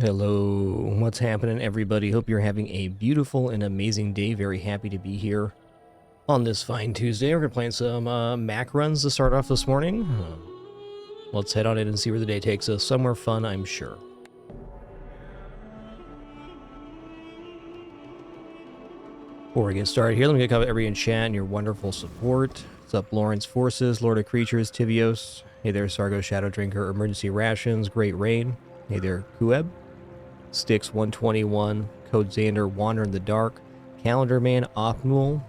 Hello, what's happening, everybody? Hope you're having a beautiful and amazing day. Very happy to be here on this fine Tuesday. We're gonna play some Mac runs to start off this morning. Let's head on in and see where the day takes us. Somewhere fun, I'm sure. Before we get started here, let me get everybody in chat and your wonderful support. What's up, Lawrence Forces, Lord of Creatures, Tivios. Hey there, Sargo Shadow Drinker, Emergency Rations, Great Rain. Hey there, Kueb. Sticks 121, Code Xander, Wander in the Dark, Calendar Man, Optimal,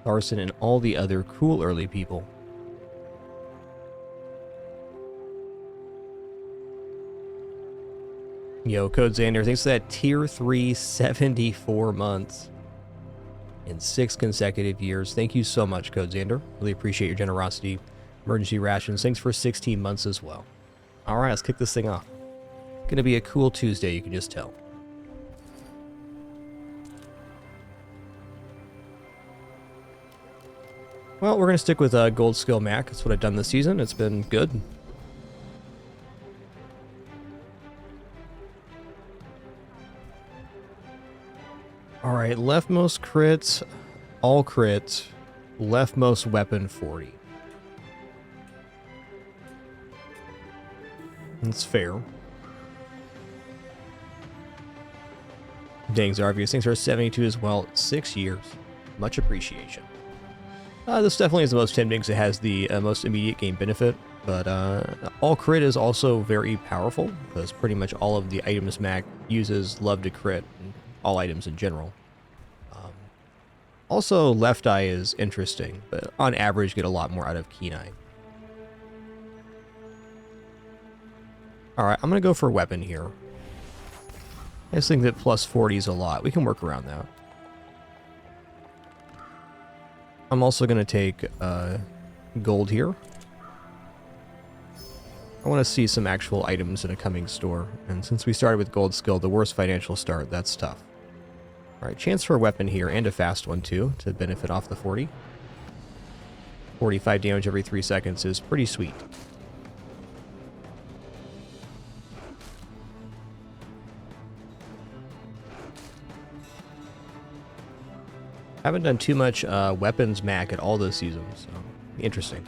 Arson, and all the other cool early people. Yo, Code Xander, thanks for that tier 3 74 months in 6 consecutive years. Thank you so much, Code Xander. Really appreciate your generosity. Emergency Rations, thanks for 16 months as well. Alright, let's kick this thing off. Gonna be a cool Tuesday, you can just tell. Well, we're gonna stick with Gold Skill Mac. That's what I've done this season. It's been good. Alright, leftmost crits, all crits, leftmost weapon 40. That's fair. Dang, Zarvius, thanks for 72 as well. 6 years. Much appreciation. This definitely is the most tempting because it has the most immediate game benefit, but all crit is also very powerful because pretty much all of the items Mac uses love to crit, and all items in general. Also, left eye is interesting, but on average get a lot more out of keen eye. Alright, I'm going to go for weapon here. I just think that plus 40 is a lot. We can work around that. I'm also going to take gold here. I want to see some actual items in a coming store. And since we started with gold skill, the worst financial start, that's tough. Alright, chance for a weapon here, and a fast one too, to benefit off the 40. 45 damage every 3 seconds is pretty sweet. Haven't done too much weapons Mac at all this season, so interesting.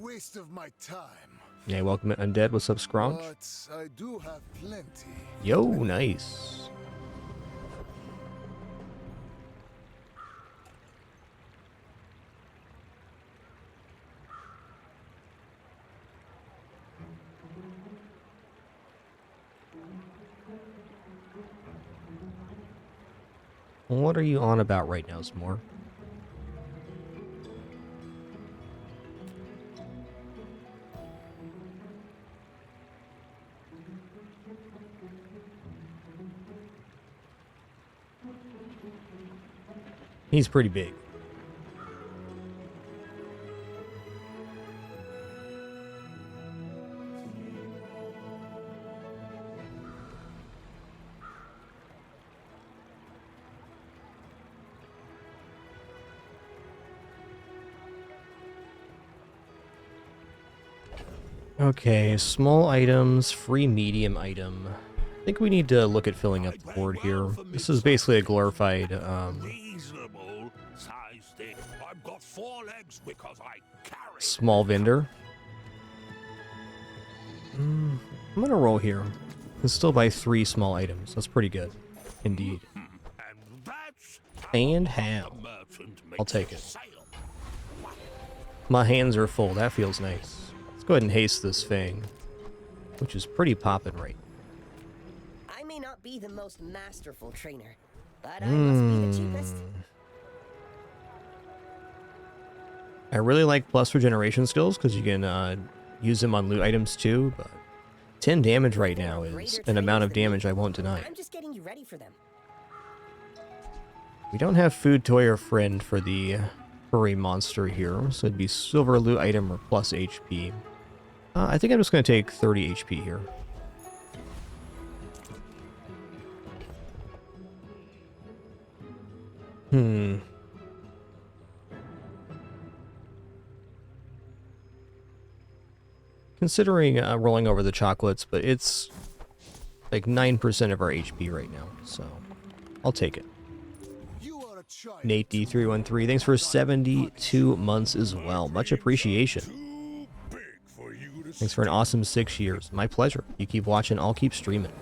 Waste of my time. Yeah, welcome Undead. What's up, Scrunch? But I do have plenty. Yo, nice. What are you on about right now, S'more? He's pretty big. Okay, small items, free medium item. I think we need to look at filling up the board here. This is basically a glorified small vendor. I'm gonna roll here. Can still buy 3 small items. That's pretty good, indeed. And ham. I'll take it. My hands are full. That feels nice. Let's go ahead and haste this thing, which is pretty poppin' right. I may not be the most masterful trainer, but I must be the cheapest. I really like plus regeneration skills because you can use them on loot items too, but 10 damage right now is an amount of damage I won't deny. I'm just getting you ready for them. We don't have food, toy, or friend for the furry monster here, so it'd be silver loot item or plus HP. I think I'm just going to take 30 HP here. Considering rolling over the chocolates, but it's like 9% of our HP right now, so I'll take it. Nate D313, thanks for 72 months as well. Much appreciation. Thanks for an awesome 6 years. My pleasure. You keep watching, I'll keep streaming.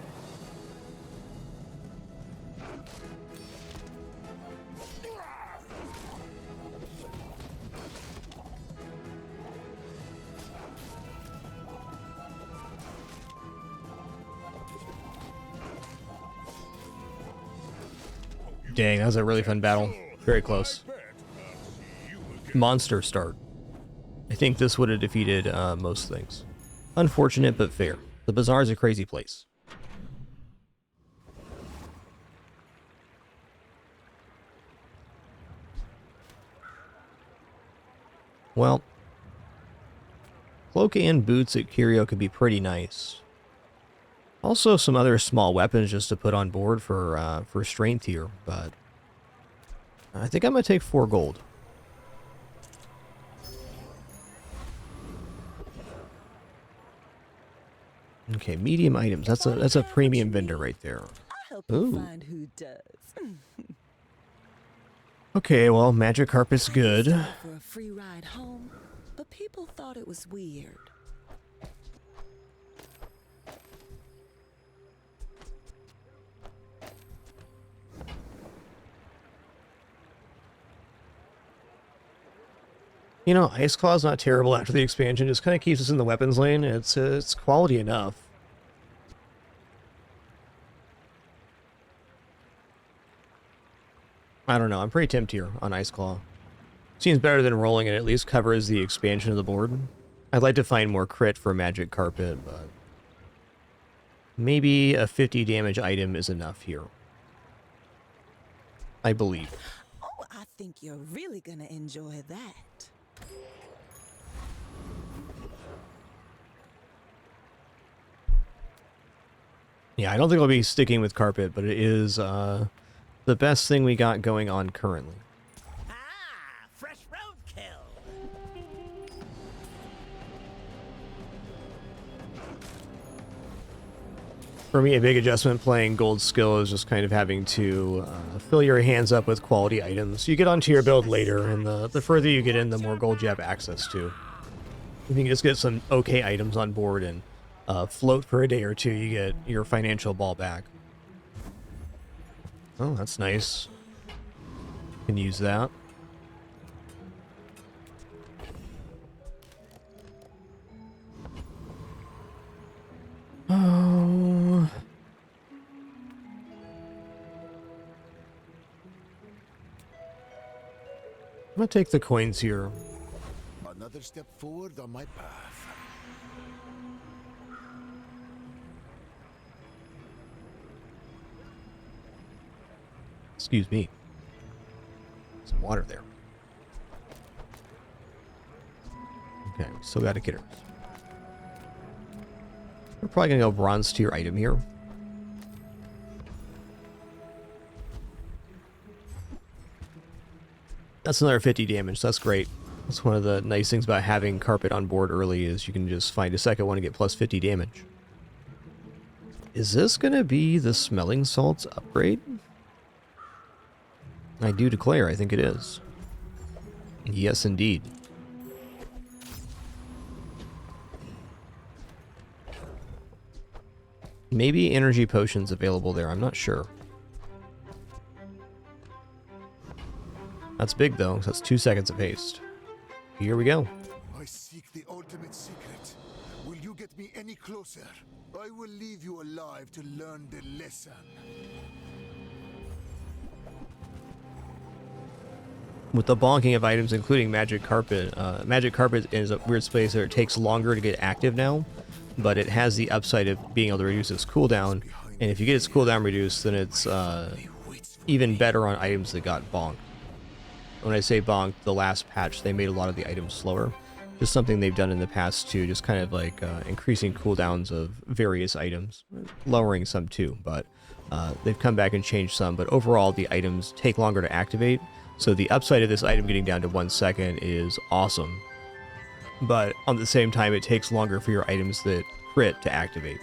Dang, that was a really fun battle. Very close. Monster start. I think this would have defeated most things. Unfortunate, but fair. The bazaar is a crazy place. Well, cloak and boots at Curio could be pretty nice. Also, some other small weapons just to put on board for strength here, but I think I'm gonna take 4 gold. Okay, medium items. That's a premium vendor right there. Ooh. Okay, well, magic carpet's good. For a free ride home, but people thought it was weird. You know, Ice Claw's not terrible after the expansion. Just kind of keeps us in the weapons lane. It's quality enough. I don't know. I'm pretty tempted here on Ice Claw. Seems better than rolling, and at least covers the expansion of the board. I'd like to find more crit for Magic Carpet, but maybe a 50 damage item is enough here. I believe. Oh, I think you're really gonna enjoy that. Yeah, I don't think I'll be sticking with carpet, but it is the best thing we got going on currently. Ah, fresh roadkill. For me, a big adjustment playing gold skill is just kind of having to fill your hands up with quality items. You get onto your build later, and the further you get in, the more gold you have access to. If you can just get some okay items on board and float for a day or two, you get your financial ball back. Oh, that's nice. Can use that. Oh. I'm gonna take the coins here. Another step forward on my path. Excuse me. Some water there. Okay, we still got a Kitters. We're probably gonna go bronze tier item here. That's another 50 damage, so that's great. That's one of the nice things about having carpet on board early is you can just find a second one and get plus 50 damage. Is this gonna be the smelling salts upgrade? I do declare, I think it is. Yes, indeed. Maybe energy potions available there, I'm not sure. That's big though, 'cause that's 2 seconds of haste. Here we go. I seek the ultimate secret. Will you get me any closer? I will leave you alive to learn the lesson. With the bonking of items, including Magic Carpet is a weird space where it takes longer to get active now, but it has the upside of being able to reduce its cooldown, and if you get its cooldown reduced, then it's even better on items that got bonked. When I say bonked, the last patch, they made a lot of the items slower. Just something they've done in the past too, just kind of like increasing cooldowns of various items, lowering some too, but they've come back and changed some, but overall the items take longer to activate, so the upside of this item getting down to 1 second is awesome, but on the same time it takes longer for your items that crit to activate.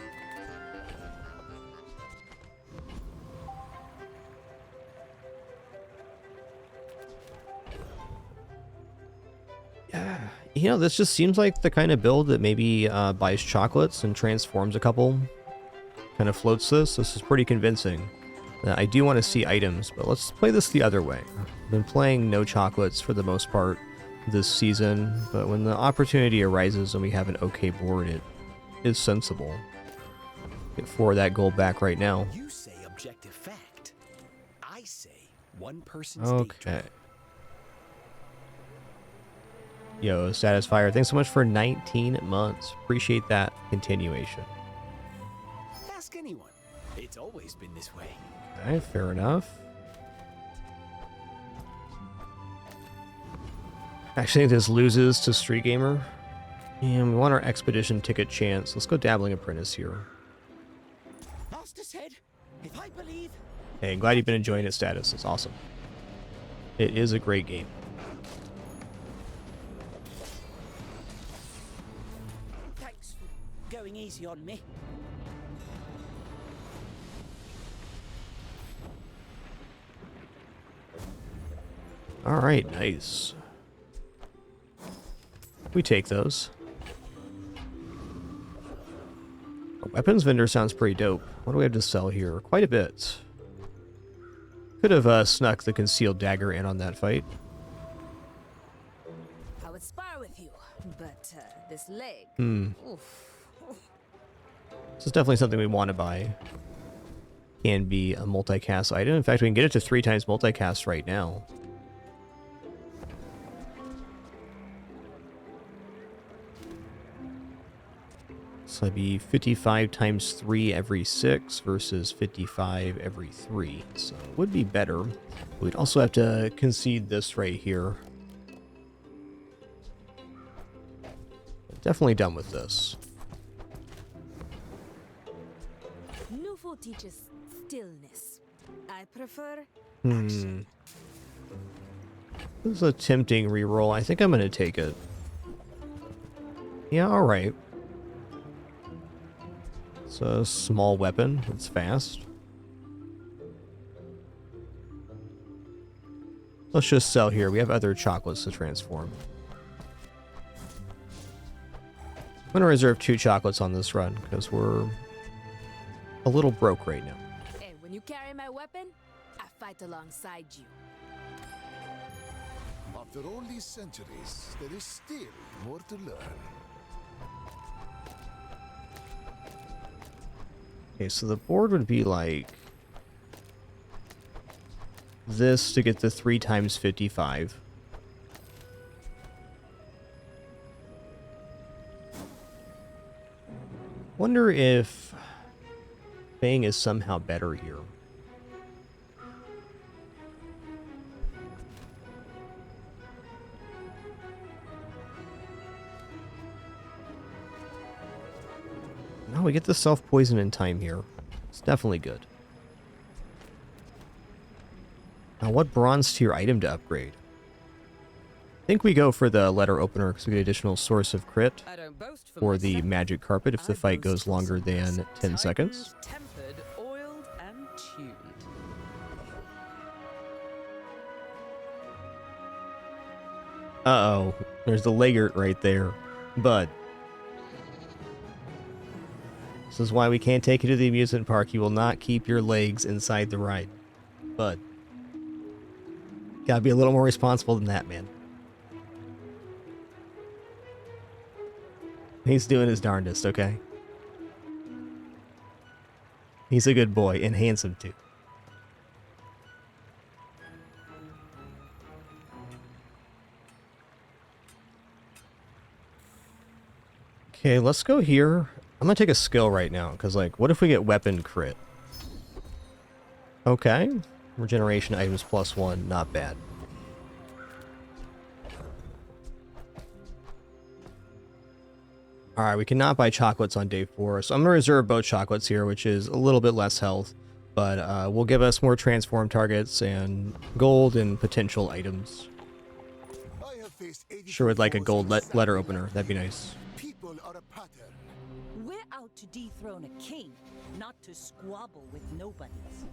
You know, this just seems like the kind of build that maybe buys chocolates and transforms a couple. Kind of floats this. This is pretty convincing. I do want to see items, but let's play this the other way. I've been playing no chocolates for the most part this season, but when the opportunity arises and we have an okay board, it is sensible. Get 4 of that gold back right now. You say objective fact. I say one person's Okay. Yo, Satisfier, thanks so much for 19 months. Appreciate that continuation. Ask anyone. It's always been this way. Okay, fair enough. Actually, I think this loses to Street Gamer. And we want our Expedition ticket chance. Let's go Dabbling Apprentice here. Master said, if I believe... Hey, glad you've been enjoying its status. It's awesome. It is a great game. Thanks for going easy on me. All right, nice. We take those. A weapons vendor sounds pretty dope. What do we have to sell here? Quite a bit. Could have snuck the concealed dagger in on that fight. I would spar with you, but this leg. Oof. This is definitely something we want to buy. Can be a multicast item. In fact, we can get it to 3 times multicast right now. So that'd be 55 times 3 every 6 versus 55 every 3. So it would be better. We'd also have to concede this right here. Definitely done with this. Nufo teaches stillness. I prefer This is a tempting reroll. I think I'm going to take it. Yeah, alright. It's a small weapon. It's fast. Let's just sell here. We have other chocolates to transform. I'm going to reserve 2 chocolates on this run because we're a little broke right now. Hey, when you carry my weapon, I fight alongside you. After all these centuries, there is still more to learn. Okay, so the board would be like this to get the 3 times 55. Wonder if Fang is somehow better here. No, we get the self-poison in time here. It's definitely good. Now, what bronze tier item to upgrade? I think we go for the letter opener because we get additional source of crit I don't boast for for the myself. magic carpet if the I fight boast goes for longer success. than 10 seconds. Tightened, tempered, oiled, and tuned. Uh-oh. There's the Legert right there. Bud. This is why we can't take you to the amusement park. You will not keep your legs inside the ride. Bud. Gotta be a little more responsible than that, man. He's doing his darndest, okay? He's a good boy, and handsome too. Okay, let's go here. I'm gonna take a skill right now, because, like, what if we get weapon crit? Okay. Regeneration items +1, not bad. Alright, we cannot buy chocolates on day 4, so I'm going to reserve both chocolates here, which is a little bit less health, but will give us more transform targets and gold and potential items. I have faced 80 Sure would like a gold foes letter in opener, that'd be nice. People are a pattern. We're out to dethrone a king, not to squabble with nobodies.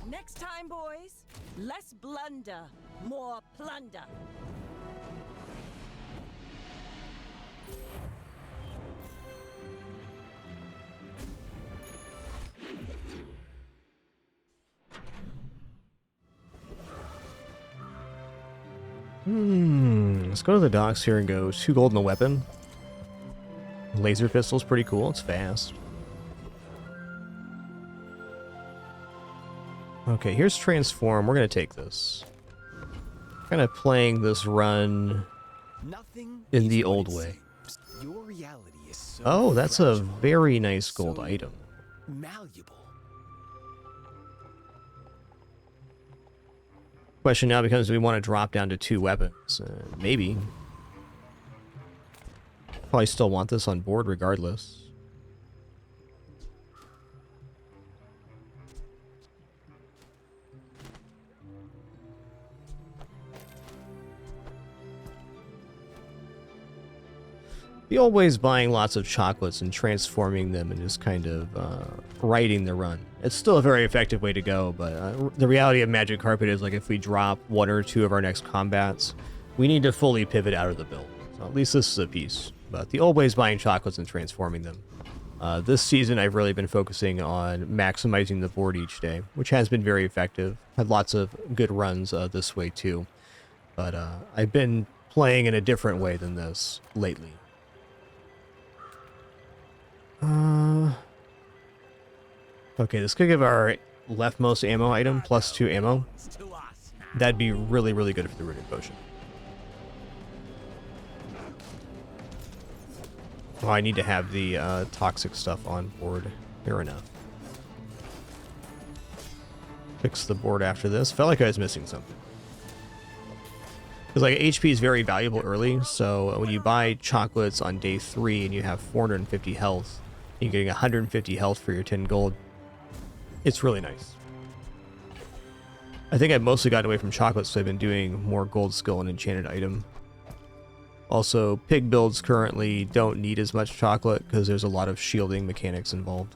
Next time, boys, less blunder, more plunder. Let's go to the docks here and go 2 gold and a weapon. Laser pistol's pretty cool, it's fast. Okay, here's transform. We're gonna take this. Kind of playing this run Nothing in is the what old it way. seems. Your reality is so Oh, that's a fragile, very nice gold so item. malleable. Question now becomes, do we want to drop down to 2 weapons? Maybe. Probably still want this on board regardless. The old way is buying lots of chocolates and transforming them and just kind of riding the run. It's still a very effective way to go, but the reality of Magic Carpet is, like, if we drop 1 or 2 of our next combats, we need to fully pivot out of the build. So at least this is a piece. But the old way is buying chocolates and transforming them. This season, I've really been focusing on maximizing the board each day, which has been very effective. Had lots of good runs this way too. But I've been playing in a different way than this lately. Okay, this could give our leftmost ammo item +2 ammo. That'd be really, really good for the rooted potion. Oh, I need to have the toxic stuff on board. Fair enough. Fix the board after this. Felt like I was missing something. Because, like, HP is very valuable early, so when you buy chocolates on day 3 and you have 450 health, you're getting 150 health for your 10 gold. It's really nice. I think I've mostly gotten away from chocolates, so I've been doing more gold skill and enchanted item. Also, pig builds currently don't need as much chocolate because there's a lot of shielding mechanics involved.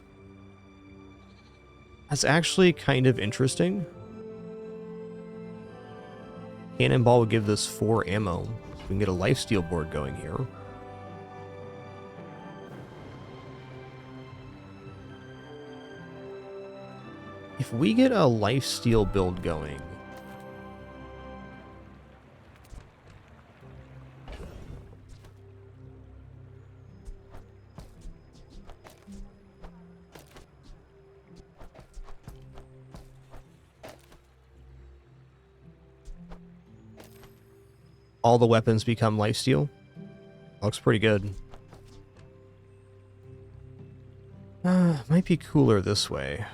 That's actually kind of interesting. Cannonball would give this 4 ammo, so we can get a lifesteal board going here. If we get a lifesteal build going, all the weapons become lifesteal. Looks pretty good. Might be cooler this way.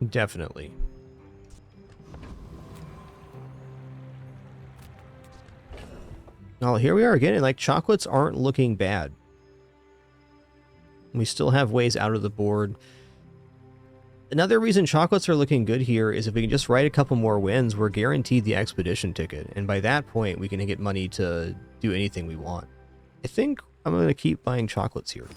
Definitely. Oh, here we are again, and like chocolates aren't looking bad. We still have ways out of the board. Another reason chocolates are looking good here is if we can just write a couple more wins, we're guaranteed the expedition ticket. And by that point, we can get money to do anything we want. I think I'm going to keep buying chocolates here.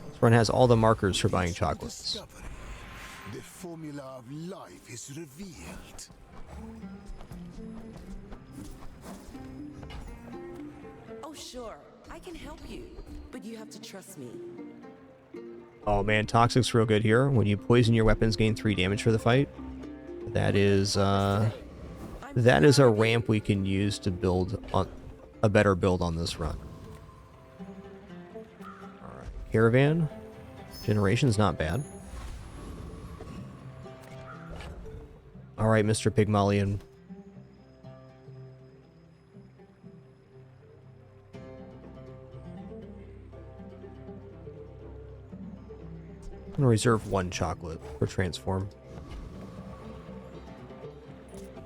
This run has all the markers for buying chocolates. Discovery. The formula of life is revealed. Oh, sure. I can help you, but you have to trust me. Oh man, Toxic's real good here. When you poison your weapons, gain 3 damage for the fight. That is, I that is a ramp we can use to build on a better build on this run. Alright, caravan. Generation's not bad. Alright, Mr. Pygmalion. I'm gonna reserve 1 chocolate for transform.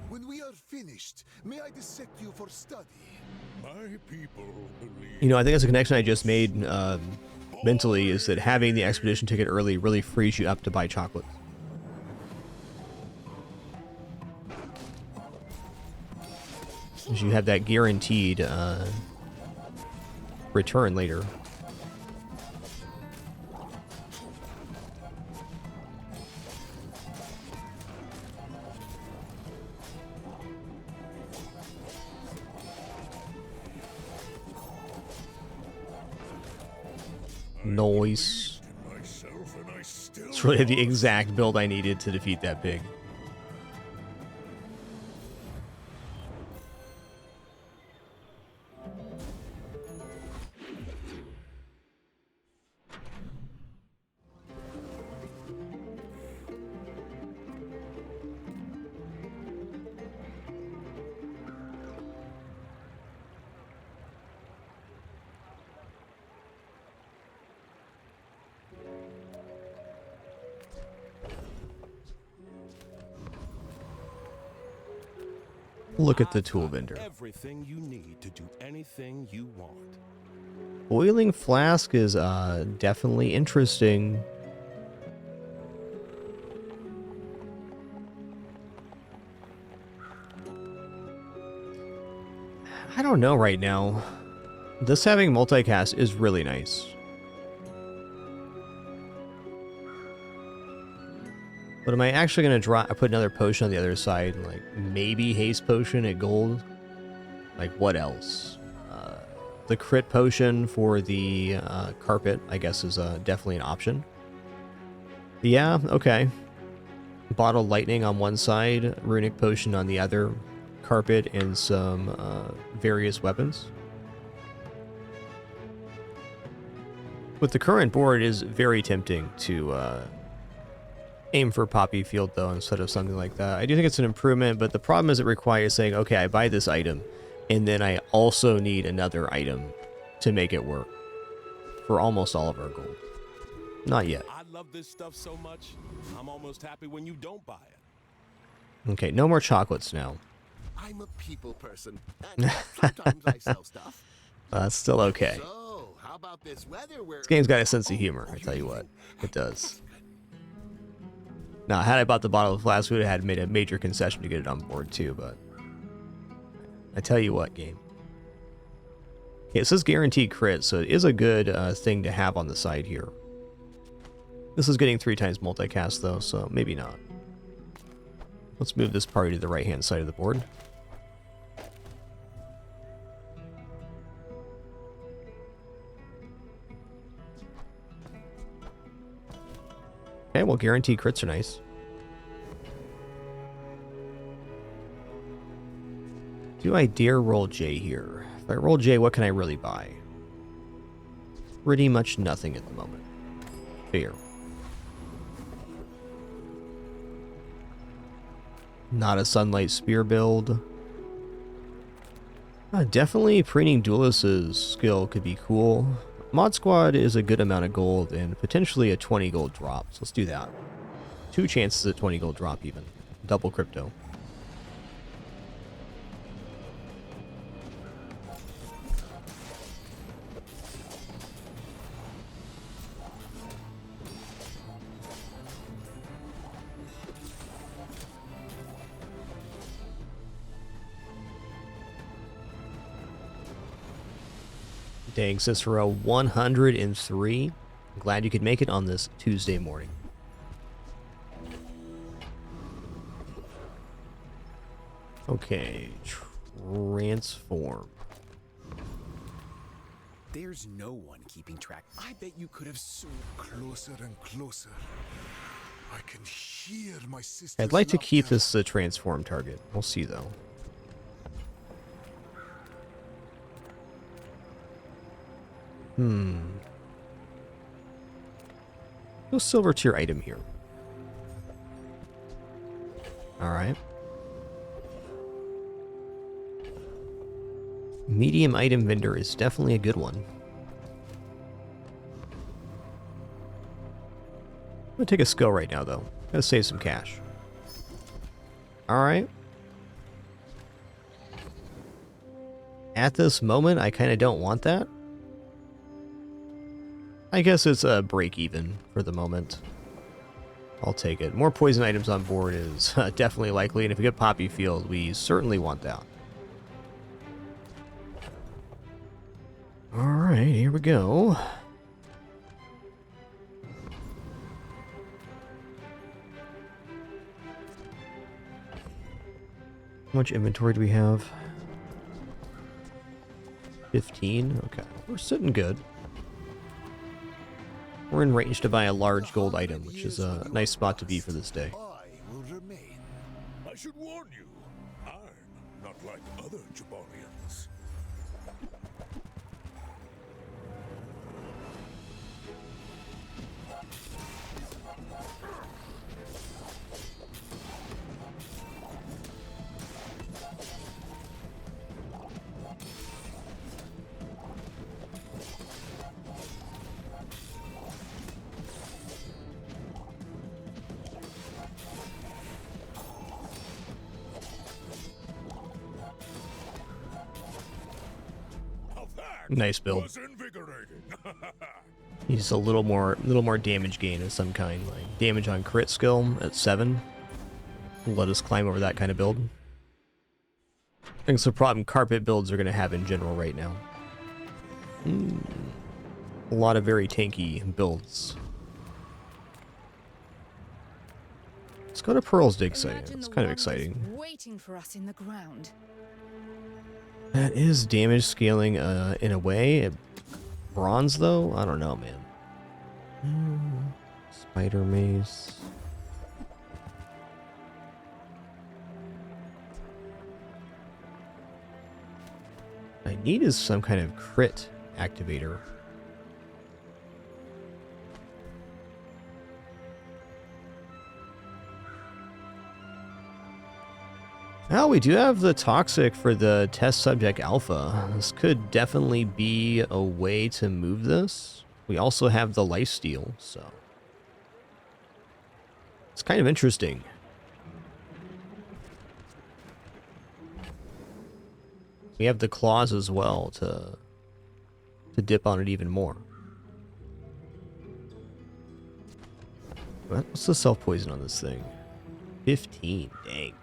When we are finished, may I dissect you for study? My people believe. You know, I think that's a connection I just made mentally, is that having the expedition ticket early really frees you up to buy chocolate. Because you have that guaranteed return later. Noise. It's really the exact build I needed to defeat that pig. Look at the tool vendor. Everything you need to do anything you want. Boiling flask is definitely interesting. I don't know right now. This having multicast is really nice. But am I actually going to put another potion on the other side? Like, maybe haste potion at gold? Like, what else? The crit potion for the carpet, I guess, is definitely an option. Yeah, okay. Bottle lightning on one side, runic potion on the other, carpet, and some various weapons. With the current board, it is very tempting to aim for Poppy Field, though, instead of something like that. I do think it's an improvement, but the problem is it requires saying, okay, I buy this item, and then I also need another item to make it work for almost all of our gold. Not yet. I love this stuff so much, I'm almost happy when you don't buy it. Okay, no more chocolates now. I'm a people person. And sometimes I sell stuff. That's still okay. So, how about this weather where... This game's got a sense of humor, I tell you what. It does. Now, had I bought the bottle of flask, we would have made a major concession to get it on board, too, but... I tell you what, game. Okay, it says guaranteed crit, so it is a good thing to have on the side here. This is getting 3 times multicast, though, so maybe not. Let's move this party to the right-hand side of the board. Okay, well, guaranteed crits are nice. Do I dare roll J here? If I roll J, what can I really buy? Pretty much nothing at the moment. Fair. Not a Sunlight Spear build. Definitely printing Duelist's skill could be cool. Mod Squad is a good amount of gold and potentially a 20 gold drop, so let's do that. 2 chances at 20 gold drop even. Double crypto. Dang, Cicero, 103. Glad you could make it on this Tuesday morning. Okay, transform. There's no one keeping track. I bet you could have... Closer and closer. I can hear my sister. I'd like to keep this a transform target. We'll see, though. No silver tier item here. Alright. Medium item vendor is definitely a good one. I'm gonna take a skill right now, though. Gotta save some cash. Alright. At this moment, I kind of don't want that. I guess it's a break even for the moment. I'll take it. More poison items on board is definitely likely, and if we get Poppy Field, we certainly want that. Alright, here we go. How much inventory do we have? 15? Okay, we're sitting good. We're in range to buy a large gold item, which is a nice spot to be for this day. I will remain. I should warn you, I'm not like other Jabarians. Nice build. Was invigorating. He's a little more damage gain of some kind, like damage on crit skill at 7. Let us climb over that kind of build. I think it's a problem carpet builds are going to have in general right now. A lot of very tanky builds. Let's go to Pearl's dig site. It's kind of exciting. Waiting for us in the ground. That is damage scaling in a way. Bronze, though? I don't know, man. Spider mace. I need is some kind of crit activator. Well, we do have the toxic for the test subject alpha. This could definitely be a way to move this. We also have the lifesteal, so it's kind of interesting. We have the claws as well to dip on it even more. What's the self-poison on this thing? 15, dang.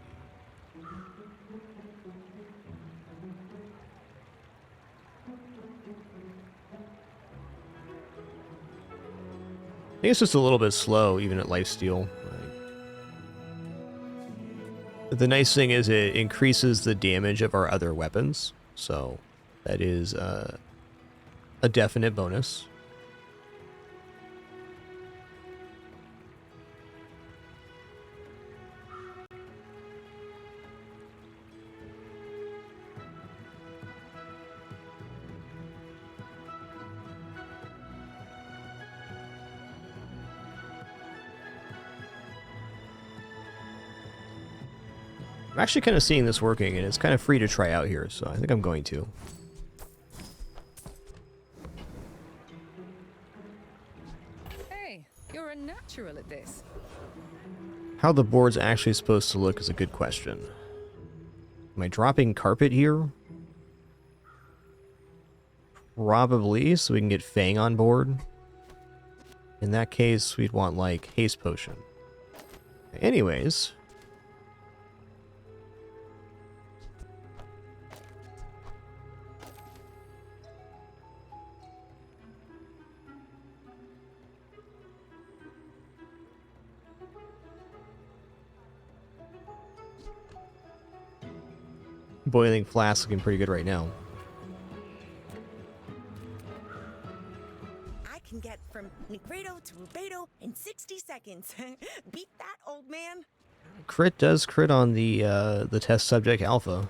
I think it's just a little bit slow, even at lifesteal. The nice thing is it increases the damage of our other weapons, so that is a definite bonus. I'm actually kind of seeing this working, and it's kind of free to try out here, so I think I'm going to. Hey, you're a natural at this. How the board's actually supposed to look is a good question. Am I dropping carpet here? Probably, so we can get Fang on board. In that case, we'd want, like, haste potion. Anyways. Boiling flask looking pretty good right now. I can get from Negredo to Rubedo in 60 seconds. Beat that, old man. Crit does crit on the test subject alpha.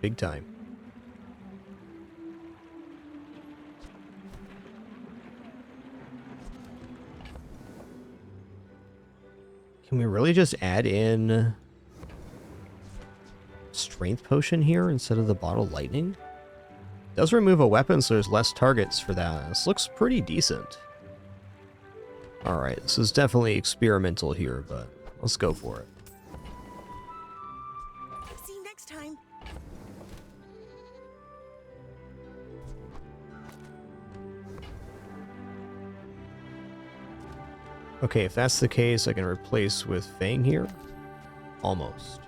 Big time. Can we really just add in strength potion here instead of the bottle lightning? Does remove a weapon, so there's less targets for that. This looks pretty decent. Alright, this is definitely experimental here, but let's go for it. See you next time. Okay, if that's the case, I can replace with Fang here. Almost.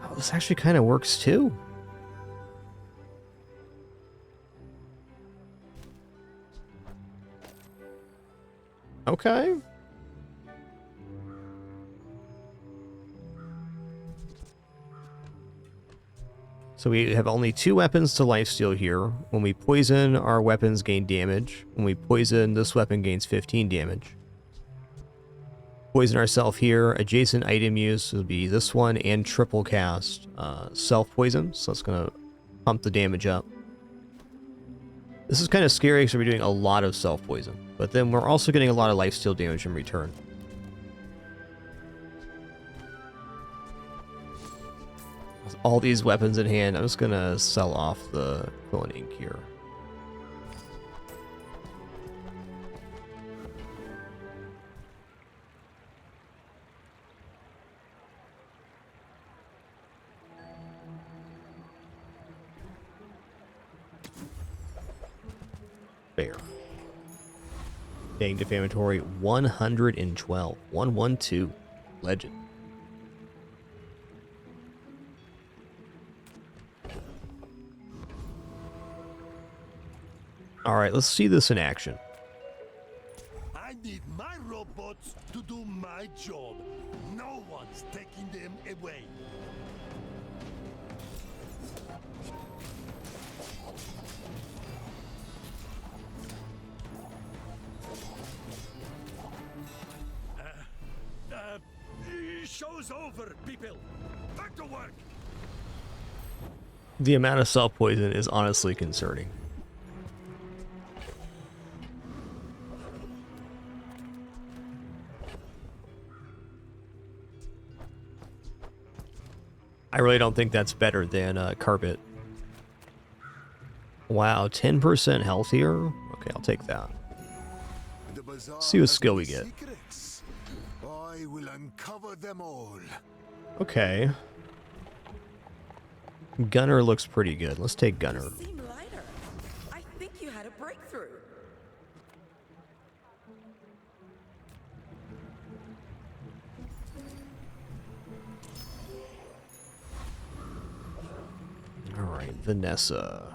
Oh, this actually kind of works too. Okay. So we have only 2 weapons to lifesteal here. When we poison, our weapons gain damage. When we poison, this weapon gains 15 damage. Poison ourselves here. Adjacent item use will be this one and triple cast self-poison. So that's going to pump the damage up. This is kind of scary because we're doing a lot of self-poison. But then we're also getting a lot of lifesteal damage in return. With all these weapons in hand, I'm just going to sell off the Quillen Ink here. Fair. Dang, defamatory 112. 112. Legend. Alright, let's see this in action. I need my robots to do my job. No one's taking them away. Show's over, people. Back to work. The amount of self-poison is honestly concerning. I really don't think that's better than Carpet. Wow, 10% healthier? Okay, I'll take that. The bazaar See what has skill we many get. secrets. I will uncover them all. Okay. Gunner looks pretty good. Let's take Gunner. You seem lighter. I think you had a breakthrough. Alright, Vanessa.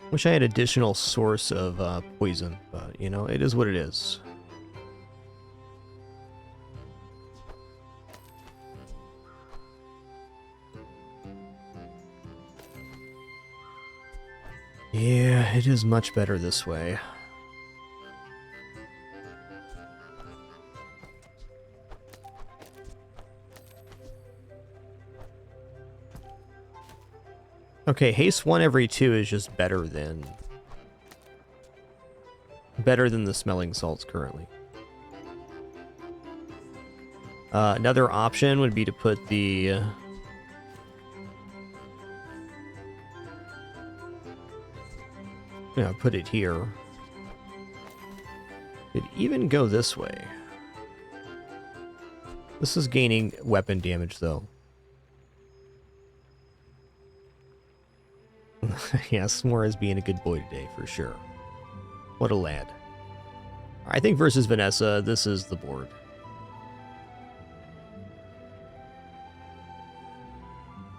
Wish I had additional source of poison, but you know, it is what it is. Yeah, it is much better this way. Okay, haste 1 every 2 is just better than the smelling salts currently. Another option would be to put the put it here. Could even go this way. This is gaining weapon damage though. Yeah, S'more is being a good boy today, for sure. What a lad. I think versus Vanessa, this is the board.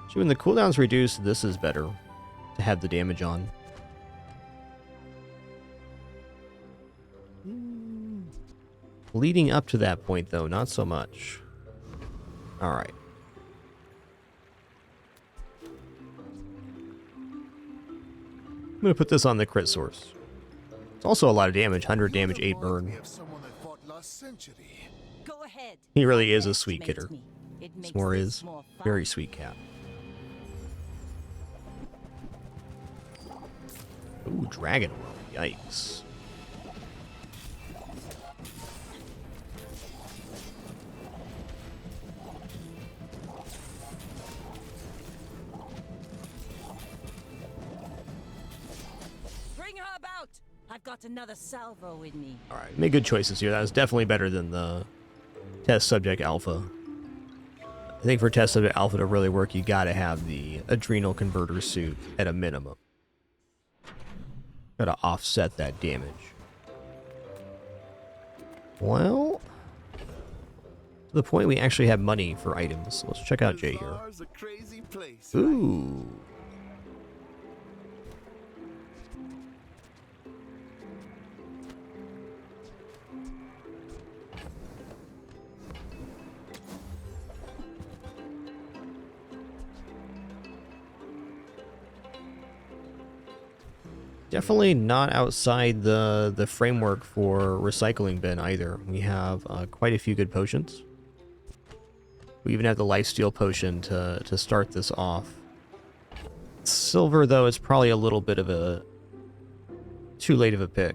So when the cooldown's reduced, this is better to have the damage on. Leading up to that point, though, not so much. Alright. I'm going to put this on the crit source. It's also a lot of damage, 100 damage, 8 burn. We have someone I fought last century. Go ahead. He really is a sweet Underestimate kidder. me. It makes S'more this is. more fun. Very sweet cat. Ooh, dragon worm. Yikes. Bring her about. I've got another salvo in me. Alright, made good choices here. That was definitely better than the test subject alpha. I think for test subject alpha to really work, you gotta have the adrenal converter suit at a minimum. Gotta offset that damage. Well, to the point we actually have money for items. Let's check out Jay here. Bizarre's a crazy place. Ooh. Definitely not outside the framework for recycling bin either. We have quite a few good potions. We even have the lifesteal potion to start this off. Silver, though, is probably a little bit of a too late of a pick.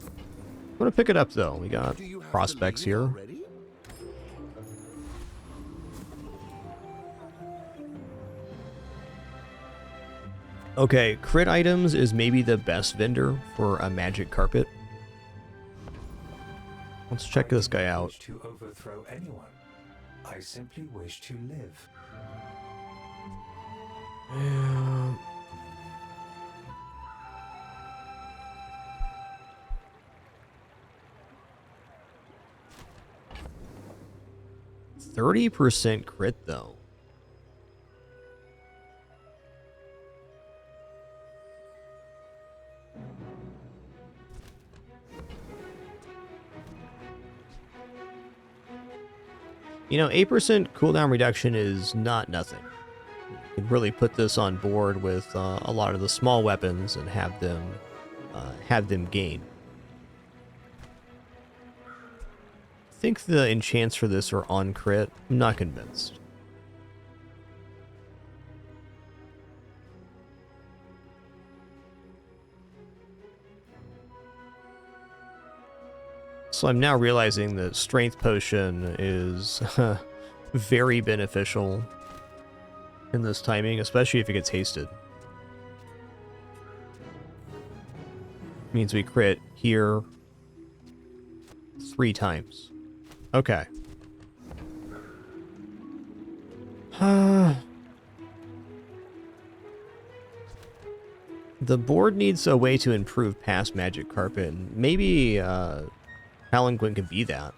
I'm gonna pick it up though. We got Do you have to prospects leave here. already? Okay, crit items is maybe the best vendor for a magic carpet. Let's check this guy out. Wish to overthrow anyone. I simply wish to live. Yeah. %30 crit though. You know, 8% cooldown reduction is not nothing. You can really put this on board with a lot of the small weapons and have them gain. I think the enchants for this are on crit. I'm not convinced. So I'm now realizing that Strength Potion is very beneficial in this timing, especially if it gets hasted. Means we crit here 3 times. Okay. The board needs a way to improve past Magic Carpet. And maybe Palanquin can be that.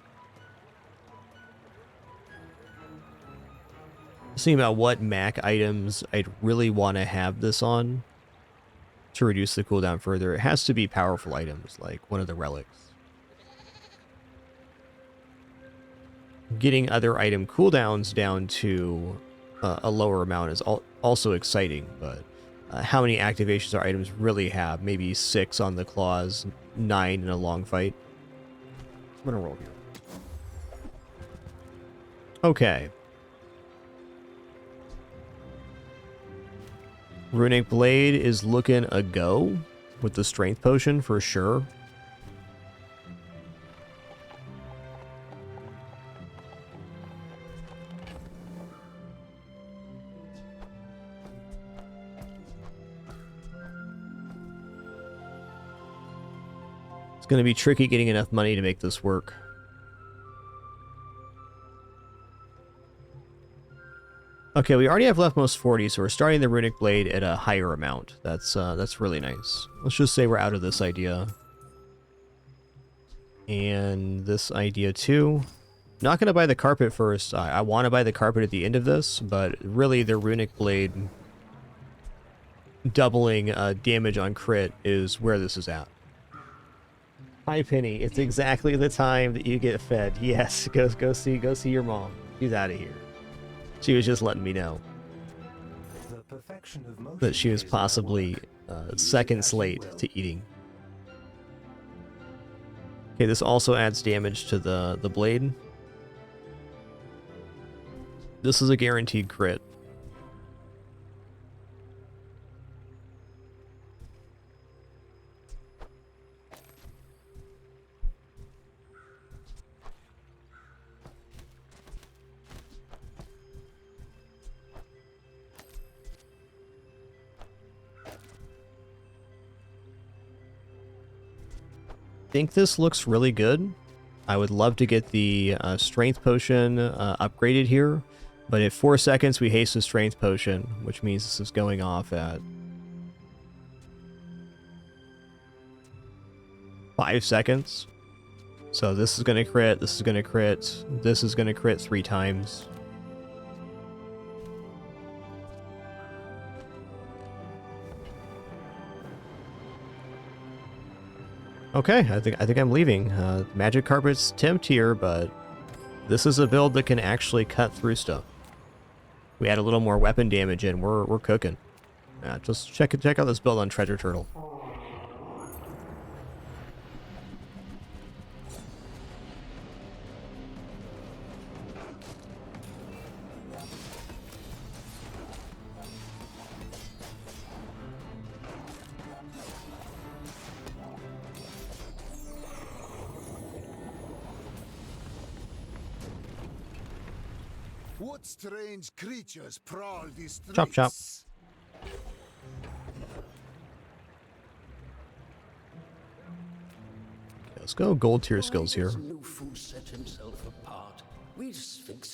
Just thinking about what Mac items I'd really want to have this on to reduce the cooldown further. It has to be powerful items, like one of the relics. Getting other item cooldowns down to a lower amount is also exciting, but how many activations our items really have? Maybe 6 on the claws, 9 in a long fight. I'm gonna roll here. Okay. Runic Blade is looking a go with the Strength Potion for sure. It's going to be tricky getting enough money to make this work. Okay, we already have leftmost 40, so we're starting the Runic Blade at a higher amount. That's really nice. Let's just say we're out of this idea. And this idea too. Not going to buy the carpet first. I want to buy the carpet at the end of this, but really the Runic Blade doubling damage on crit is where this is at. Hi Penny, it's exactly the time that you get fed. Yes, go see your mom. She's out of here. She was just letting me know The perfection of motion that she was is my possibly work. seconds late to eating. Okay, this also adds damage to the blade. This is a guaranteed crit. I think this looks really good. I would love to get the strength potion upgraded here, but at 4 seconds we haste the strength potion, which means this is going off at 5 seconds. So this is going to crit, this is going to crit, this is going to crit 3 times. Okay, I think I'm leaving. Magic Carpet's tempt here, but this is a build that can actually cut through stuff. We add a little more weapon damage in, we're cooking. Yeah, just check out this build on Treasure Turtle. What strange creatures prowl these streets? Chop chop. Let's go gold tier skills here.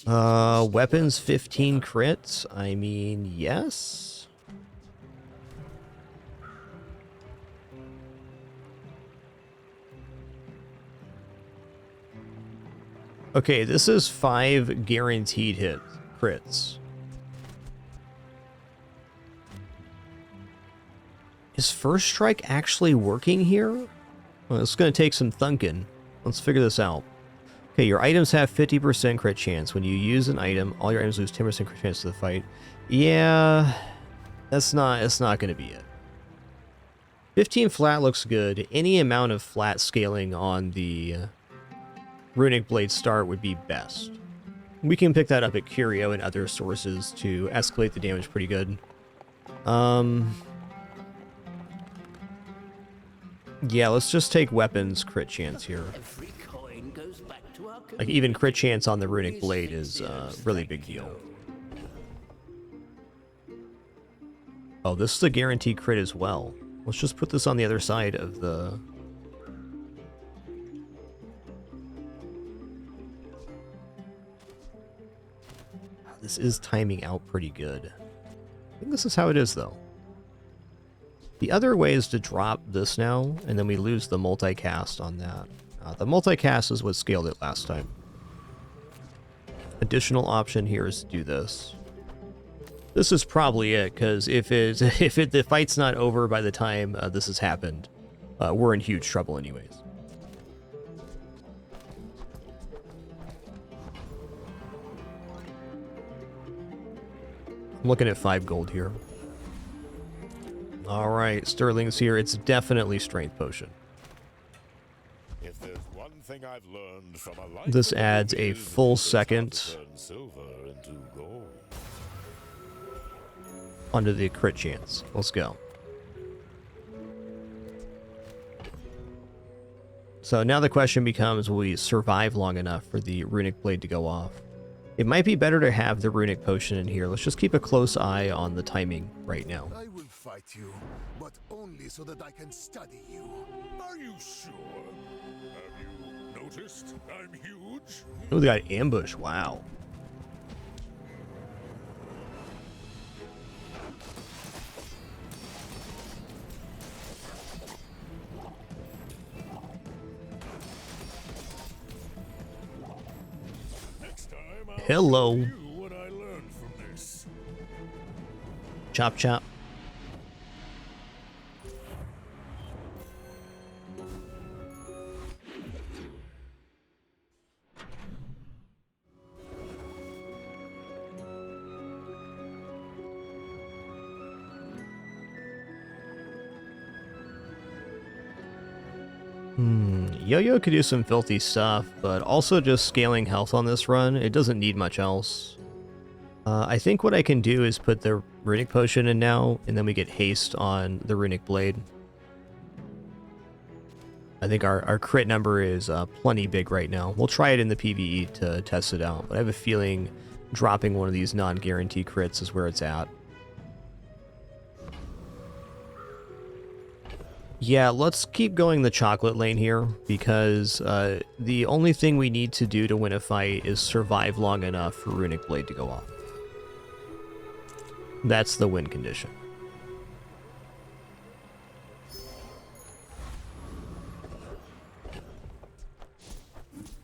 Weapons 15 crits. I mean, yes. Okay, this is 5 guaranteed hit crits. Is First Strike actually working here? Well, it's going to take some thunking. Let's figure this out. Okay, your items have 50% crit chance. When you use an item, all your items lose 10% crit chance to the fight. Yeah, it's not going to be it. 15 flat looks good. Any amount of flat scaling on the Runic Blade start would be best. We can pick that up at Curio and other sources to escalate the damage pretty good. Yeah, let's just take weapons crit chance here. Like, even crit chance on the Runic Blade is a really big deal. Oh, this is a guaranteed crit as well. Let's just put this on the other side of the... This is timing out pretty good. I think this is how it is, though. The other way is to drop this now, and then we lose the multicast on that. The multicast is what scaled it last time. Additional option here is to do this. This is probably it, because if the fight's not over by the time this has happened, we're in huge trouble anyways. I'm looking at 5 gold here. Alright, Sterling's here. It's definitely Strength Potion. If there's one thing I've learned from a life This adds a full second onto the crit chance. Let's go. So now the question becomes, will we survive long enough for the Runic Blade to go off? It might be better to have the Runic Potion in here. Let's just keep a close eye on the timing right now. I will fight you, but only so that I can study you. Are you sure? Have you noticed I'm huge? Oh, they got ambush. Wow. Hello. Chop chop. Yo-Yo could do some filthy stuff, but also just scaling health on this run, it doesn't need much else. I think what I can do is put the Runic Potion in now, and then we get haste on the Runic Blade. I think our crit number is plenty big right now. We'll try it in the PvE to test it out, but I have a feeling dropping one of these non-guarantee crits is where it's at. Yeah, let's keep going the chocolate lane here, because the only thing we need to do to win a fight is survive long enough for Runic Blade to go off. That's the win condition.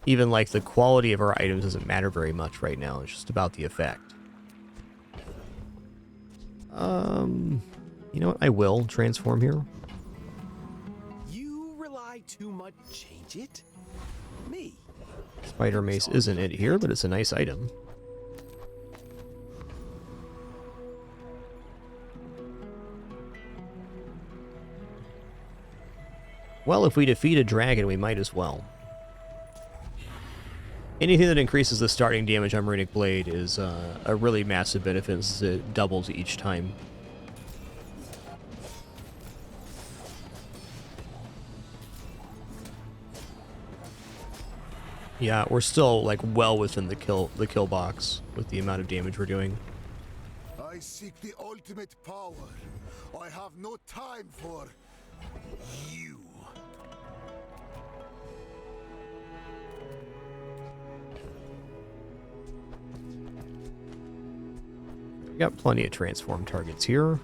Even like the quality of our items doesn't matter very much right now, it's just about the effect. You know what, I will transform here. You rely too much. Change it? Me. Spider Mace isn't it here, but it's a nice item. Well, if we defeat a dragon, we might as well. Anything that increases the starting damage on Runic Blade is a really massive benefit since it doubles each time. Yeah, we're still like well within the kill box with the amount of damage we're doing. I seek the ultimate power. I have no time for you. We got plenty of transform targets here.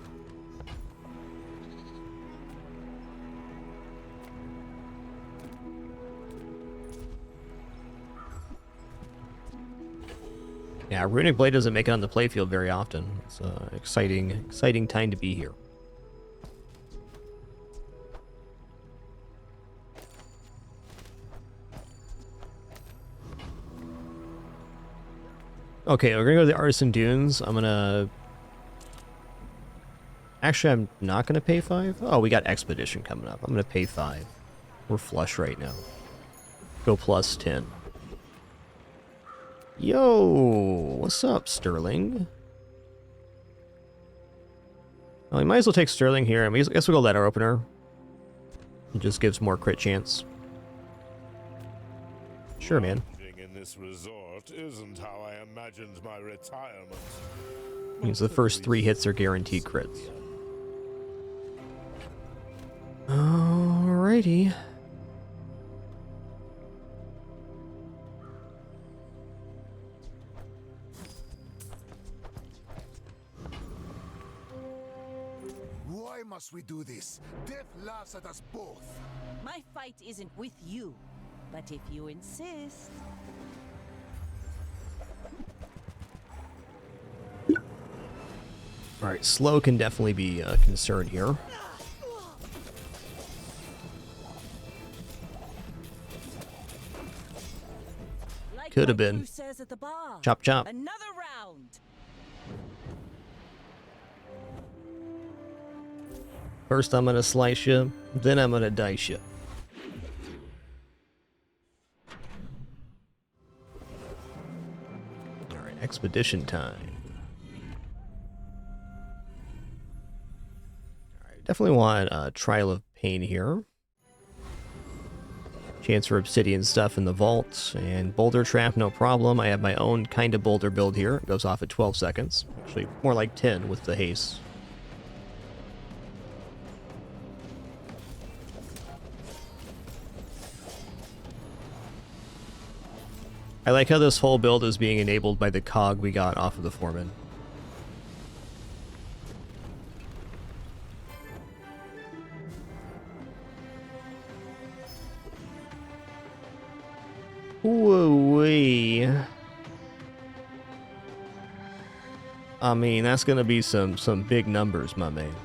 Yeah, Runic Blade doesn't make it on the playfield very often. It's an exciting time to be here. Okay, we're gonna go to the Artisan Dunes. Actually, I'm not gonna pay 5. Oh, we got Expedition coming up. I'm gonna pay 5. We're flush right now. Go plus 10. Yo, what's up, Sterling? Well, we might as well take Sterling here. I guess we'll go Letter Opener. It just gives more crit chance. Sure, man. In this resort isn't how I imagined my retirement. Means the first 3 hits are guaranteed crits. Alrighty. Why must we do this? Death laughs at us both. My fight isn't with you, but if you insist. Alright, slow can definitely be a concern here. Like Could have my been. crew says at the bar, Chop chop. another round. First I'm gonna slice you, then I'm gonna dice you. Alright, expedition time. Alright, definitely want a Trial of Pain here. Chance for obsidian stuff in the vault, and boulder trap, no problem. I have my own kind of boulder build here. It goes off at 12 seconds. Actually, more like 10 with the haste. I like how this whole build is being enabled by the cog we got off of the Foreman. Whoa-wee. I mean, that's gonna be some big numbers, my man.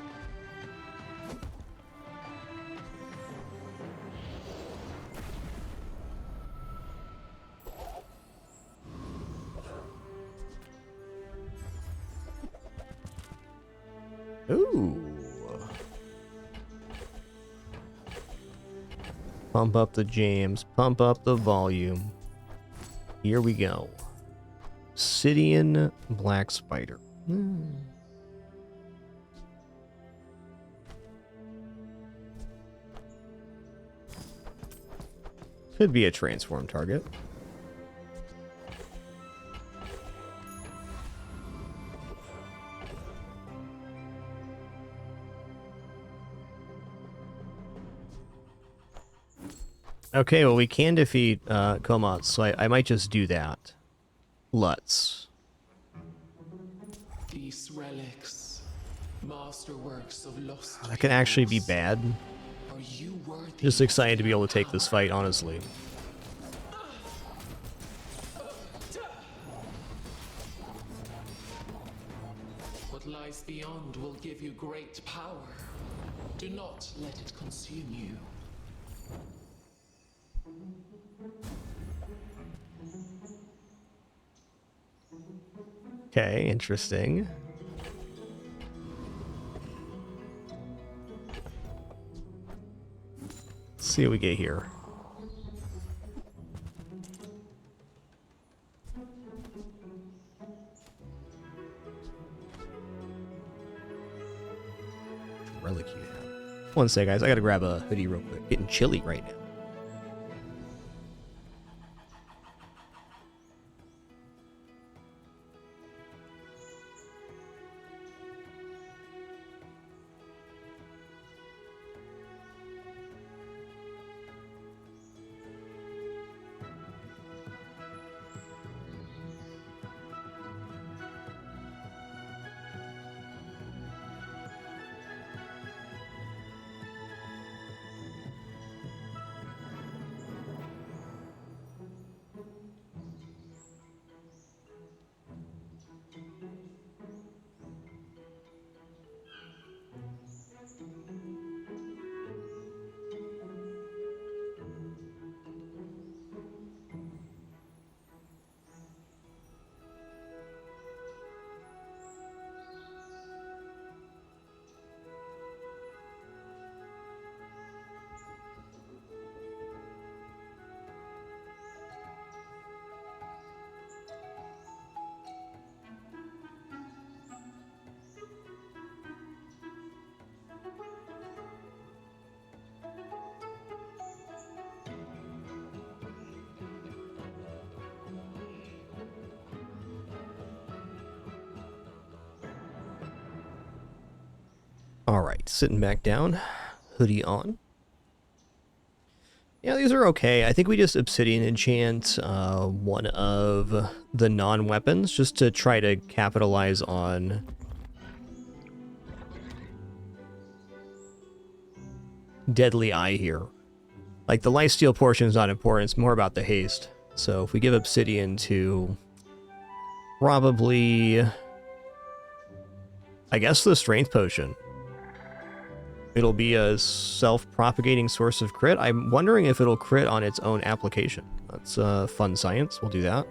Ooh. Pump up the jams. Pump up the volume. Here we go. Obsidian Black Spider. Could be a transform target. Okay, well, we can defeat Komats, so I might just do that. Let's. These relics, masterworks of lost. That could actually be bad. Are you worthy? Just excited to be able to take this fight, honestly. What lies beyond will give you great power. Do not let it consume you. Okay, interesting. Let's see what we get here. Relic you have. One sec, guys. I gotta grab a hoodie real quick. Getting chilly right now. Alright, sitting back down, hoodie on. Yeah, these are okay. I think we just obsidian enchant one of the non-weapons just to try to capitalize on Deadly Eye here. Like, the lifesteal portion is not important, it's more about the haste. So if we give obsidian to probably, I guess, the strength potion. It'll be a self-propagating source of crit. I'm wondering if it'll crit on its own application. That's fun science. We'll do that.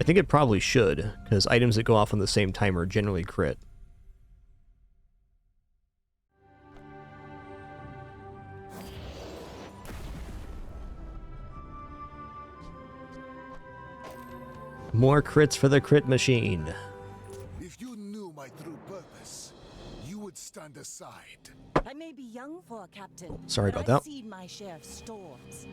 I think it probably should, because items that go off on the same timer generally crit. More crits for the crit machine. If you knew my true purpose, you would stand aside. I may be young for a captain. Sorry but about I've that. seen my share of storms.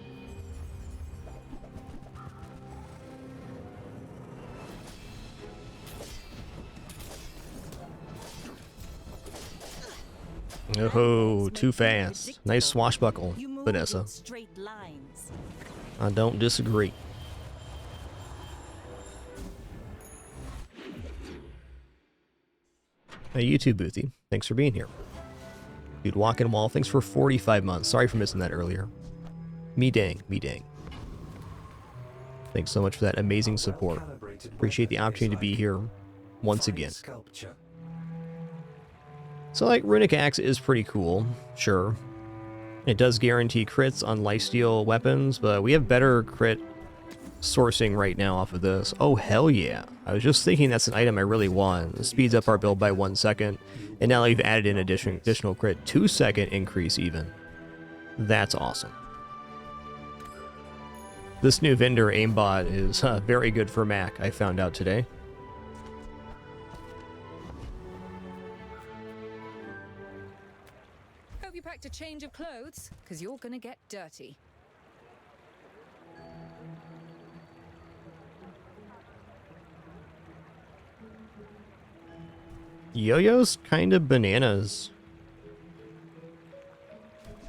Oh, too fast. Nice swashbuckle, You move Vanessa. in straight lines. I don't disagree. Hey, you too, Boothie. Thanks for being here. Dude, Walking Wall, thanks for 45 months. Sorry for missing that earlier. Me dang, me dang. Thanks so much for that amazing support. Appreciate the opportunity to be here once again. So, like, Runic Axe is pretty cool, sure. It does guarantee crits on lifesteal weapons, but we have better crit sourcing right now off of this. Oh, hell yeah. I was just thinking that's an item I really want. It speeds up our build by 1 second. And now we've added in additional crit, 2-second increase even. That's awesome. This new vendor aimbot is very good for Mac, I found out today. Hope you packed a change of clothes, because you're gonna get dirty. Yo-yo's kind of bananas.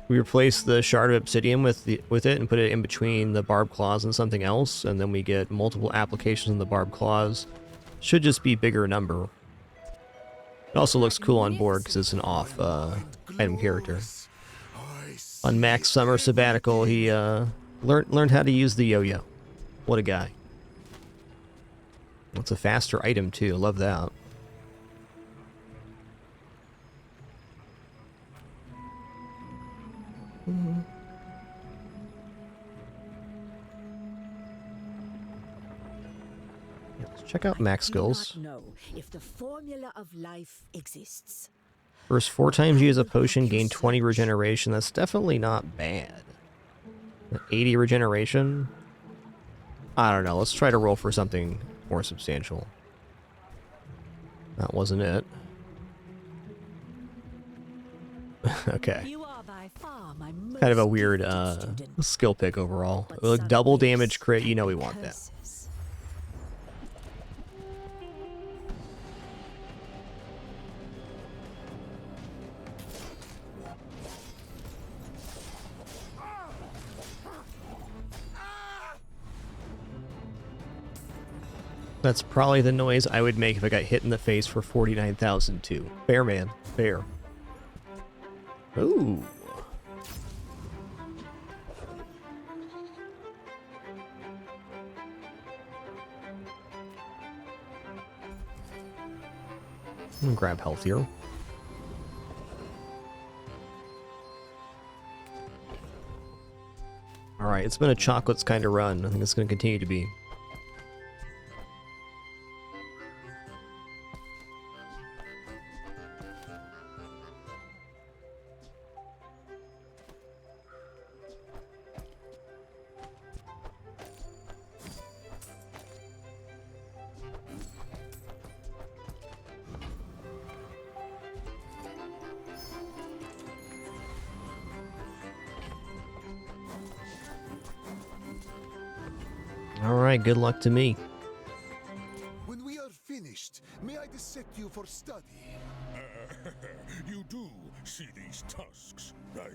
We replace the shard of obsidian with it and put it in between the barbed claws and something else, and then we get multiple applications in the barbed claws. Should just be bigger number. It also looks cool on board because it's an off item character. On Mac's summer sabbatical, he learned how to use the yo-yo. What a guy. It's a faster item too. Love that. Yeah, let's check out Max skills. Know if the formula of life exists. First 4 times you use a potion, gain 20 regeneration. That's definitely not bad. 80 regeneration? I don't know. Let's try to roll for something more substantial. That wasn't it. Okay. You are by far my Kind of a weird skill pick overall. Like double damage crit, you know we want that. That's probably the noise I would make if I got hit in the face for 49,000 too. Fair, man. Fair. Ooh. I'm gonna grab health here. Alright, it's been a chocolates kind of run. I think it's gonna continue to be. Alright, good luck to me. When we are finished, may I dissect you for study? You do see these tusks, right?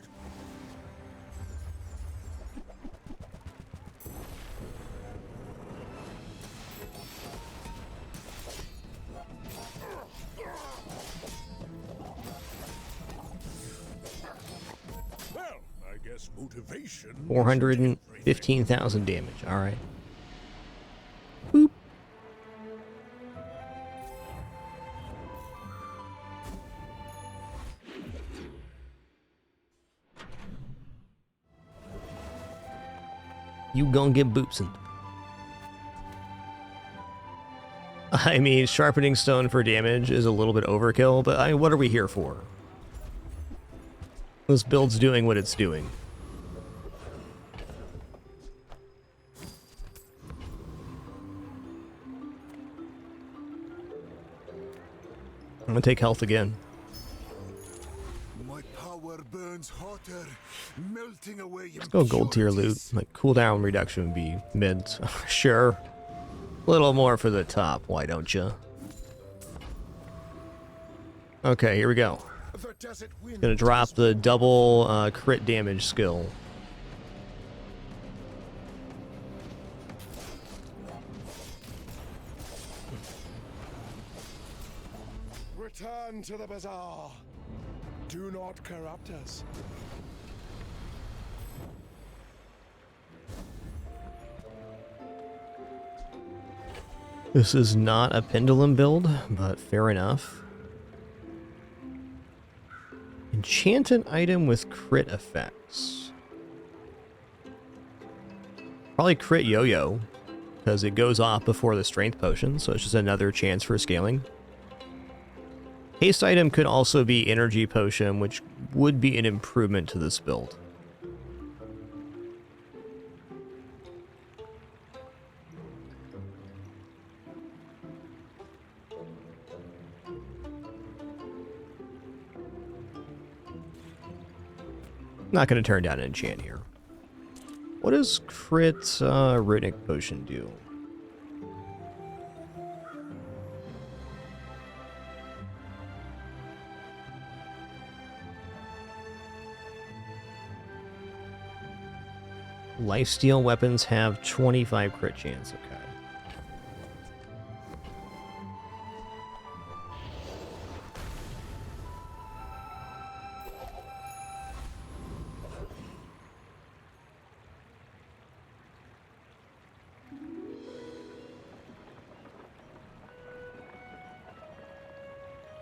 Well, I guess motivation. 415,000 damage. Alright. Boop. You gonna get boopsin'. I mean, sharpening stone for damage is a little bit overkill, but I mean, what are we here for? This build's doing what it's doing. I'm gonna take health again. My power burns hotter, melting away. Let's go gold tier loot. Like cooldown reduction would be mid. Sure. A little more for the top, why don't you? Okay, here we go. Gonna drop the double crit damage skill. Return to the bazaar. Do not corrupt us. This is not a pendulum build, but fair enough. Enchanted item with crit effects. Probably crit yo-yo, because it goes off before the strength potion, so it's just another chance for scaling. Haste item could also be energy potion, which would be an improvement to this build. Not going to turn down an enchant here. What does crit Runic Potion do? Lifesteal weapons have 25 crit chance. Okay.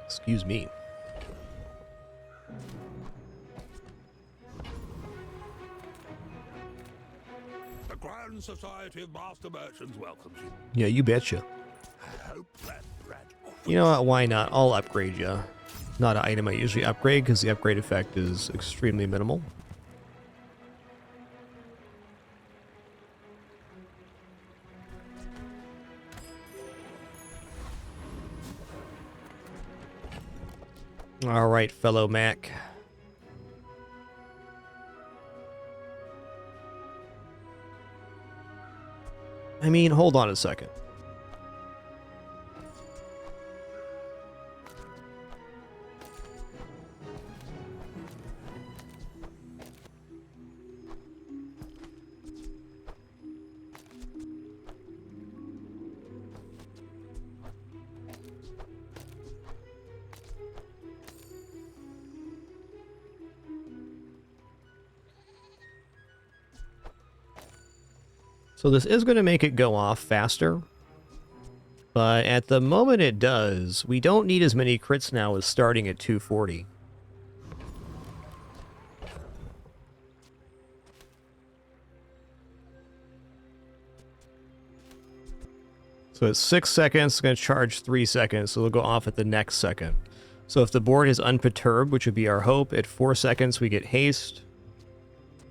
Excuse me. The Grand Society of Master Merchants welcomes you. Yeah, you betcha. I hope that rat You know what? Why not? I'll upgrade you. Not an item I usually upgrade because the upgrade effect is extremely minimal. All right, fellow Mac. I mean, hold on a second. So this is going to make it go off faster, but at the moment it does, we don't need as many crits now as starting at 240. So it's 6 seconds, it's going to charge 3 seconds, so it'll go off at the next second. So if the board is unperturbed, which would be our hope, at 4 seconds we get haste.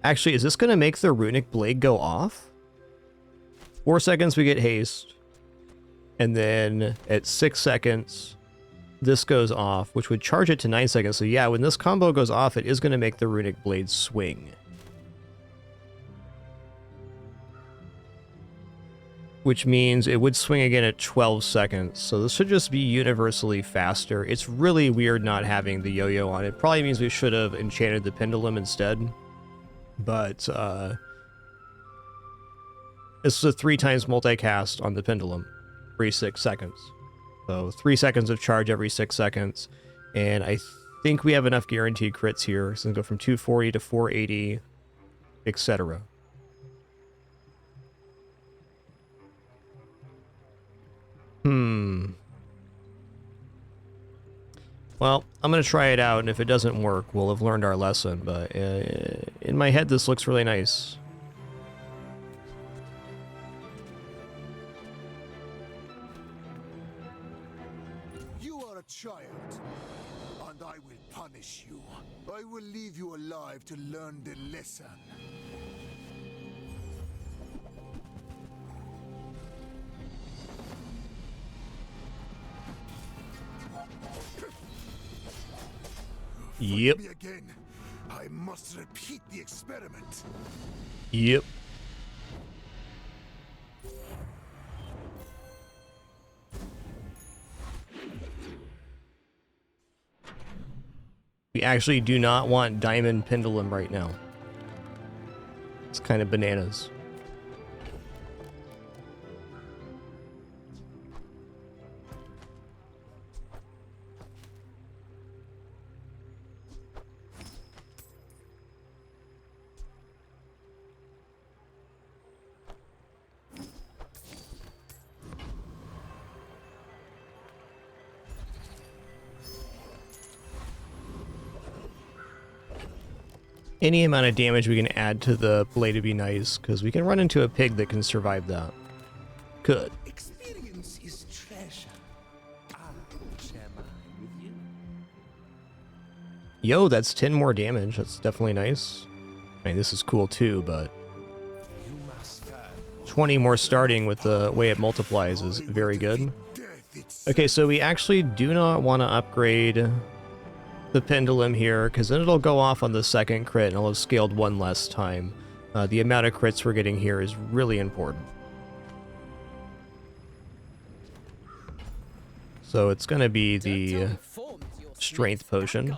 Actually, is this going to make the runic blade go off? 4 seconds we get haste, and then at 6 seconds this goes off, which would charge it to 9 seconds. So yeah, when this combo goes off, it is going to make the runic blade swing. Which means it would swing again at 12 seconds. So this should just be universally faster. It's really weird not having the yo-yo on it. Probably means we should have enchanted the pendulum instead. But, this is a 3 times multicast on the pendulum every 6 seconds. So 3 seconds of charge every 6 seconds. And I think we have enough guaranteed crits here. So we go from 240 to 480, etc. Well, I'm going to try it out, and if it doesn't work, we'll have learned our lesson. But in my head, this looks really nice. Child, and I will punish you. I will leave you alive to learn the lesson. Yep. Me again. I must repeat the experiment. Yep. We actually do not want Diamond Pendulum right now. It's kind of bananas. Any amount of damage we can add to the blade would be nice, because we can run into a pig that can survive that. Good. Experience is treasure. I will share mine with you. Yo, that's 10 more damage. That's definitely nice. I mean, this is cool too, but 20 more starting with the way it multiplies is very good. Okay, so we actually do not want to upgrade the pendulum here, because then it'll go off on the second crit and I'll have scaled one less time. The amount of crits we're getting here is really important. So it's going to be the strength potion.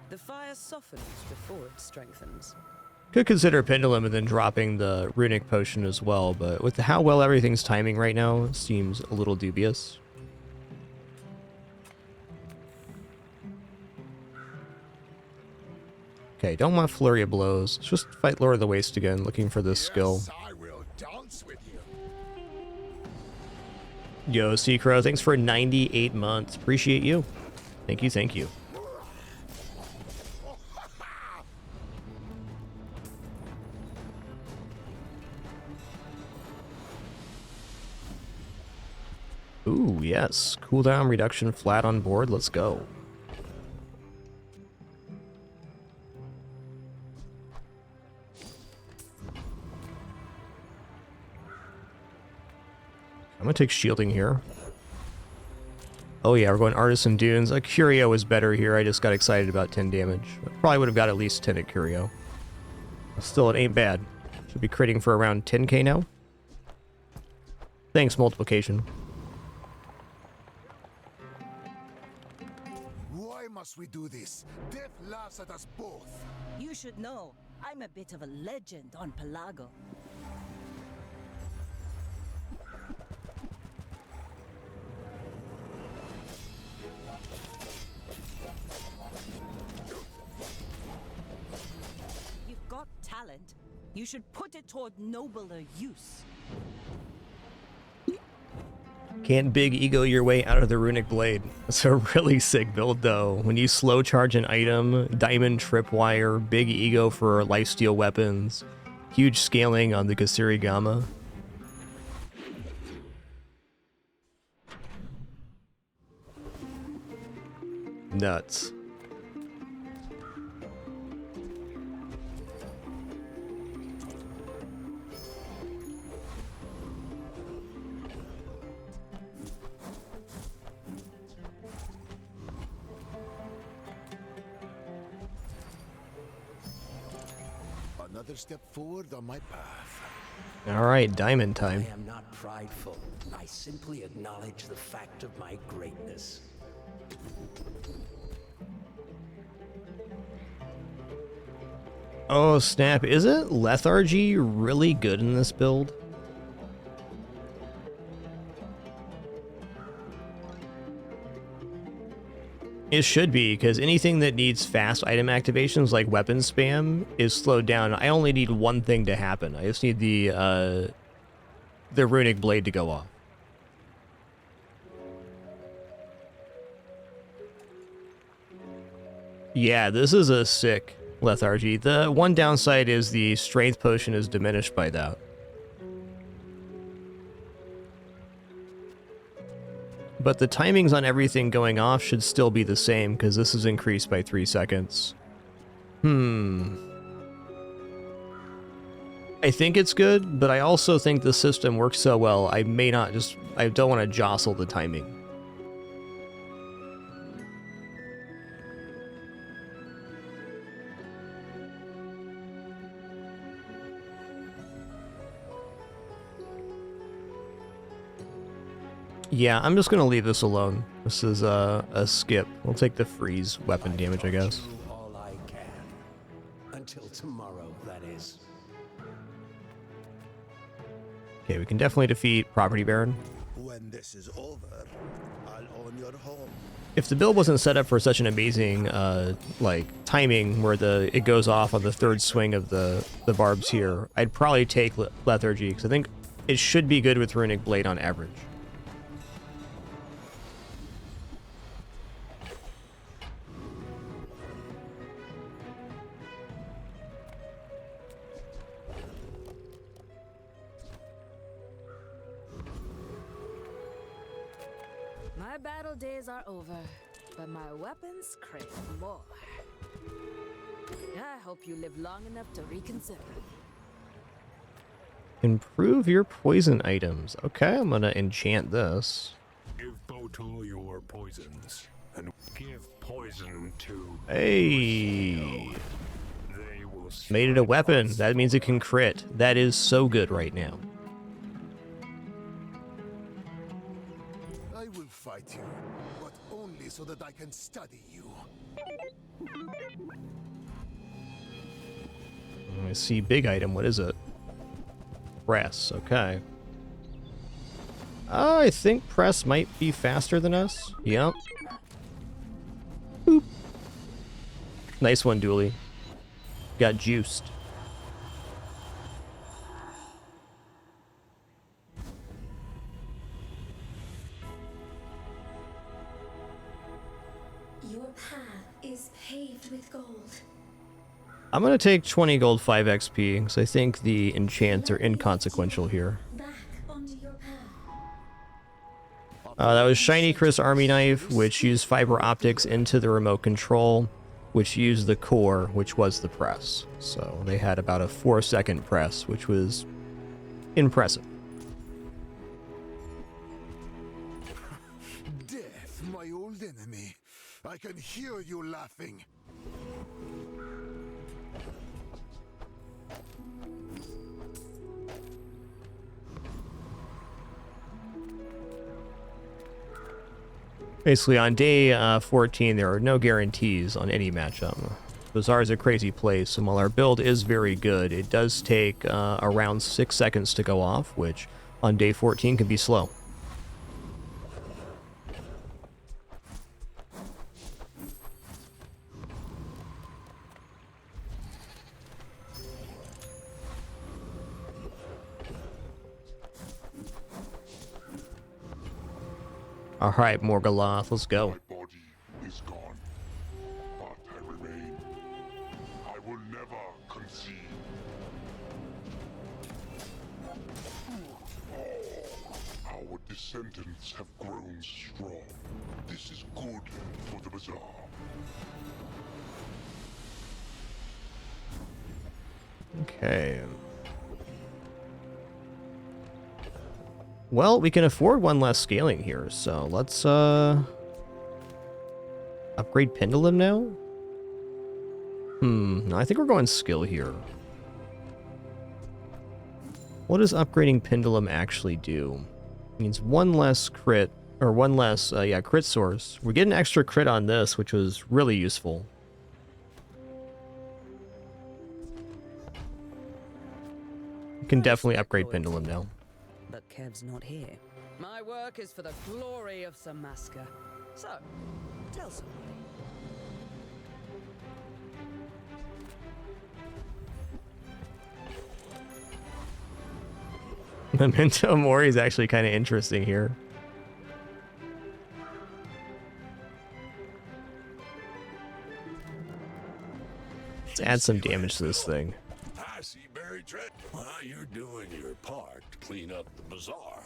The fire softens before it strengthens. Could consider pendulum and then dropping the runic potion as well, but with how well everything's timing right now, it seems a little dubious. Okay, don't want flurry of blows. Let's just fight Lord of the Waste again, looking for this skill. I will dance with you. Yo, Seacrow, thanks for 98 months. Appreciate you. Thank you, thank you. Ooh, yes. Cooldown reduction flat on board. Let's go. I'm gonna take shielding here. Oh yeah, we're going Artisan Dunes. A Curio is better here. I just got excited about 10 damage. I probably would have got at least 10 at Curio. Still, it ain't bad. Should be critting for around 10k now. Thanks, multiplication. Why must we do this? Death laughs at us both. You should know, I'm a bit of a legend on Pelago. You've got talent. You should put it toward nobler use. Can't big ego your way out of the runic blade. It's a really sick build though. When you slow charge an item, diamond tripwire, big ego for lifesteal weapons, huge scaling on the Kasirigama. Nuts. Another step forward on my path. All right, diamond time. I am not prideful. I simply acknowledge the fact of my greatness. Oh snap, isn't lethargy really good in this build? It should be, because anything that needs fast item activations like weapon spam is slowed down. I only need one thing to happen. I just need the runic blade to go off. Yeah, this is a sick lethargy. The one downside is the strength potion is diminished by that. But the timings on everything going off should still be the same, because this is increased by 3 seconds. I think it's good, but I also think the system works so well, I don't want to jostle the timing. Yeah, I'm just gonna leave this alone. This is a skip. We'll take the freeze weapon damage, I guess. Do all I can. Until tomorrow, that is. Okay, we can definitely defeat Property Baron. When this is over, I'll own your home. If the build wasn't set up for such an amazing like timing where it goes off on the third swing of the barbs here, I'd probably take lethargy, because I think it should be good with runic blade on average. My battle days are over, but my weapons crave more. I hope you live long enough to reconsider. Improve your poison items. Okay, I'm gonna enchant this. Total your poisons and give poison to. Hey! They will Made it a weapon. That means it can crit. That is so good right now. I will fight you, but only so that I can study you. I see big item. What is it? Press. Okay. I think Press might be faster than us. Yep. Boop. Nice one, Dooley. Got juiced. Your path is paved with gold. I'm gonna take 20 gold 5 XP, because I think the enchants are inconsequential here. Back onto your path. That was Shiny Chris Army Knife, which used fiber optics into the remote control, which used the core, which was the press. So they had about a 4-second press, which was impressive. Death, my old enemy. I can hear you laughing. Basically, on day 14, there are no guarantees on any matchup. Bazaar is a crazy place, and while our build is very good, it does take around 6 seconds to go off, which on day 14 can be slow. Alright, Morgaloth, let's go. My body is gone, but I remain. I will never concede. Our descendants have grown strong. This is good for the Bazaar. Okay. Well, we can afford one less scaling here, so let's upgrade Pendulum now? No, I think we're going skill here. What does upgrading Pendulum actually do? It means one less crit, or one less, crit source. We get an extra crit on this, which was really useful. We can definitely upgrade Pendulum now. But Kev's not here. My work is for the glory of Samaska. So, tell somebody. Memento Mori is actually kind of interesting here. Let's add some damage to this thing. I see Barry Trent. Well, you're doing your part to clean up the bazaar.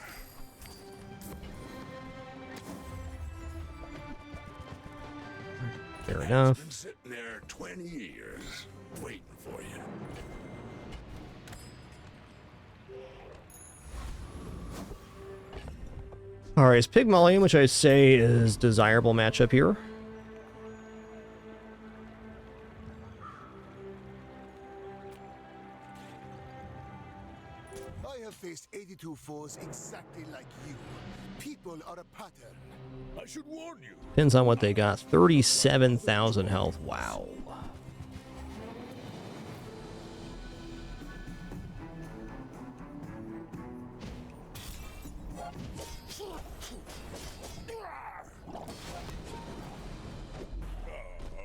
Fair enough. Been sitting there 20 years, waiting for you. Alright, it's Pygmalion, which I say is desirable matchup here. I have faced 82 foes exactly like you. People are a pattern. I should warn you. Depends on what they got. 37,000 health. Wow.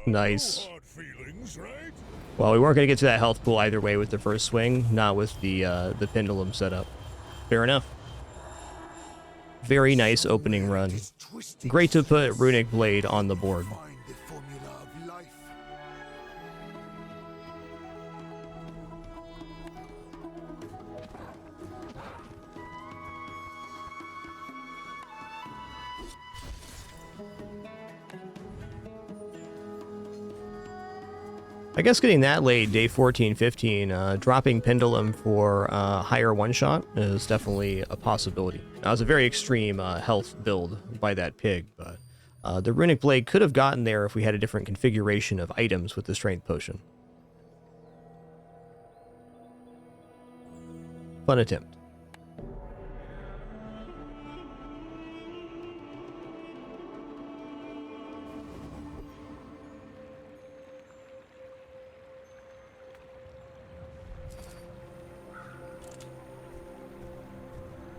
Nice. Well, we weren't going to get to that health pool either way with the first swing, not with the pendulum setup. Fair enough. Very nice opening run. Great to put Runic Blade on the board. Find the formula of life. I guess getting that late, day 14, 15, dropping Pendulum for higher one-shot is definitely a possibility. That was a very extreme health build by that pig, but the Runic Blade could have gotten there if we had a different configuration of items with the Strength Potion. Fun attempt.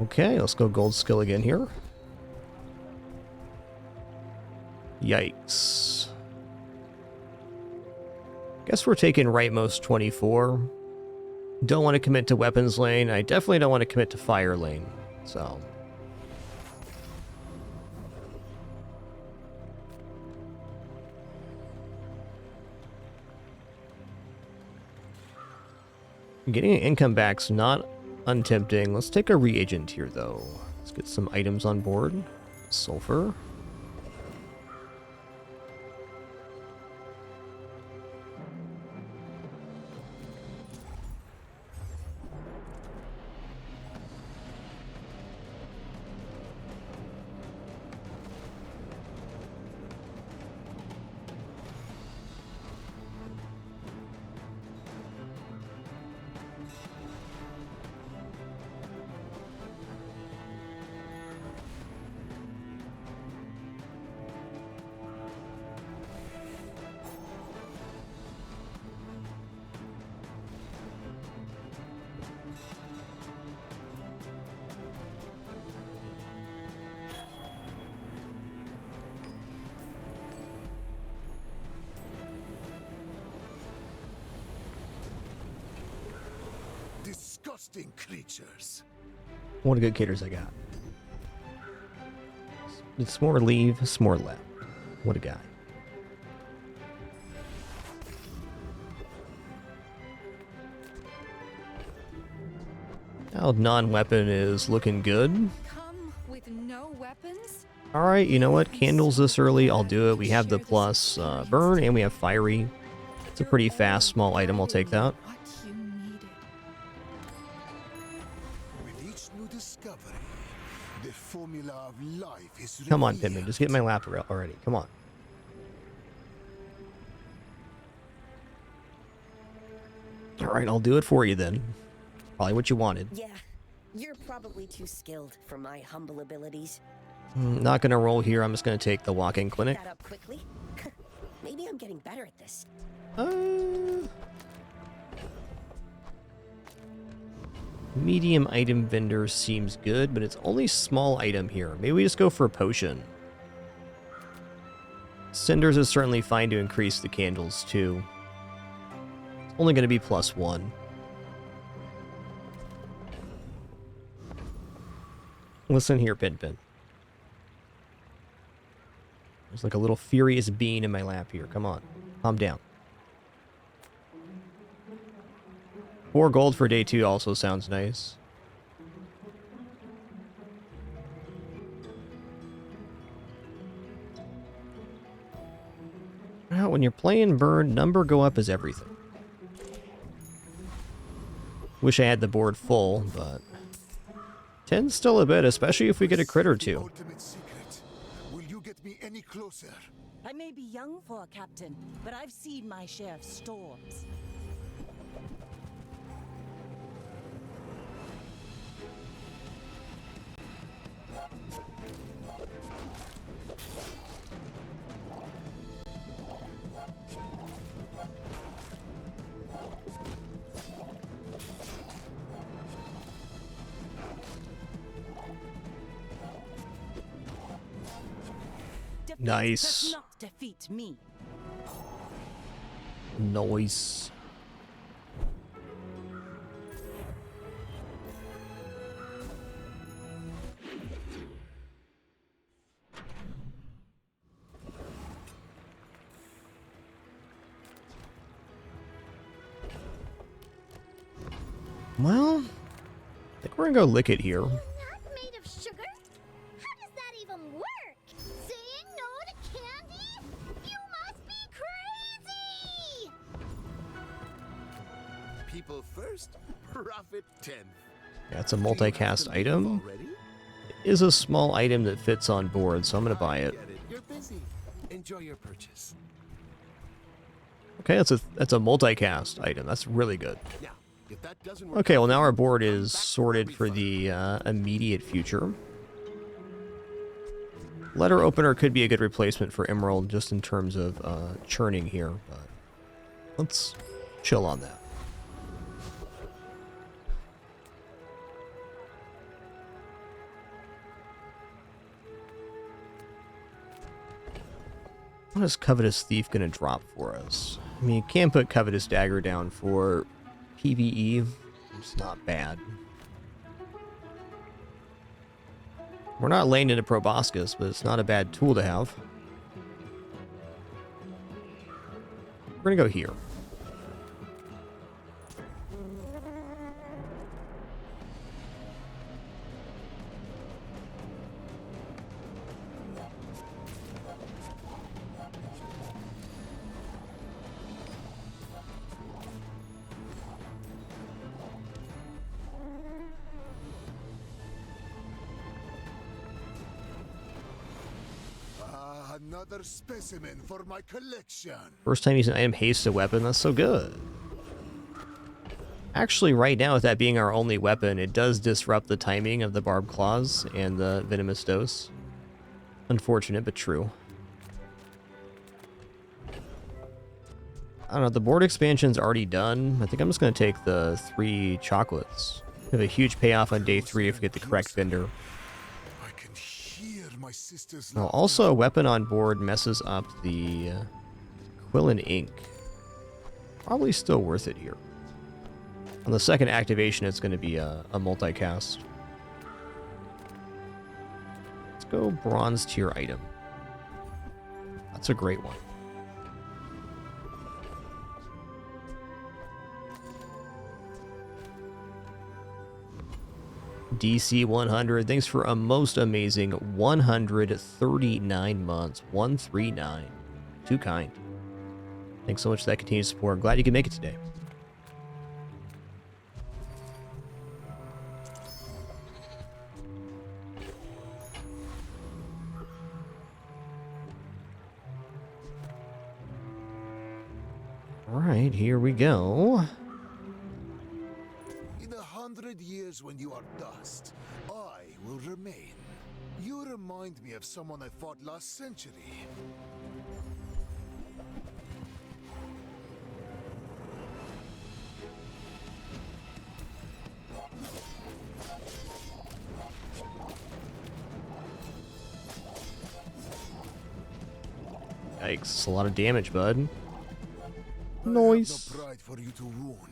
Okay, let's go gold skill again here. Yikes. Guess we're taking rightmost 24. Don't want to commit to weapons lane. I definitely don't want to commit to fire lane. So. Getting an income back's not untempting. Let's take a reagent here, though. Let's get some items on board. Sulfur. Disgusting creatures. What a good caters I got. Did S'more leave? S'more left. What a guy. Now non-weapon is looking good. Come with no weapons? Alright, you know what? Candles this early, I'll do it. We have the plus burn and we have fiery. It's a pretty fast small item, I'll take that. With each new discovery, the formula of life is Come on, revealed. Pitman, just get my lap already. Come on. Alright, I'll do it for you then. Probably what you wanted. Yeah, you're probably too skilled for my humble abilities. Not gonna roll here, I'm just gonna take the walk-in clinic. That up quickly. Maybe I'm getting better at this. Medium item vendor seems good, but it's only small item here. Maybe we just go for a potion. Cinders is certainly fine to increase the candles too. It's only going to be +1. Listen here, Pinpin. There's like a little furious bean in my lap here. Come on. Calm down. 4 gold for day 2 also sounds nice. Well, when you're playing burn, number go up is everything. Wish I had the board full, but 10's still a bit, especially if we get a crit or 2. Ultimate secret. Will you get me any closer? I may be young for a captain, but I've seen my share of storms. Nice. Does not defeat me. Nice. Well, I think we're gonna go lick it here. Not made of sugar? How does that even work? Saying no to candy? You must be crazy! People first, profit 10th. Yeah, it's a multicast item. It is a small item that fits on board, so I'm going to buy it. You're busy. Enjoy your purchase. Okay, that's a multicast item. That's really good. Now, if that doesn't work, Okay, well now our board is sorted for the immediate future. Letter opener could be a good replacement for Emerald just in terms of churning here, but let's chill on that. What is Covetous Thief going to drop for us? I mean, you can put Covetous Dagger down for PvE. It's not bad. We're not laying into Proboscis, but it's not a bad tool to have. We're going to go here. Another specimen for my collection. First time using item haste a weapon, that's so good. Actually, right now, with that being our only weapon, it does disrupt the timing of the barbed claws and the venomous dose. Unfortunate, but true. I don't know, the board expansion's already done. I think I'm just going to take the 3 chocolates. We have a huge payoff on day 3 if we get the correct vendor. Oh, also, a weapon on board messes up the Quill and Ink. Probably still worth it here. On the second activation, it's going to be a multicast. Let's go bronze tier item. That's a great one. DC 100, thanks for a most amazing 139 months. 139. Too kind. Thanks so much for that continued support. Glad you could make it today. Alright, here we go. 100 years when you are dust, I will remain. You remind me of someone I fought last century. Yikes, a lot of damage, bud. Nice. No pride for you to wound.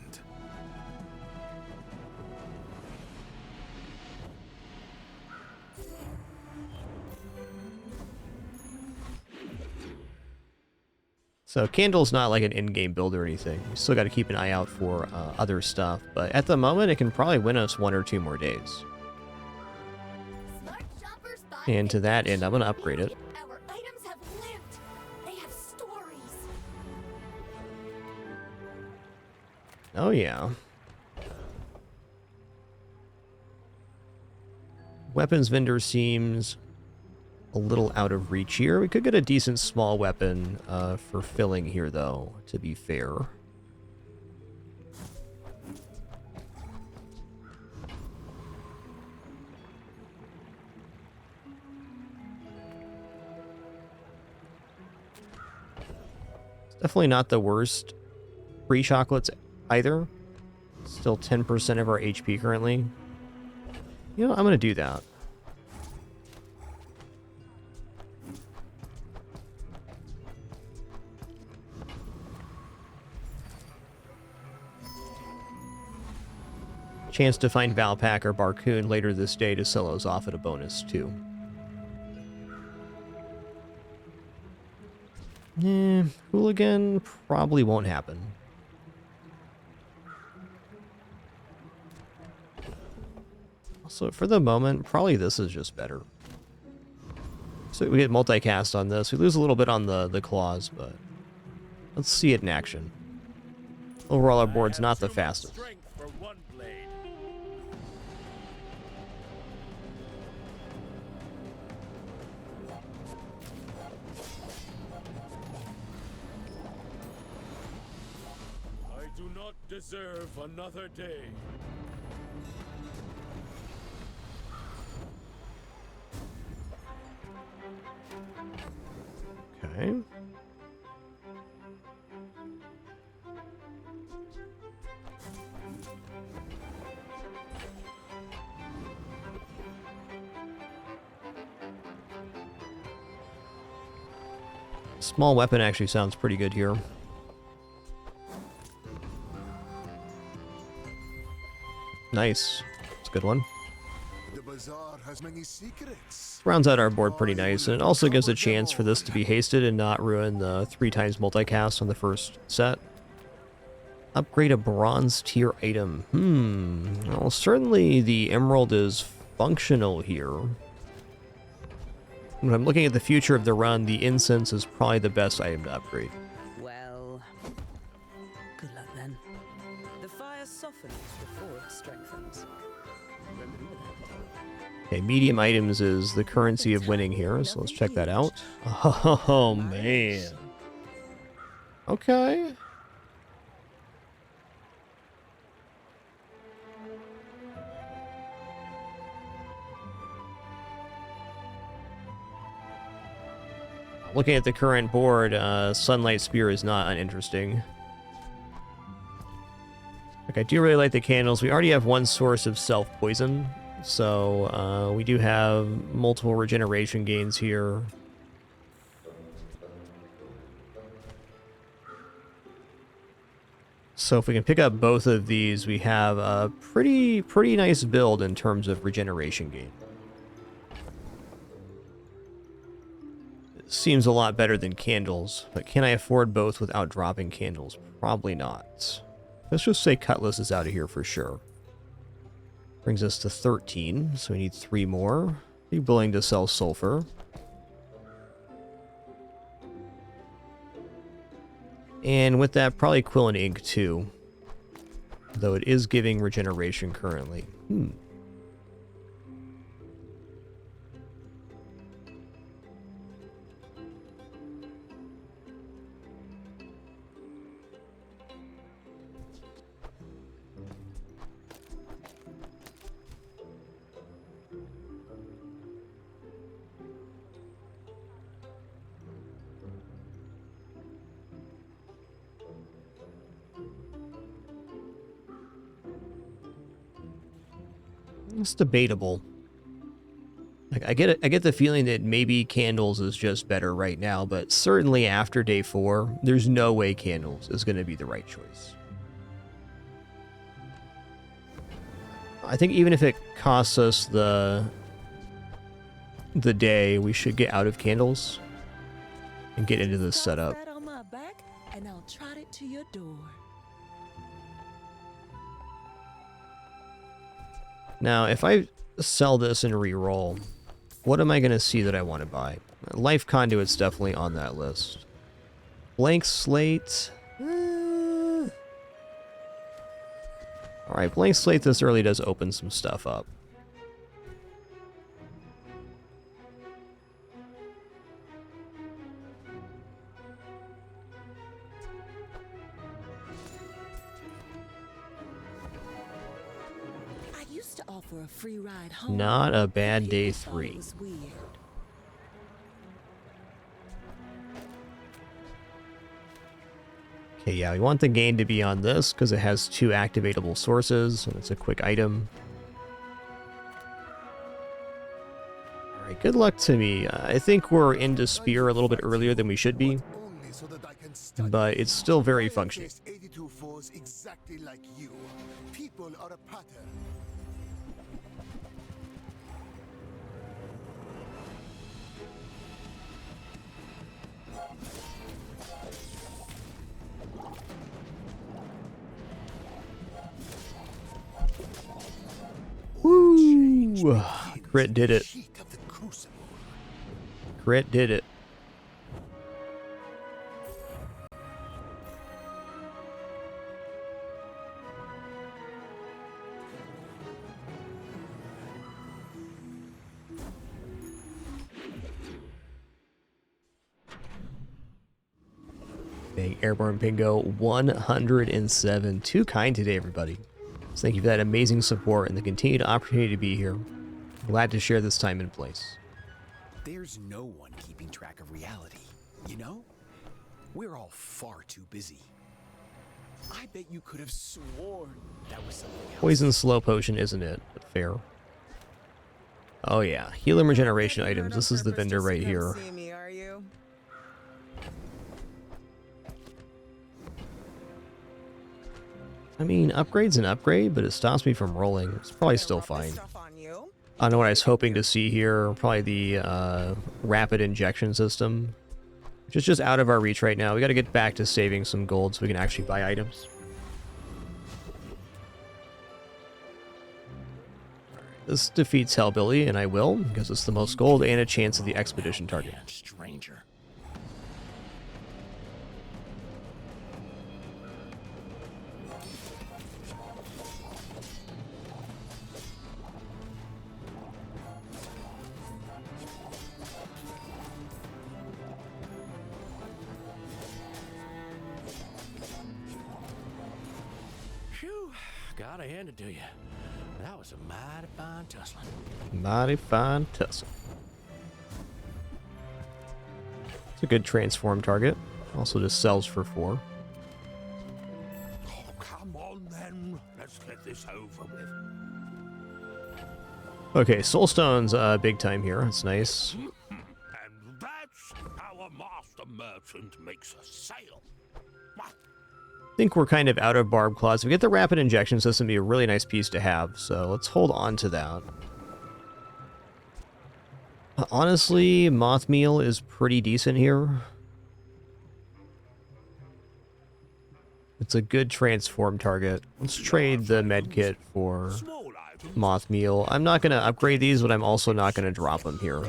So Candle's not like an in-game build or anything. You still got to keep an eye out for other stuff, but at the moment it can probably win us 1 or 2 more days. And to that end, I'm going to upgrade it. Our items have lived. They have stories. Oh yeah. Weapons vendor seems a little out of reach here. We could get a decent small weapon for filling here, though, to be fair. It's definitely not the worst free chocolates either. Still 10% of our HP currently. You know, I'm going to do that. Chance to find Valpak or Barcoon later this day to sell those off at a bonus, too. Hooligan probably won't happen. Also, for the moment, probably this is just better. So we get multicast on this. We lose a little bit on the claws, but let's see it in action. Overall, our board's not the fastest. For one blade. I do not deserve another day. Okay. Small weapon actually sounds pretty good here. Nice. It's a good one. The bazaar has many secrets. Rounds out our board pretty nice, and it also gives a chance for this to be hasted and not ruin the 3x multicast on the first set. Upgrade a bronze tier item. Well, certainly the emerald is functional here. When I'm looking at the future of the run, the incense is probably the best item to upgrade. Well, good luck then. The fire softens before it strengthens. Remember that. Okay, medium items is the currency of winning here, so let's check that out. Oh, man. Okay. Looking at the current board, Sunlight Spear is not uninteresting. Like, I do really like the candles. We already have one source of self-poison, so we do have multiple regeneration gains here. So if we can pick up both of these, we have a pretty nice build in terms of regeneration gain. Seems a lot better than candles, but can I afford both without dropping candles? Probably not. Let's just say Cutlass is out of here for sure. Brings us to 13, so we need 3 more. Be willing to sell sulfur. And with that, probably Quill and Ink too. Though it is giving regeneration currently. It's debatable. Like, I get the feeling that maybe candles is just better right now, but certainly after day 4, there's no way candles is going to be the right choice. I think even if it costs us the day, we should get out of candles and get into this setup. That on my back, and I'll trot it to your door. Now, if I sell this and re-roll, what am I going to see that I want to buy? Life Conduit's definitely on that list. Blank Slate. Alright, Blank Slate this early does open some stuff up. For a free ride home. Not a bad day 3. Okay, yeah, we want the gain to be on this because it has 2 activatable sources and it's a quick item. Alright, good luck to me. I think we're into Spear a little bit earlier than we should be, but it's still very functional. 82 foes exactly like you. People are a pattern. Woo! Crit did it. Crit did it. Big Airborne Pingo 107. Too kind today, everybody. So thank you for that amazing support and the continued opportunity to be here. Glad to share this time and place. There's no one keeping track of reality, you know? We're all far too busy. I bet you could have sworn that was something else. Poison slow potion, isn't it? But fair. Oh yeah, healer regeneration items. This is the vendor right here. See me, are you? I mean, upgrade's an upgrade, but it stops me from rolling. It's probably still fine. I don't know what I was hoping to see here. Probably the rapid injection system. Which is just out of our reach right now. We got to get back to saving some gold so we can actually buy items. This defeats Hellbilly, and I will, because it's the most gold and a chance of the expedition target. Stranger. Phew, gotta hand it to you. That was a mighty fine tussling. Mighty fine tussle. It's a good transform target. Also just sells for 4. Oh, come on then. Let's get this over with. Okay, Soulstone's big time here. That's nice. And that's how a master merchant makes a sale. I think we're kind of out of Barb Claws. If we get the rapid injection system, it'd be a really nice piece to have, so let's hold on to that. Honestly, Moth Meal is pretty decent here. It's a good transform target. Let's trade the medkit for Moth Meal. I'm not going to upgrade these, but I'm also not going to drop them here.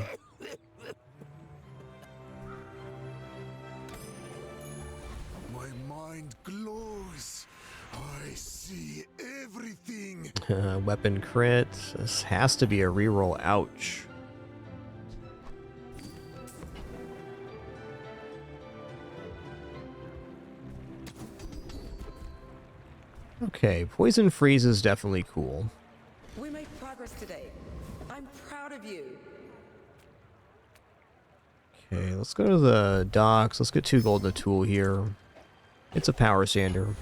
Weapon crit. This has to be a reroll. Ouch. Okay, Poison Freeze is definitely cool. We made progress today. I'm proud of you. Okay, let's go to the docks. Let's get 2 gold in the tool here. It's a power sander.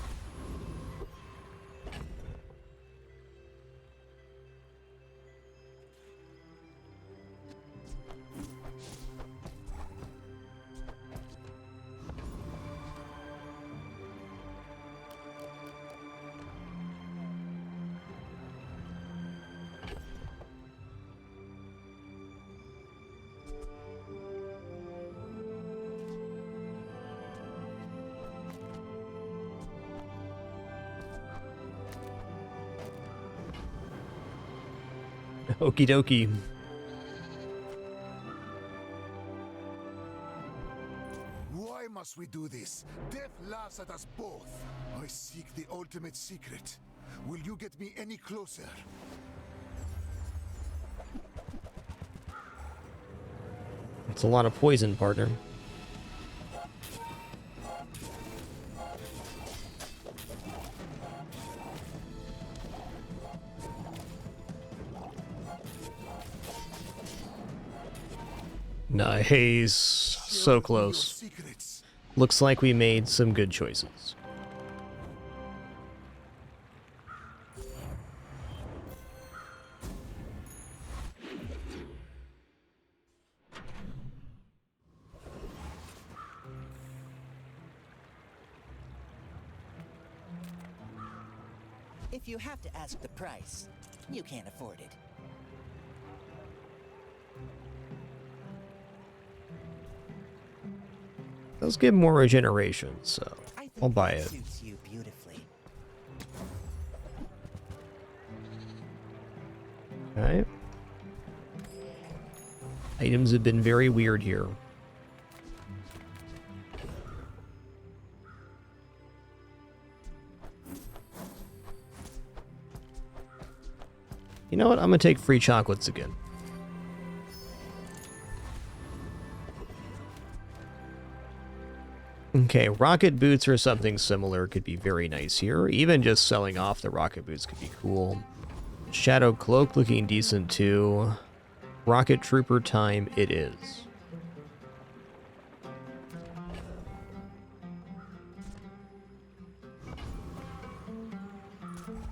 Okie dokie. Why must we do this? Death laughs at us both. I seek the ultimate secret. Will you get me any closer? It's a lot of poison, partner. Nice. So close. Looks like we made some good choices. If you have to ask the price, you can't afford it. Does give more regeneration, so I'll buy it. Suits you beautifully. Okay. Items have been very weird here. You know what? I'm gonna take free chocolates again. Okay, rocket boots or something similar could be very nice here. Even just selling off the rocket boots could be cool. Shadow cloak looking decent too. Rocket trooper time it is.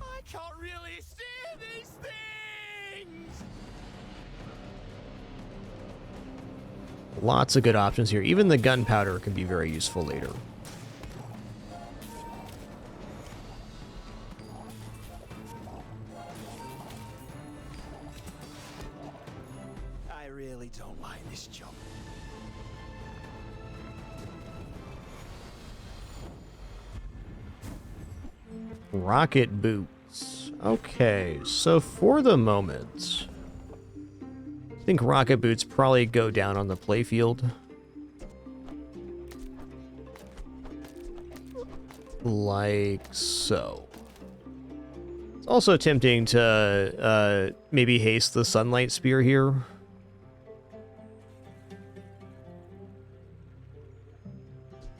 I can't really stand these things! Lots of good options here. Even the gunpowder can be very useful later. I really don't mind this jump. Rocket boots. Okay, so for the moment, I think rocket boots probably go down on the playfield. Like so. It's also tempting to maybe haste the sunlight spear here.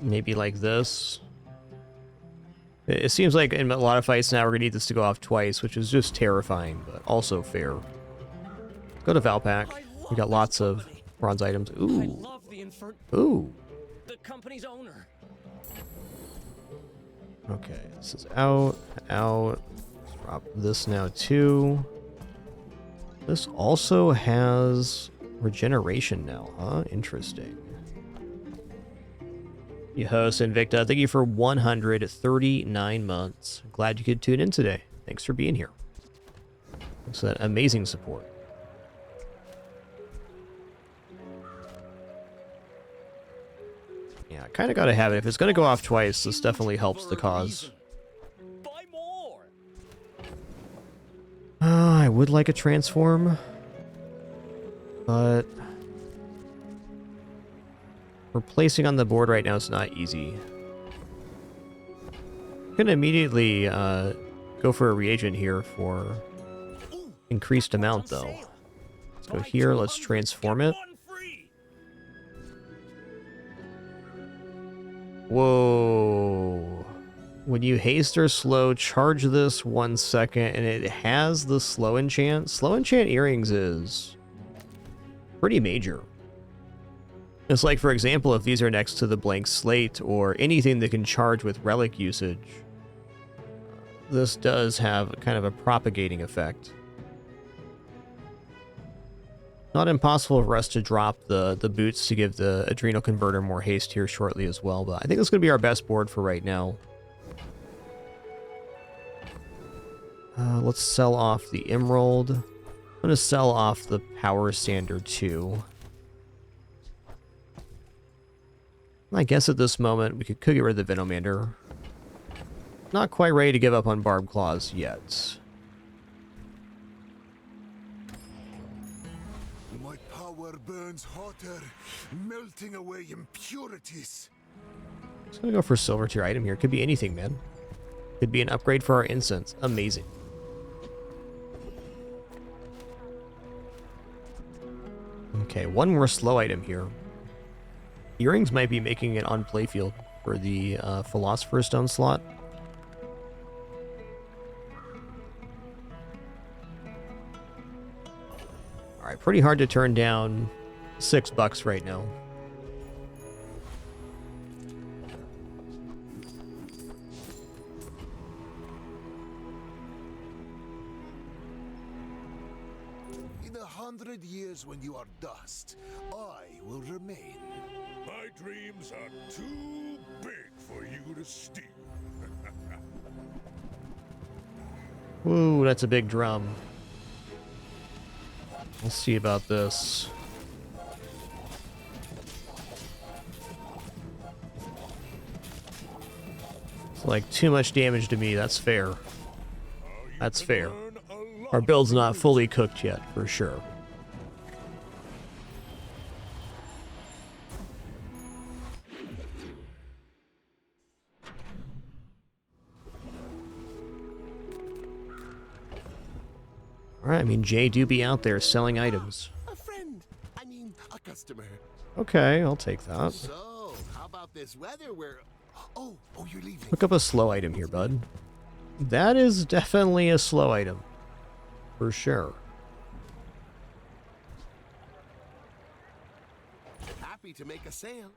Maybe like this. It seems like in a lot of fights now we're going to need this to go off twice, which is just terrifying, but also fair. Go to Valpak. We got lots of bronze items. Ooh. I love the Ooh. the company's owner. Okay, this is out. Let's drop this now too. This also has regeneration now, huh? Interesting. You host Invicta, thank you for 139 months. Glad you could tune in today. Thanks for being here. Thanks for that amazing support. Yeah, kind of got to have it. If it's going to go off twice, this definitely helps the cause. I would like a transform, but replacing on the board right now is not easy. I'm going to immediately go for a reagent here for increased amount, though. Let's go here. Let's transform it. Whoa. When you haste or slow, charge this 1 second, and it has the slow enchant. Slow enchant earrings is pretty major. It's like, for example, if these are next to the blank slate or anything that can charge with relic usage, this does have kind of a propagating effect. Not impossible for us to drop the boots to give the Adrenal Converter more haste here shortly as well, but I think this is going to be our best board for right now. Let's sell off the Emerald. I'm going to sell off the Power Sander too. I guess at this moment we could get rid of the Venomander. Not quite ready to give up on Barb Claws yet. My power burns hotter, melting away impurities. Just gonna go for silver tier item here. Could be anything, man. Could be an upgrade for our incense. Amazing. Okay, one more slow item here. Earrings might be making it on playfield for the Philosopher's Stone slot. Alright, pretty hard to turn down $6 right now. In 100 years when you are dust, I will remain. My dreams are too big for you to steal. Ooh, that's a big drum. We'll see about this. It's like too much damage to me. That's fair. That's fair. Our build's not fully cooked yet, for sure. Alright, I mean, Jay do be out there selling items. A friend. I mean, a customer. Okay, I'll take that. So, how about this weather where... Oh, you're leaving. Look up a slow item here, bud. That is definitely a slow item. For sure. Happy to make a sale.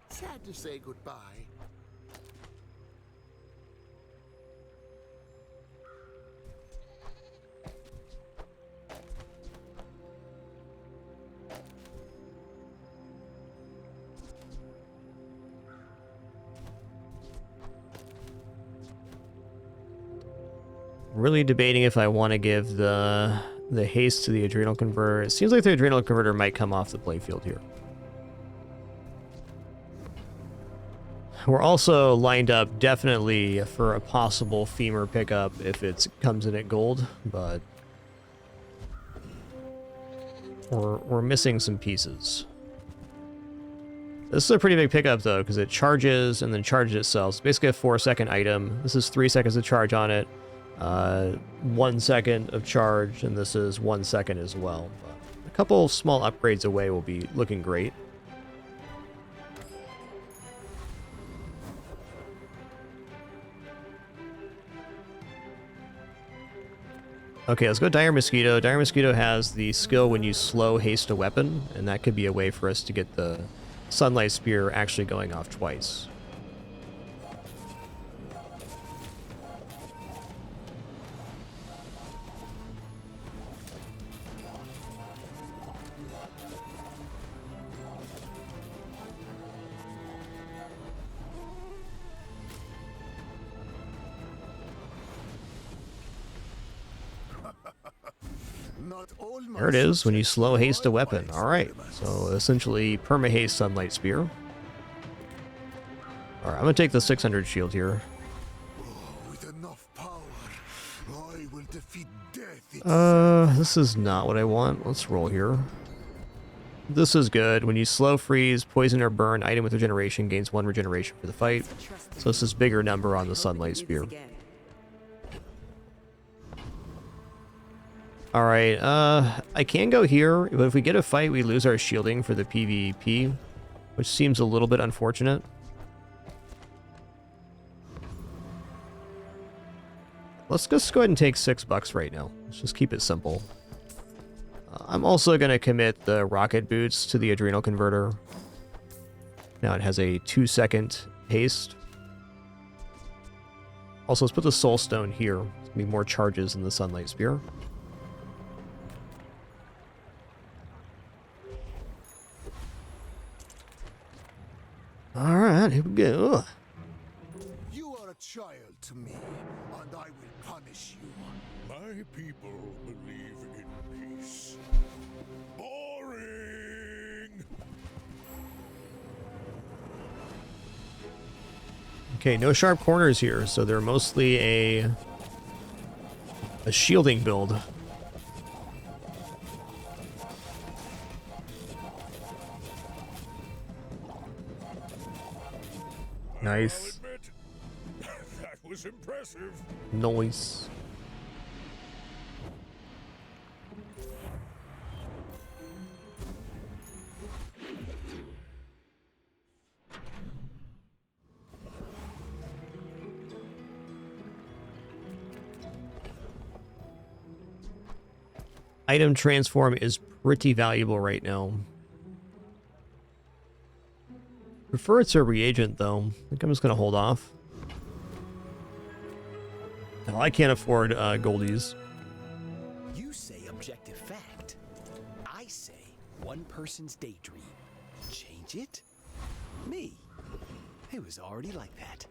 Sad to say goodbye. Really debating if I want to give the haste to the adrenal converter. It seems like the adrenal converter might come off the playfield here. We're also lined up definitely for a possible femur pickup if it comes in at gold, but we're missing some pieces. This is a pretty big pickup though, because it charges and then charges itself. It's basically a 4-second item. This is 3 seconds of charge on it. 1 second of charge, and this is 1 second as well. But a couple small upgrades away will be looking great. Okay, let's go Dire Mosquito. Dire Mosquito has the skill when you slow haste a weapon, and that could be a way for us to get the Sunlight Spear actually going off twice. There it is, when you slow haste a weapon. Alright, so essentially perma-haste Sunlight Spear. Alright, I'm gonna take the 600 shield here. With enough power, I will defeat death. This is not what I want. Let's roll here. This is good. When you slow freeze, poison or burn, item with regeneration gains 1 regeneration for the fight. So this is bigger number on the Sunlight Spear. Alright, I can go here, but if we get a fight, we lose our shielding for the PvP, which seems a little bit unfortunate. Let's just go ahead and take $6 right now. Let's just keep it simple. I'm also going to commit the rocket boots to the adrenal converter. Now it has a 2-second haste. Also, let's put the soul stone here. There's going to be more charges in the Sunlight Spear. Alright, here we go. You are a child to me, and I will punish you. My people believe in peace. Boring! Okay, no sharp corners here, so they're mostly a shielding build. Nice. I'll admit, that was impressive. Noise. Item transform is pretty valuable right now. Prefer it's a reagent, though. I think I'm just going to hold off. No, I can't afford goldies. You say objective fact. I say one person's daydream. Change it? Me. It was already like that.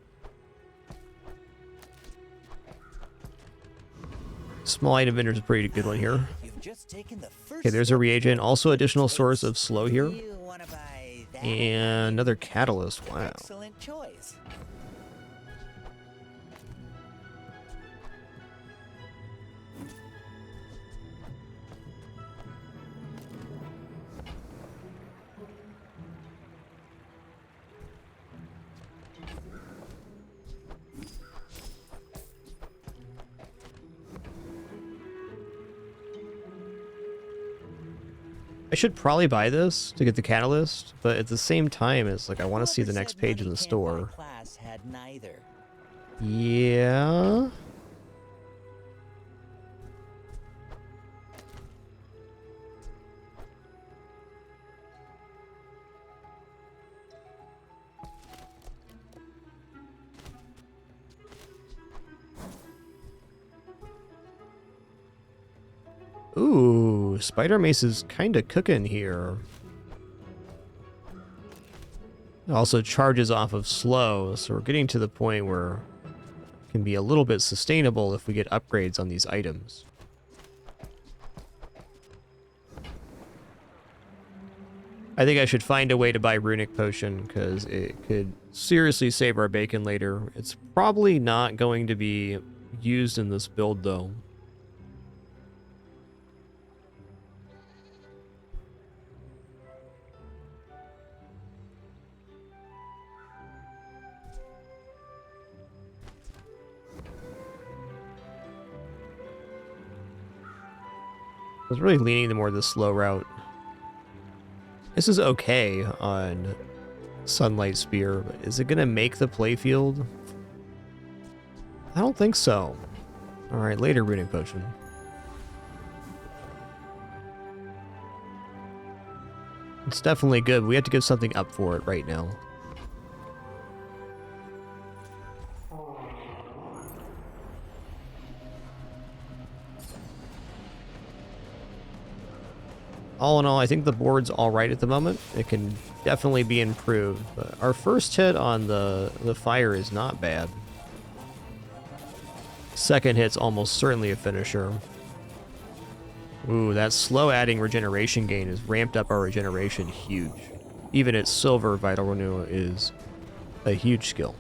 Small item vendor is a pretty good one here. You've just taken the first Okay, there's a reagent. Also additional source of slow here. And another catalyst. Wow. Excellent choice. I should probably buy this to get the catalyst, but at the same time, it's like I want to see the next page in the store. Class had neither. Yeah. Ooh, Spider Mace is kind of cooking here. It also charges off of slow, so we're getting to the point where it can be a little bit sustainable if we get upgrades on these items. I think I should find a way to buy Runic Potion, because it could seriously save our bacon later. It's probably not going to be used in this build, though. I was really leaning to more the slow route. This is okay on Sunlight Spear, but is it going to make the playfield? I don't think so. Alright, later Runic Potion. It's definitely good. We have to give something up for it right now. All in all, I think the board's alright at the moment. It can definitely be improved, but our first hit on the fire is not bad. Second hit's almost certainly a finisher. Ooh, that slow adding regeneration gain has ramped up our regeneration huge. Even at silver, Vital Renew is a huge skill.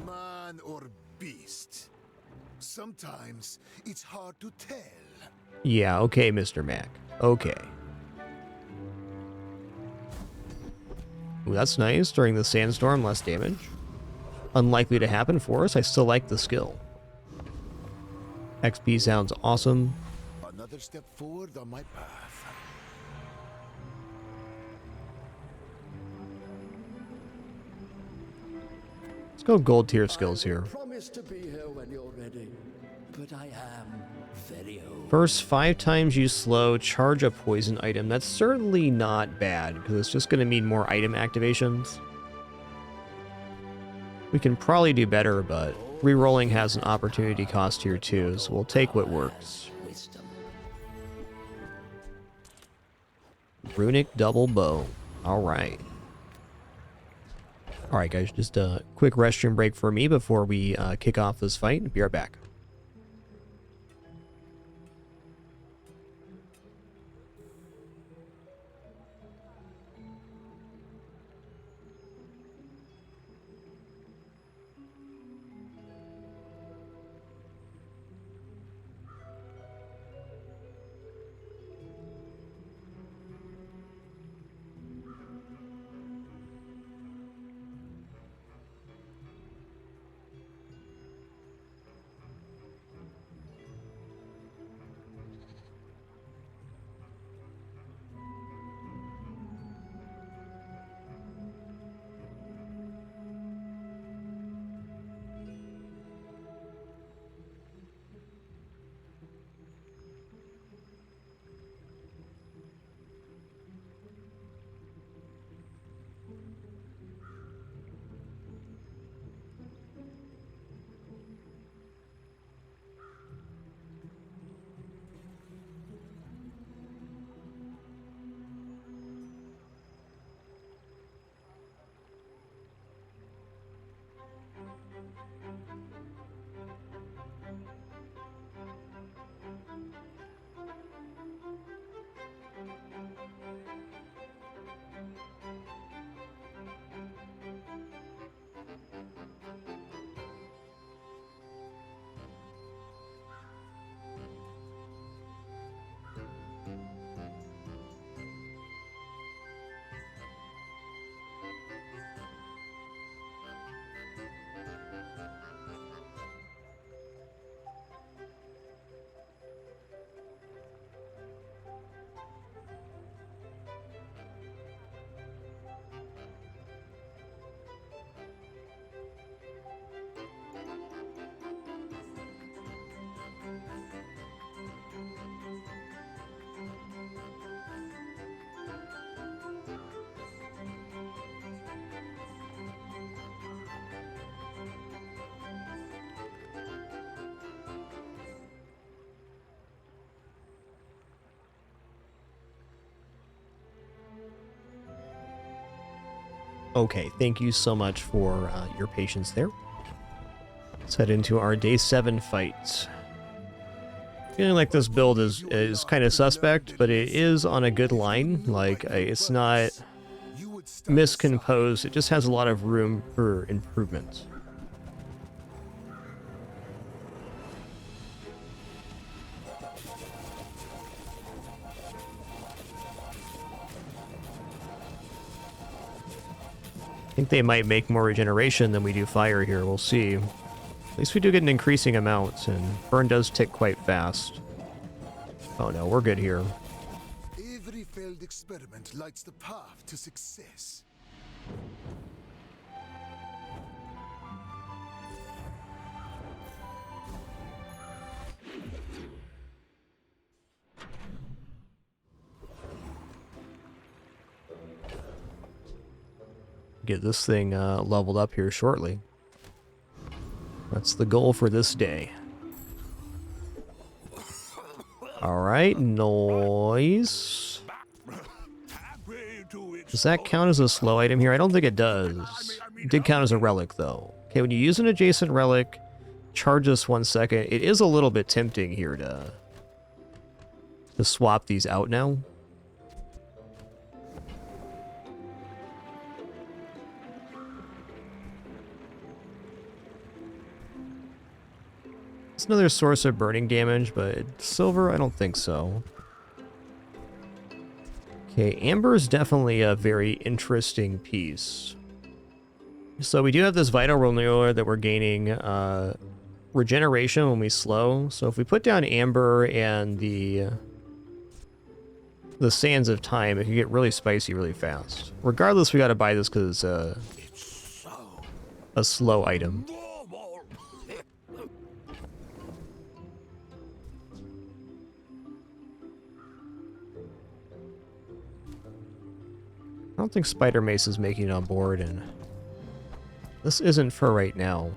Man or beast? Sometimes it's hard to tell. Yeah, okay, Mr. Mac. Okay. Ooh, that's nice. During the sandstorm, less damage. Unlikely to happen for us. I still like the skill. XP sounds awesome. Another step forward on my path. Let's go gold tier skills here. Promise to be here when you're ready, but I am very old. First 5 times you slow, charge a poison item. That's certainly not bad, because it's just going to mean more item activations. We can probably do better, but rerolling has an opportunity cost here too, so we'll take what works. Runic double bow. Alright. Alright guys, just a quick restroom break for me before we kick off this fight. Be right back. Okay, thank you so much for your patience there. Let's head into our day 7 fight. Feeling like this build is kind of suspect, but it is on a good line. Like, it's not miscomposed. It just has a lot of room for improvement. I think they might make more regeneration than we do fire here. We'll see. At least we do get an increasing amount, and burn does tick quite fast. Oh no, we're good here. Every failed experiment lights the path to success. Get this thing leveled up here shortly. That's the goal for this day. Alright, noise. Does that count as a slow item here? I don't think it does. It did count as a relic, though. Okay, when you use an adjacent relic, charge this 1 second. It is a little bit tempting here to swap these out now. It's another source of burning damage, but silver, I don't think so. Okay, amber is definitely a very interesting piece. So we do have this vital renewal that we're gaining regeneration when we slow. So if we put down amber and the sands of time, it can get really spicy really fast. Regardless, we got to buy this because it's a slow item. I don't think Spider Mace is making it on board, and this isn't for right now.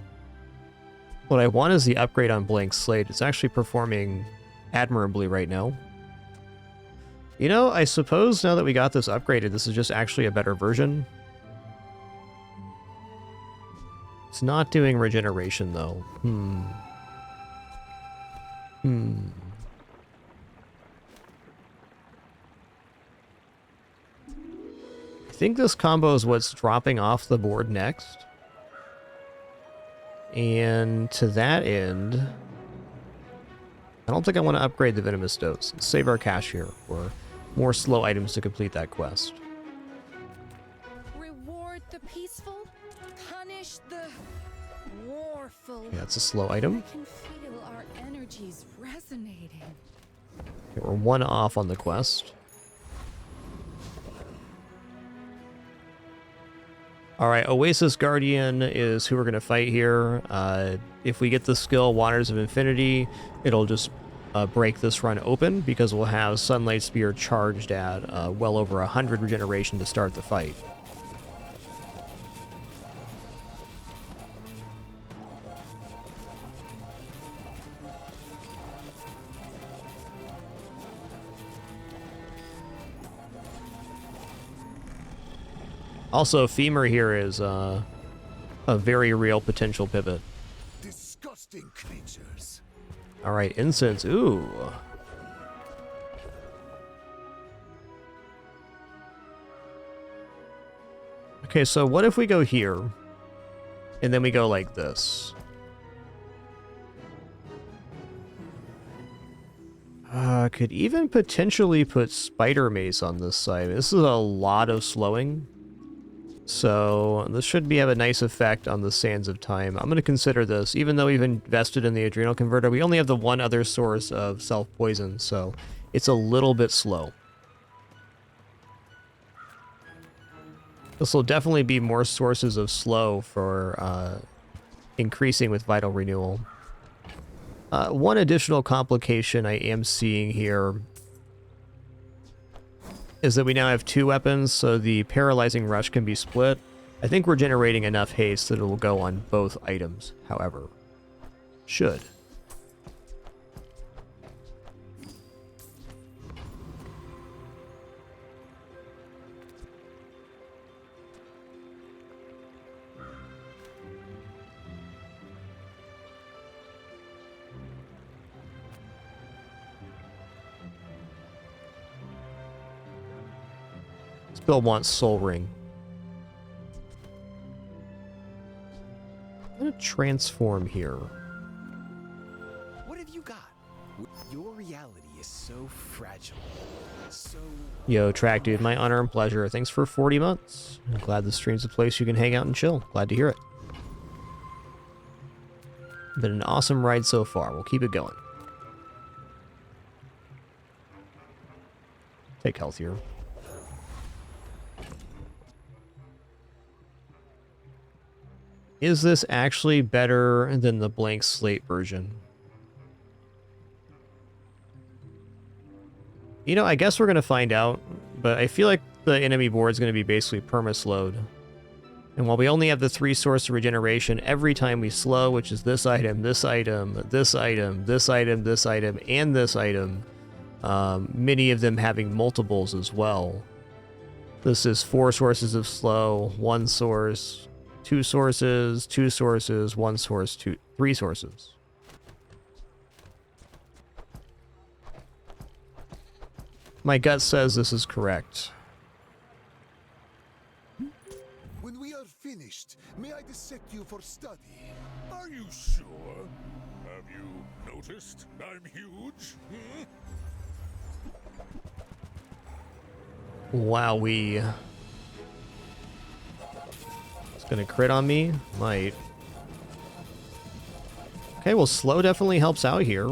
What I want is the upgrade on Blank Slate. It's actually performing admirably right now. You know, I suppose now that we got this upgraded, this is just actually a better version. It's not doing regeneration, though. I think this combo is what's dropping off the board next. And to that end, I don't think I want to upgrade the Venomous Dose. Let's save our cash here for more slow items to complete that quest. Reward the peaceful, punish the warful. Yeah, it's a slow item. I can feel our energies resonating. Okay, we're 1 off on the quest. Alright, Oasis Guardian is who we're going to fight here. If we get the skill Waters of Infinity, it'll just break this run open because we'll have Sunlight Spear charged at well over 100 regeneration to start the fight. Also, Femur here is a very real potential pivot. Disgusting creatures. All right, incense. Ooh. Okay, so what if we go here, and then we go like this? Could even potentially put Spider Mace on this side. This is a lot of slowing. So this should have a nice effect on the Sands of Time. I'm going to consider this, even though we've invested in the Adrenal Converter. We only have the one other source of self-poison, so it's a little bit slow. This will definitely be more sources of slow for increasing with Vital Renewal. One additional complication I am seeing here is that we now have 2 weapons, so the Paralyzing Rush can be split. I think we're generating enough haste that it will go on both items, however. Should. Still want Soul Ring. I'm gonna transform here. What have you got? Your reality is so fragile. So... Yo, Track Dude, my honor and pleasure. Thanks for 40 months. I'm glad the stream's a place you can hang out and chill. Glad to hear it. Been an awesome ride so far. We'll keep it going. Take health here. Is this actually better than the blank slate version? You know, I guess we're going to find out, but I feel like the enemy board is going to be basically perma-slowed. And while we only have the 3 source of regeneration, every time we slow, which is this item, this item, this item, this item, this item, and this item, many of them having multiples as well. This is 4 sources of slow, 1 source, 2 sources, 2 sources, 1 source, 3 sources. My gut says this is correct. When we are finished, may I dissect you for study? Are you sure? Have you noticed I'm huge? Wowee. It's gonna crit on me? Might. Okay, well, slow definitely helps out here.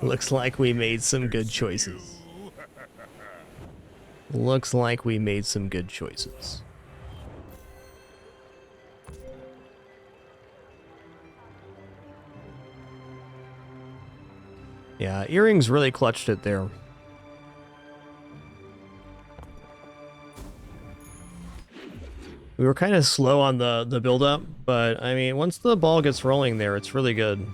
Looks like we made some good choices. Looks like we made some good choices. Yeah, earrings really clutched it there. We were kind of slow on the build-up, but I mean, once the ball gets rolling there, it's really good.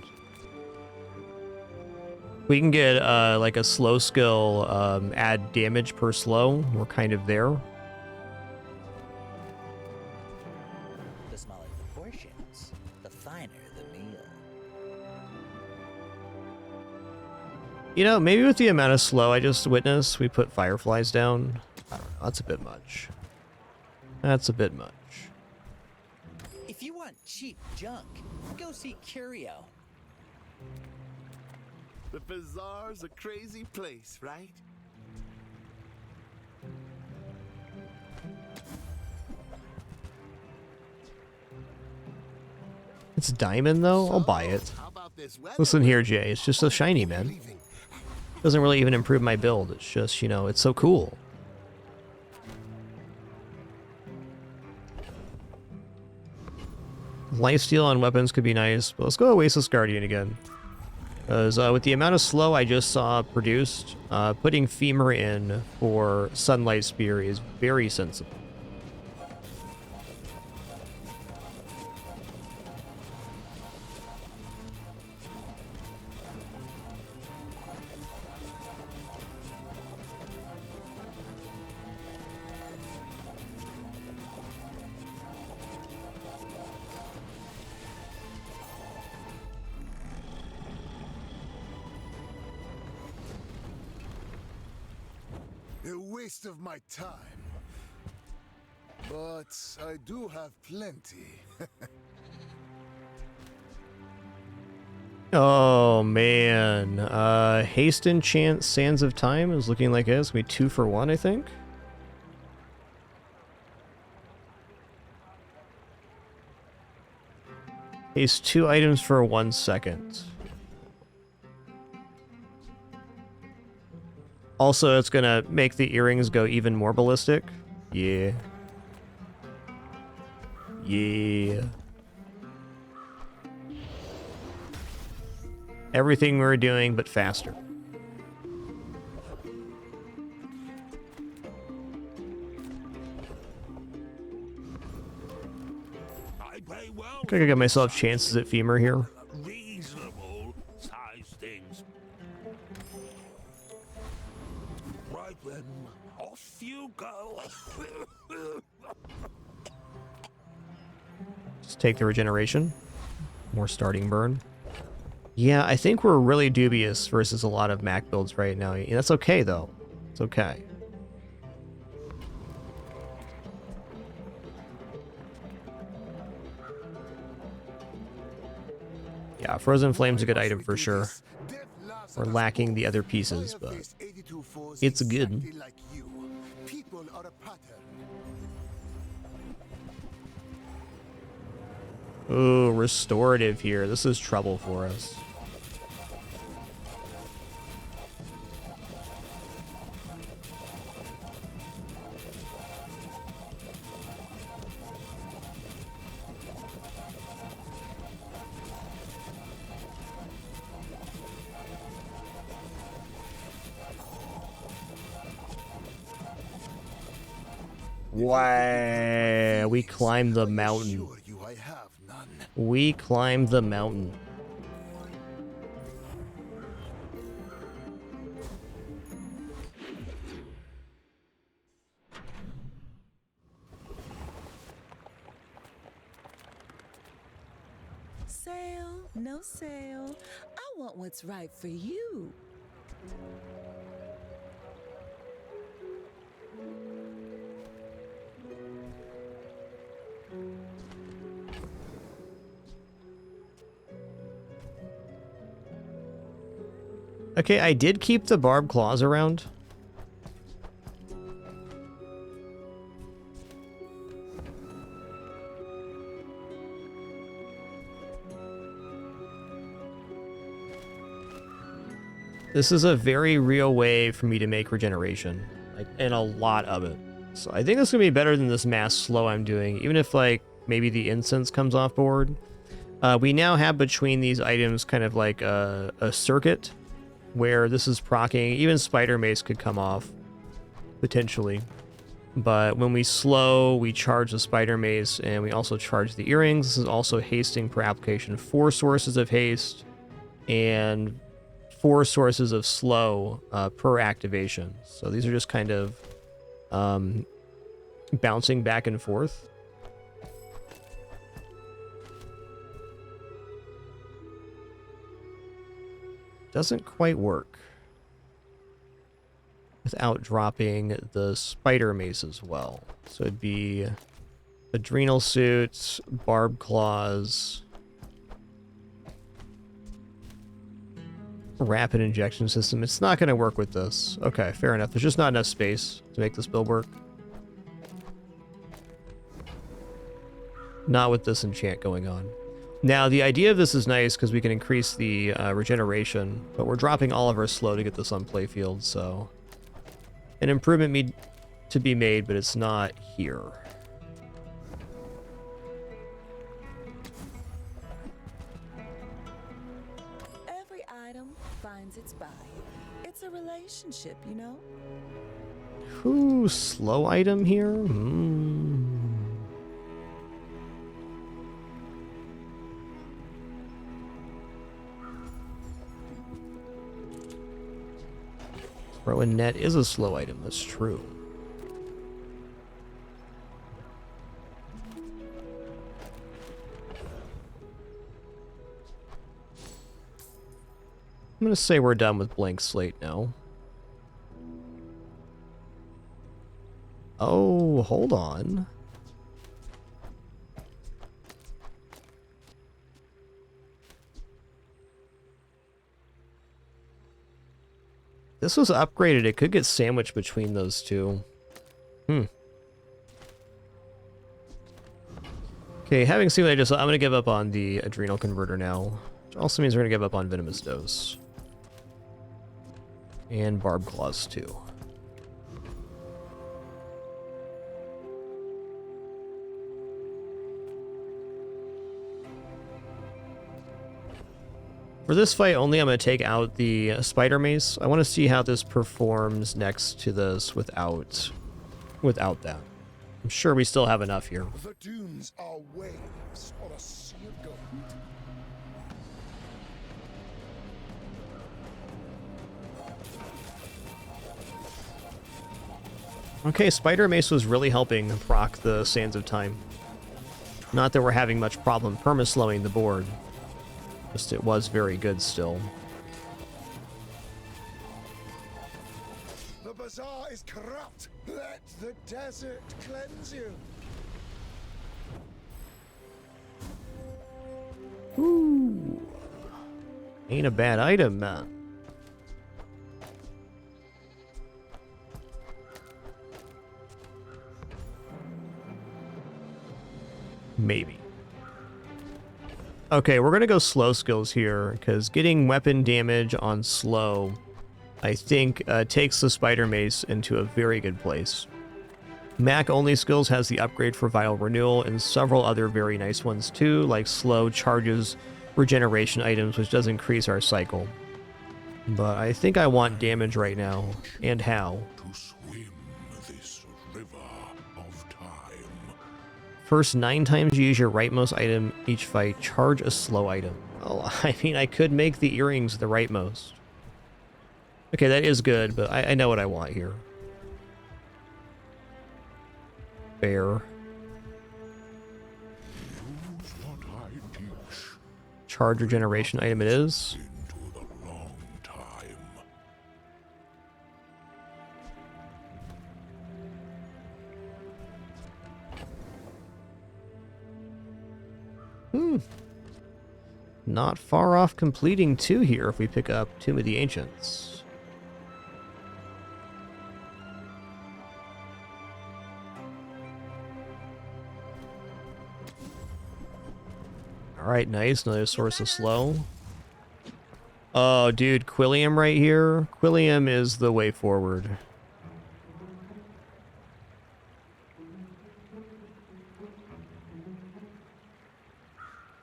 We can get like a slow skill, add damage per slow. We're kind of there. The smaller the portions, the finer the meal. You know, maybe with the amount of slow I just witnessed, we put fireflies down. I don't know, that's a bit much. That's a bit much. If you want cheap junk, go see Curio. The bazaar's a crazy place, right? It's diamond though? I'll buy it. Listen here, Jay. It's just so shiny, man. Doesn't really even improve my build. It's just, you know, it's so cool. Lifesteal on weapons could be nice, but let's go Oasis Guardian again. Because with the amount of slow I just saw produced, putting Femur in for Sunlight Spear is very sensible. A waste of my time. But I do have plenty. Oh man, Haste Enchant Sands of Time is looking like it's gonna be 2 for 1, I think. Haste 2 items for 1 second. Also, it's gonna make the earrings go even more ballistic. Yeah. Yeah. Everything we're doing, but faster. I pay well I think I got myself chances at femur here. Reasonable size things. Right then, off you go. Just take the regeneration. More starting burn. Yeah, I think we're really dubious versus a lot of Mac builds right now. Yeah, that's okay, though. It's okay. Yeah, Frozen Flame's a good item for sure. We're lacking the other pieces, but it's good. Ooh, restorative here. This is trouble for us. Wow, we climbed the mountain. We climbed the mountain. Sale, no sale. I want what's right for you. Okay, I did keep the barbed claws around. This is a very real way for me to make regeneration, like, and a lot of it. So I think this is gonna be better than this mass slow I'm doing, even if like maybe the incense comes off board. We now have between these items kind of like a circuit where this is proccing. Even Spider Mace could come off, potentially. But when we slow, we charge the Spider Mace, and we also charge the earrings. This is also hasting per application. 4 sources of haste, and 4 sources of slow per activation. So these are just kind of bouncing back and forth. Doesn't quite work without dropping the Spider Mace as well. So it'd be Adrenal Suits, Barbed Claws, Rapid Injection System. It's not going to work with this. Okay, fair enough. There's just not enough space to make this build work. Not with this enchant going on. Now, the idea of this is nice because we can increase the regeneration, but we're dropping all of our slow to get this on playfield, so an improvement to be made, but it's not here. Every item finds its buyer. It's a relationship, you know? Ooh, slow item here? Throw in net is a slow item, that's true. I'm gonna say we're done with blank slate now. Oh, hold on. This was upgraded. It could get sandwiched between those two. Okay, having seen what I just saw, I'm going to give up on the Adrenal Converter now. Which also means we're going to give up on Venomous Dose. And Barbed Claws, too. For this fight only, I'm going to take out the Spider Mace. I want to see how this performs next to this without that. I'm sure we still have enough here. The dunes are waves on a sea of gold. Okay, Spider Mace was really helping proc the Sands of Time. Not that we're having much problem perma-slowing the board. Just it was very good still. The bazaar is corrupt. Let the desert cleanse you. Ooh. Ain't a bad item, man. Maybe. Okay, we're gonna go slow skills here, because getting weapon damage on slow, I think, takes the Spider Mace into a very good place. Mac only skills has the upgrade for Vital Renewal and several other very nice ones too, like slow charges regeneration items, which does increase our cycle. But I think I want damage right now, and how. To swim this river of time. First 9 times you use your rightmost item each fight, charge a slow item. Oh, I mean, I could make the earrings the rightmost. Okay, that is good, but I know what I want here. Fair. Use what I teach. Charge regeneration item it is. Into the long time. Not far off completing 2 here if we pick up Tomb of the Ancients. Alright, nice. Another source of slow. Oh, dude, Quilliam right here. Quilliam is the way forward.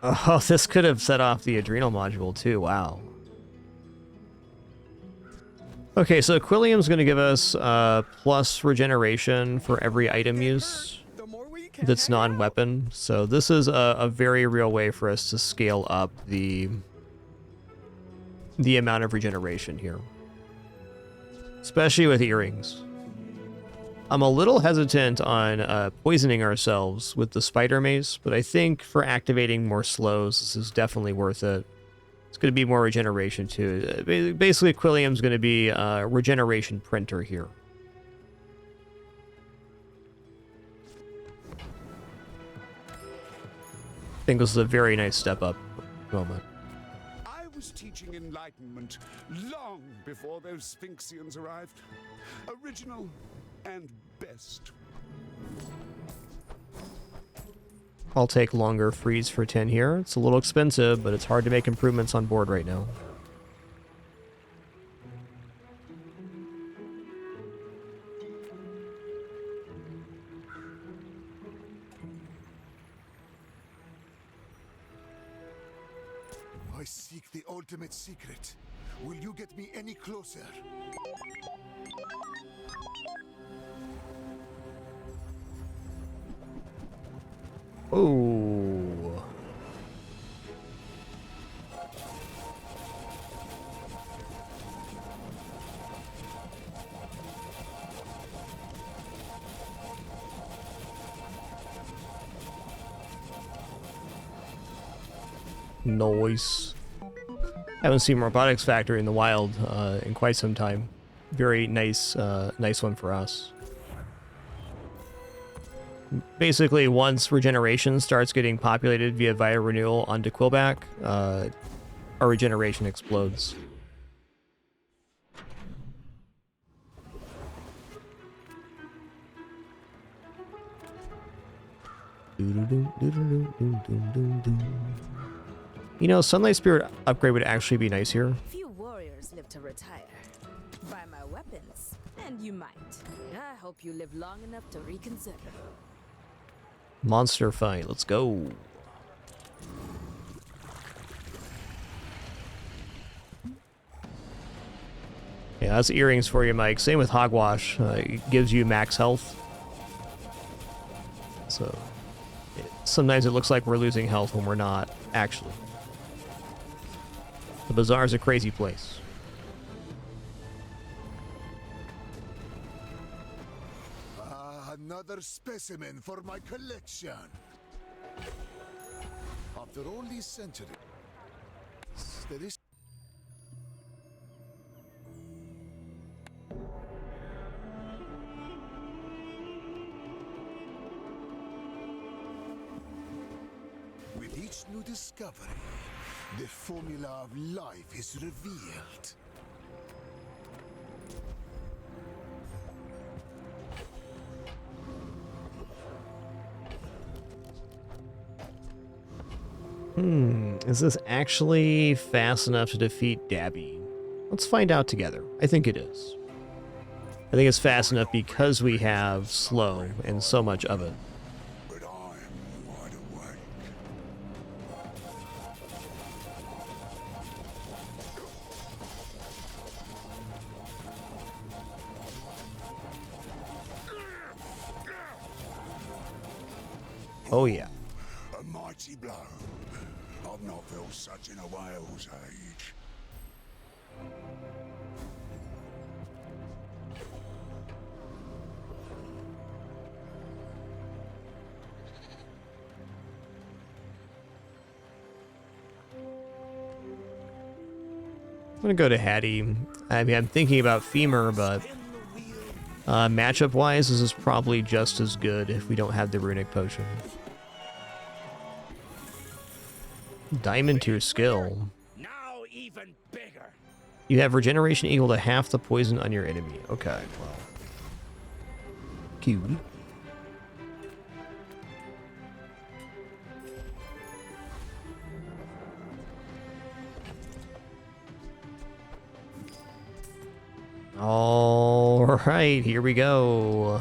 Oh, this could have set off the adrenal module too. Wow. Okay, so Quilliam's going to give us plus regeneration for every item use that's non-weapon. So this is a very real way for us to scale up the amount of regeneration here. Especially with earrings. I'm a little hesitant on poisoning ourselves with the Spider Mace, but I think for activating more slows, this is definitely worth it. It's going to be more regeneration too. Basically, Quilliam's going to be a regeneration printer here. I think this is a very nice step up moment. I was teaching enlightenment long before those Sphinxians arrived. Original and best. I'll take longer freeze for 10 here. It's a little expensive, but it's hard to make improvements on board right now. I seek the ultimate secret. Will you get me any closer? Oh. Noise. Haven't seen Robotics Factory in the wild in quite some time. Very nice, nice one for us. Basically, once regeneration starts getting populated via Via Renewal onto Quillback, our regeneration explodes. You know, Sunlight Spirit upgrade would actually be nice here. Few warriors live to retire. Buy my weapons, and you might. I hope you live long enough to reconsider. Monster fight, let's go. Yeah, that's earrings for you, Mike. Same with Hogwash. It gives you max health. So sometimes it looks like we're losing health when we're not, actually. The bazaar is a crazy place. Another specimen for my collection. After all these centuries, there is... With each new discovery, the formula of life is revealed. Is this actually fast enough to defeat Dabby? Let's find out together. I think it is. I think it's fast enough because we have slow and so much of it. Oh yeah. A mighty blow. I've not felt such in a whale's age. I'm gonna go to Hattie. I mean, I'm thinking about Femur, but matchup-wise, this is probably just as good if we don't have the runic potion. Diamond tier skill. Now even bigger. You have regeneration equal to half the poison on your enemy. Okay, well. Cute. All right, here we go.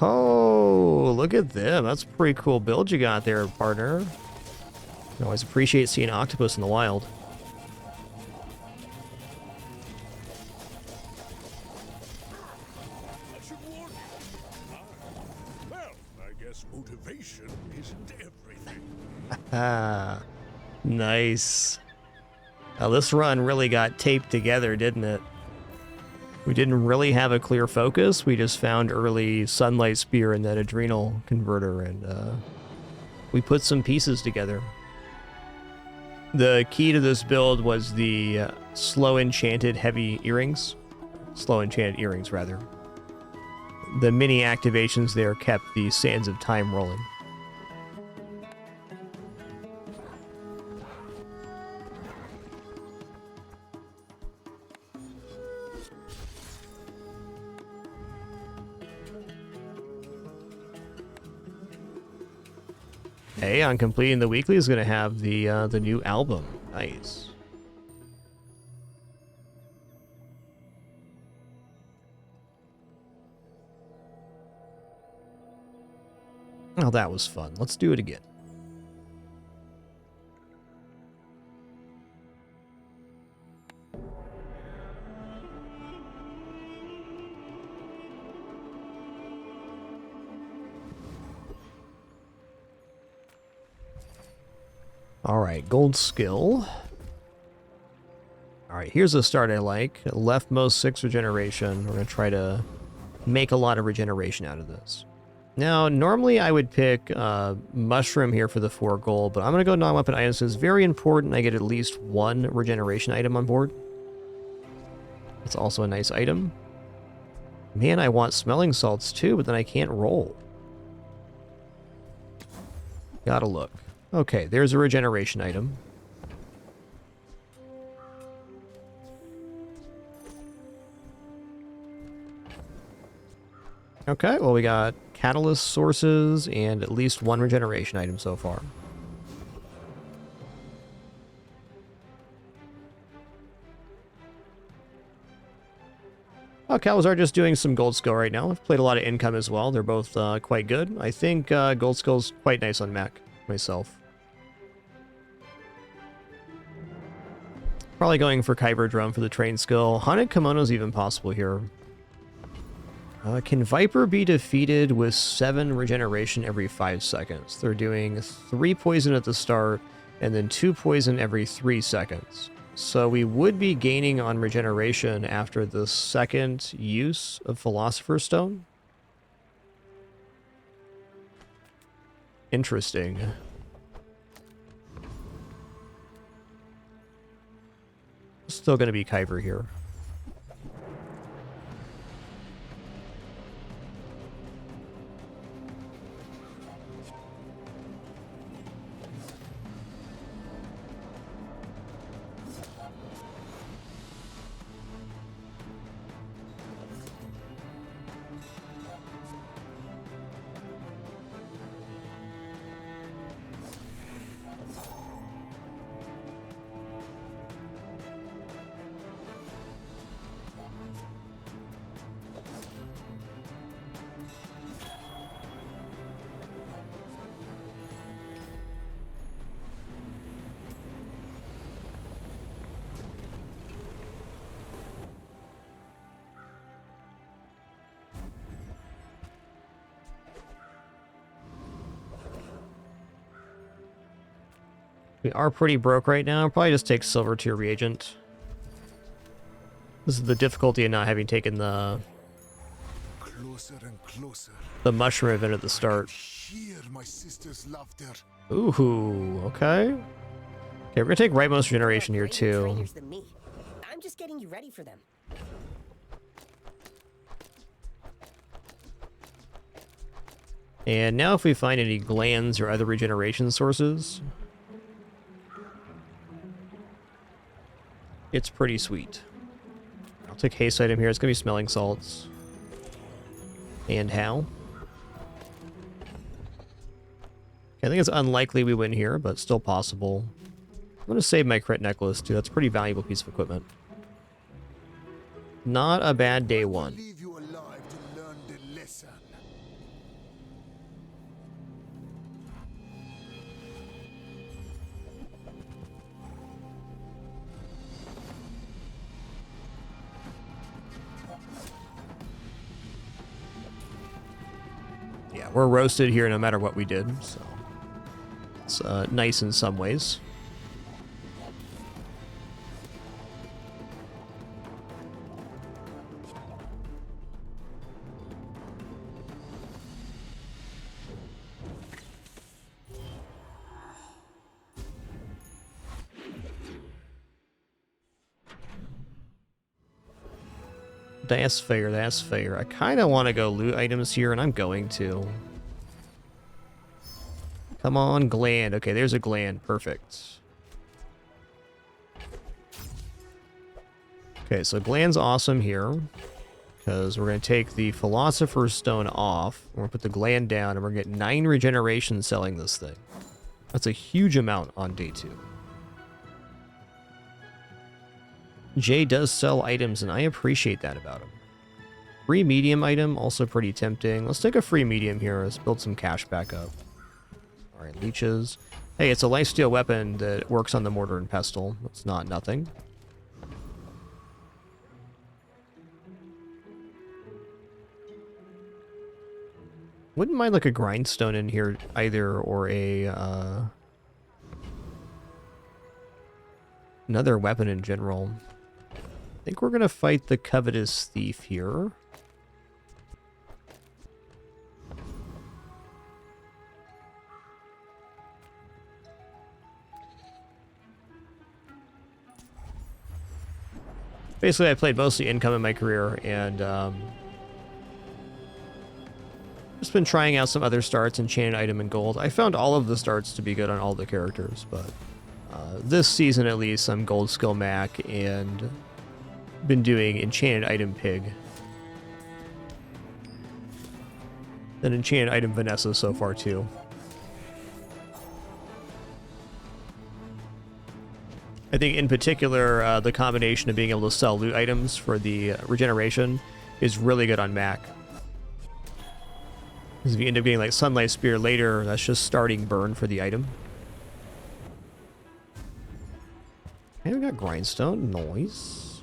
Oh, look at them. That's a pretty cool build you got there, partner. I always appreciate seeing octopus in the wild. Well, I guess motivation isn't everything. Ah, nice. Now this run really got taped together, didn't it? We didn't really have a clear focus. We just found early Sunlight Spear and that Adrenal Converter, and we put some pieces together. The key to this build was the slow enchanted heavy earrings. Slow enchanted earrings, rather. The mini activations there kept the Sands of Time rolling. Hey, on completing the weekly is going to have the new album. Nice. Oh, that was fun. Let's do it again. Alright, gold skill. Alright, here's a start I like. Leftmost 6 regeneration. We're going to try to make a lot of regeneration out of this. Now, normally I would pick Mushroom here for the 4 gold, but I'm going to go non-weapon items. It's very important I get at least 1 regeneration item on board. It's also a nice item. Man, I want smelling salts too, but then I can't roll. Gotta look. Okay, there's a regeneration item. Okay, well we got catalyst sources and at least 1 regeneration item so far. Oh, Calazar just doing some gold skill right now. I've played a lot of income as well. They're both quite good. I think gold skill's quite nice on Mac myself. Probably going for Kyber Drum for the train skill. Haunted Kimono's even possible here. Can Viper be defeated with 7 regeneration every 5 seconds? They're doing 3 poison at the start and then 2 poison every 3 seconds. So we would be gaining on regeneration after the second use of Philosopher's Stone. Interesting. Still going to be Kyber here. We are pretty broke right now. Probably just take silver tier reagent. This is the difficulty of not having taken the mushroom event at the start. Hear my sister's laughter. Ooh, okay. Okay, we're gonna take rightmost generation here too. Than me. I'm just getting you ready for them. And now if we find any glands or other regeneration sources, it's pretty sweet. I'll take haste item here. It's going to be smelling salts. And how? Okay, I think it's unlikely we win here, but still possible. I'm going to save my crit necklace, too. That's a pretty valuable piece of equipment. Not a bad day one. Leave you alive to learn the lesson. Yeah, we're roasted here no matter what we did, so it's nice in some ways. That's fair, that's fair. I kind of want to go loot items here, and I'm going to. Come on, gland. Okay, there's a gland. Perfect. Okay, so gland's awesome here, because we're going to take the Philosopher's Stone off. We're going to put the gland down, and we're going to get 9 regeneration selling this thing. That's a huge amount on day 2. Jay does sell items, and I appreciate that about him. Free medium item, also pretty tempting. Let's take a free medium here. Let's build some cash back up. Alright, leeches. Hey, it's a lifesteal weapon that works on the mortar and pestle. It's not nothing. Wouldn't mind like a grindstone in here either, or a another weapon in general. I think we're gonna fight the covetous thief here. Basically, I played mostly income in my career, and just been trying out some other starts, enchanted item and gold. I found all of the starts to be good on all the characters, but this season at least, I'm gold skill Mac and been doing enchanted item pig. And enchanted item Vanessa so far too. I think in particular, the combination of being able to sell loot items for the regeneration is really good on Mac. Because if you end up getting like Sunlight Spear later, that's just starting burn for the item. Hey, we got Grindstone. Nice.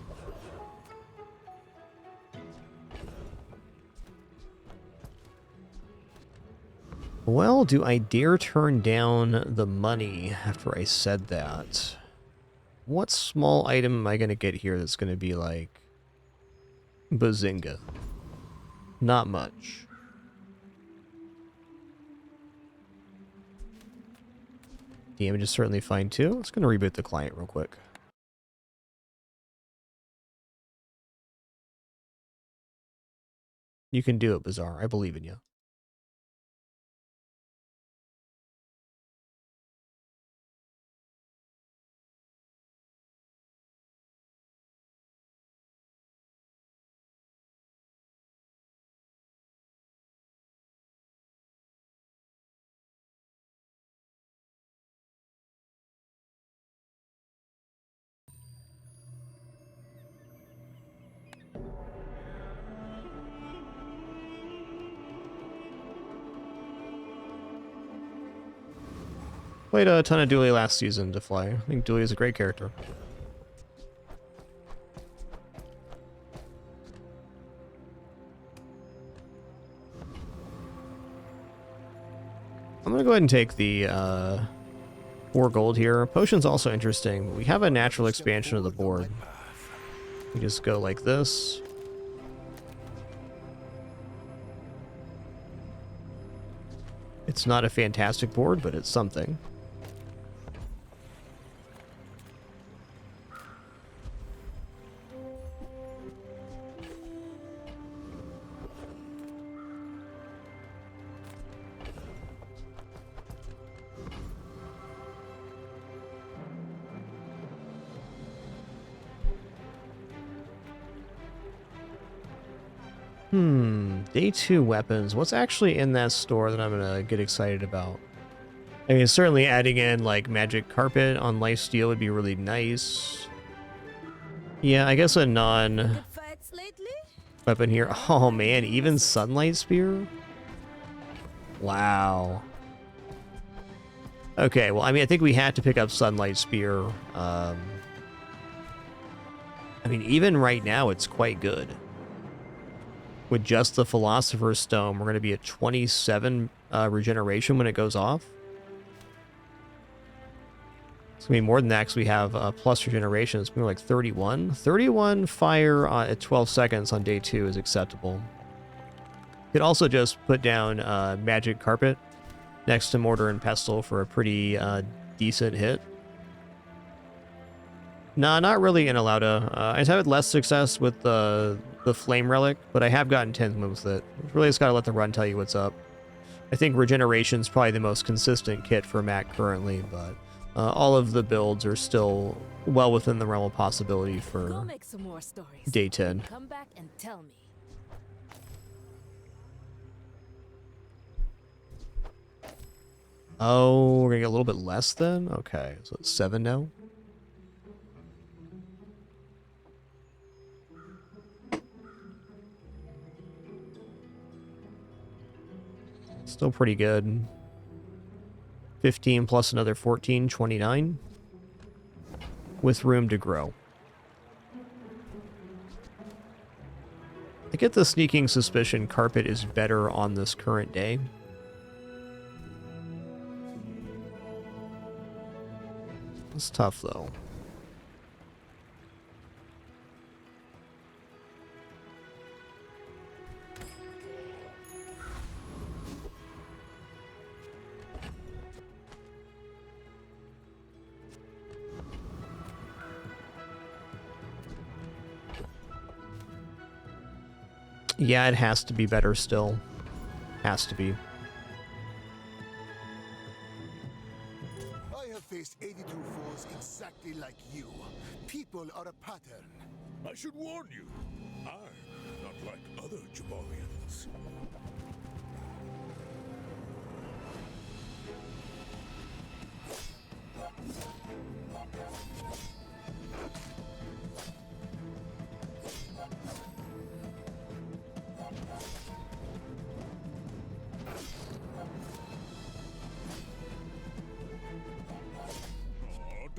Well, do I dare turn down the money after I said that? What small item am I going to get here that's going to be like Bazinga? Not much. Damage is certainly fine too. Let's going to reboot the client real quick. You can do it, Bazaar. I believe in you. Played a ton of Dooley last season to fly. I think Dooley is a great character. I'm gonna go ahead and take the 4 gold here. Potion's also interesting. We have a natural expansion of the board. We just go like this. It's not a fantastic board, but it's something. Day 2 weapons. What's actually in that store that I'm gonna get excited about? I mean, certainly adding in like magic carpet on lifesteal would be really nice. Yeah, I guess a non weapon here. Oh man, even sunlight spear? Wow. Okay, well, I mean, I think we had to pick up sunlight spear. I mean, even right now, it's quite good. With just the Philosopher's Stone, we're going to be at 27 regeneration when it goes off. It's going to be more than that because we have plus regeneration. It's more like 31. 31 fire at 12 seconds on day 2 is acceptable. You could also just put down Magic Carpet next to Mortar and Pestle for a pretty decent hit. Nah, not really in Alauda. I've had less success with the Flame Relic, but I have gotten 10th with it. Really just gotta let the run tell you what's up. I think Regeneration's probably the most consistent kit for Mac currently, but all of the builds are still well within the realm of possibility for day 10. Come back and tell me. Oh, we're gonna get a little bit less then? Okay, so it's 7 now. Still pretty good. 15 plus another 14, 29. With room to grow. I get the sneaking suspicion carpet is better on this current day. It's tough though. Yeah, it has to be better still. Has to be. I have faced 82 foes exactly like you. People are a pattern. I should warn you, I'm not like other Jabarians.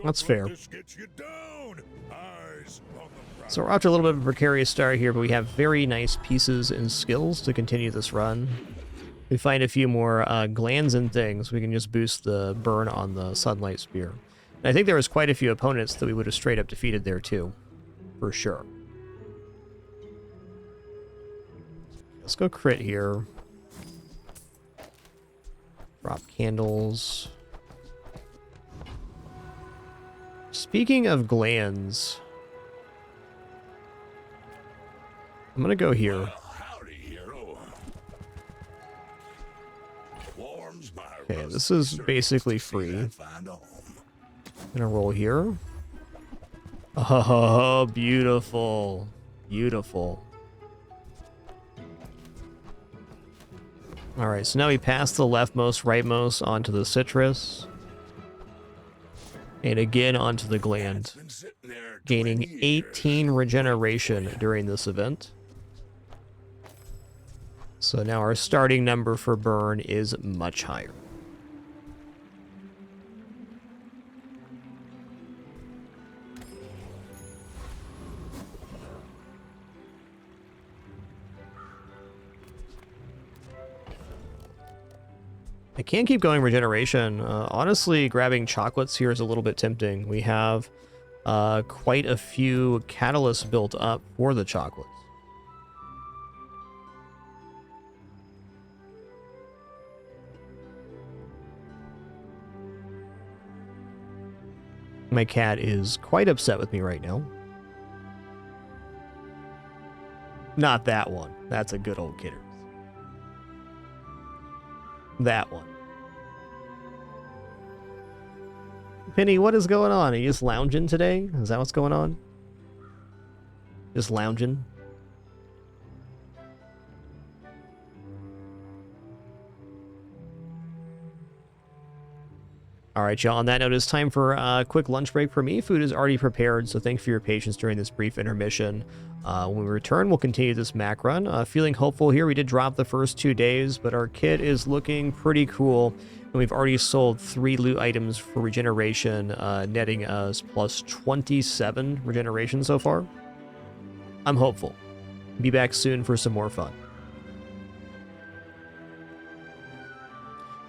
That's fair. So we're off to a little bit of a precarious start here, but we have very nice pieces and skills to continue this run. We find a few more glands and things, we can just boost the burn on the Sunlight Spear. And I think there was quite a few opponents that we would have straight up defeated there too, for sure. Let's go crit here. Drop candles. Speaking of glands, I'm gonna go here. Okay, this is basically free. Gonna roll here. Oh, beautiful. Beautiful. Alright, so now we pass the leftmost, rightmost onto the citrus. And again onto the gland. Gaining 18 regeneration during this event. So now our starting number for burn is much higher. I can't keep going regeneration. Honestly, grabbing chocolates here is a little bit tempting. We have quite a few catalysts built up for the chocolates. My cat is quite upset with me right now. Not that one. That's a good old kidder. That one. Penny, what is going on? Are you just lounging today? Is that what's going on? Just lounging? Alright, y'all. On that note, it's time for a quick lunch break for me. Food is already prepared, so thanks for your patience during this brief intermission. When we return, we'll continue this Mac run. Feeling hopeful here. We did drop the first 2 days, but our kit is looking pretty cool. And we've already sold 3 loot items for regeneration, netting us plus 27 regeneration so far. I'm hopeful. Be back soon for some more fun.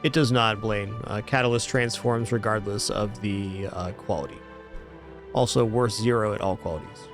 It does not, Blaine. Catalyst transforms regardless of the quality. Also worth 0 at all qualities.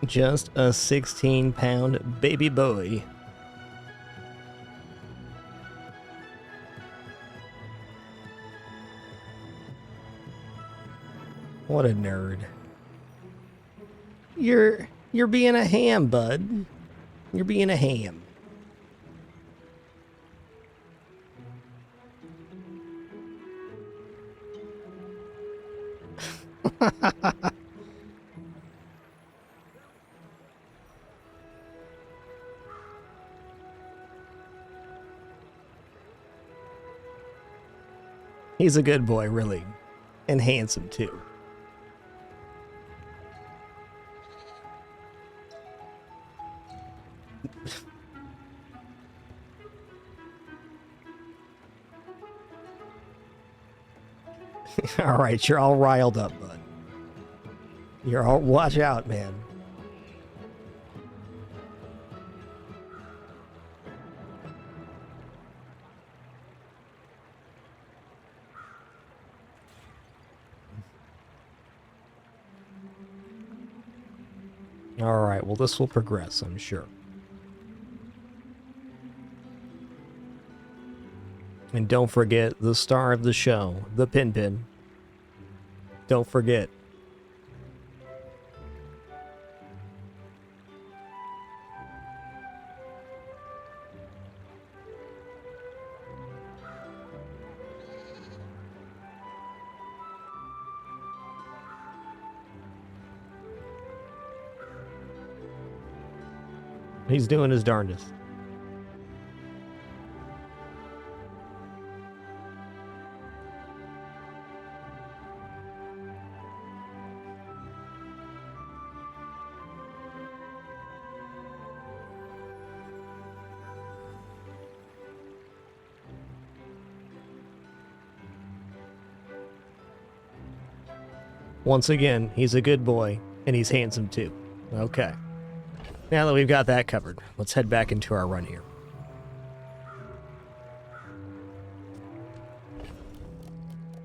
Just a 16-pound baby boy. What a nerd. You're being a ham, bud. You're being a ham. He's a good boy, really. And handsome, too. Alright, you're all riled up, bud. You're all... Watch out, man. Alright, well this will progress, I'm sure. And don't forget the star of the show, the Pin Pin. Don't forget. He's doing his darndest. Once again, he's a good boy, and he's handsome too. Okay. Now that we've got that covered, let's head back into our run here.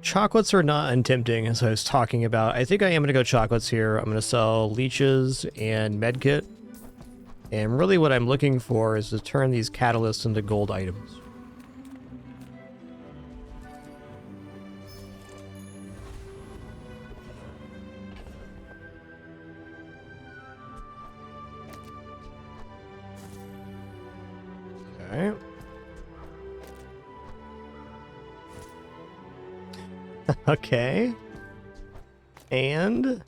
Chocolates are not untempting, as I was talking about. I think I am going to go chocolates here. I'm going to sell leeches and medkit. And really what I'm looking for is to turn these catalysts into gold items. Okay. Okay. And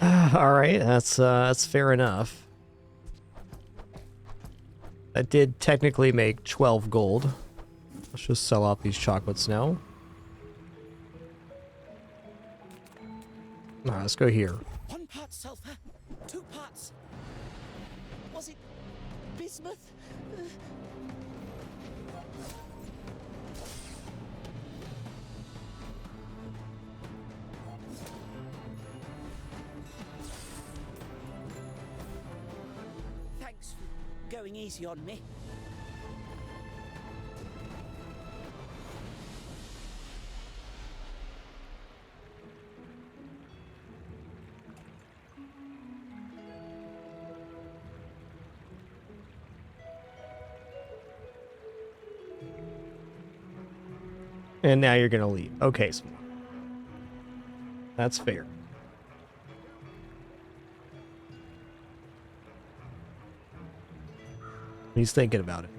all right, that's fair enough. That did technically make 12 gold. Let's just sell off these chocolates now. All right, let's go here. 1 part sulfur, 2 parts. Was it bismuth? Thanks for going easy on me. And now you're gonna leave. Okay, so that's fair. He's thinking about it.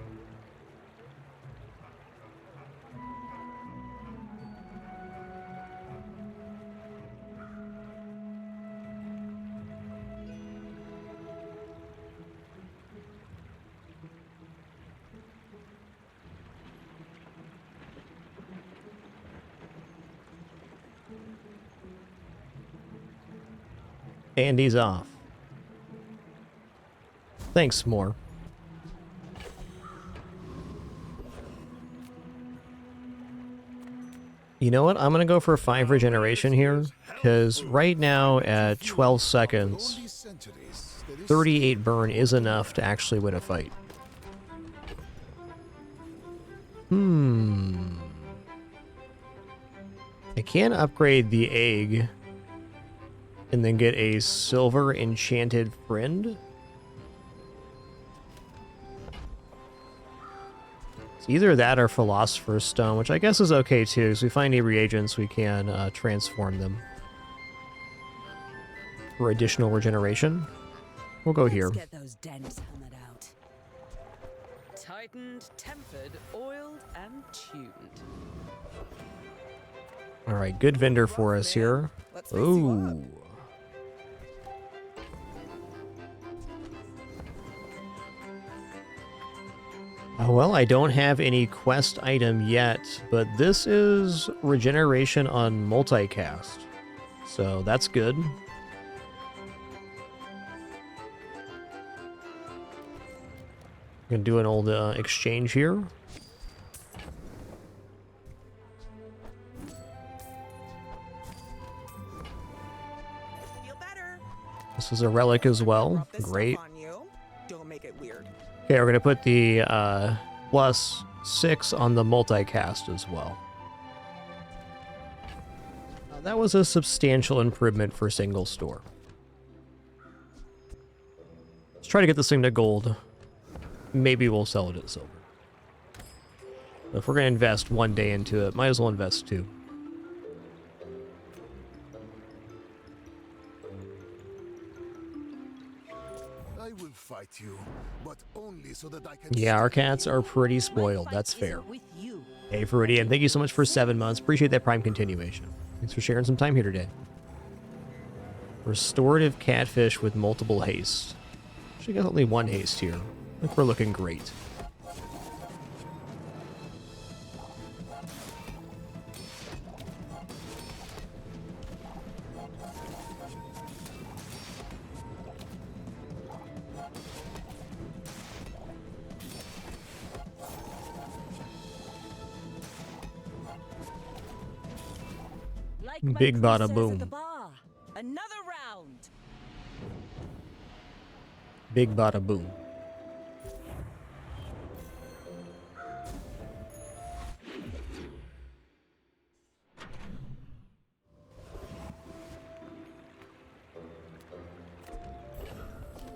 And he's off. Thanks, Moore. You know what? I'm going to go for 5 regeneration here, because right now at 12 seconds, 38 burn is enough to actually win a fight. I can upgrade the egg And then get a silver enchanted friend. It's either that or Philosopher's Stone, which I guess is okay too, because we find any reagents, we can transform them for additional regeneration. We'll go here. Let's get those dents hammered out. Tightened, tempered, oiled, and tuned. All right, good vendor for us here. Ooh. Well, I don't have any quest item yet, but this is regeneration on multicast, so that's good. Gonna do an old exchange here. This is a relic as well. Great. Don't make it weird. Okay, we're gonna put the +6 on the multicast as well. That was a substantial improvement for single store. Let's try to get this thing to gold. Maybe we'll sell it at silver. If we're gonna invest 1 day into it, might as well invest 2. I will fight you, but only so that I can. Yeah, our cats are pretty spoiled. That's fair. Hey, Fruity, and thank you so much for 7 months. Appreciate that Prime continuation. Thanks for sharing some time here today. Restorative catfish with multiple haste. Actually, got only 1 haste here. I think we're looking great. Big bada boom. Another round. Big bada boom.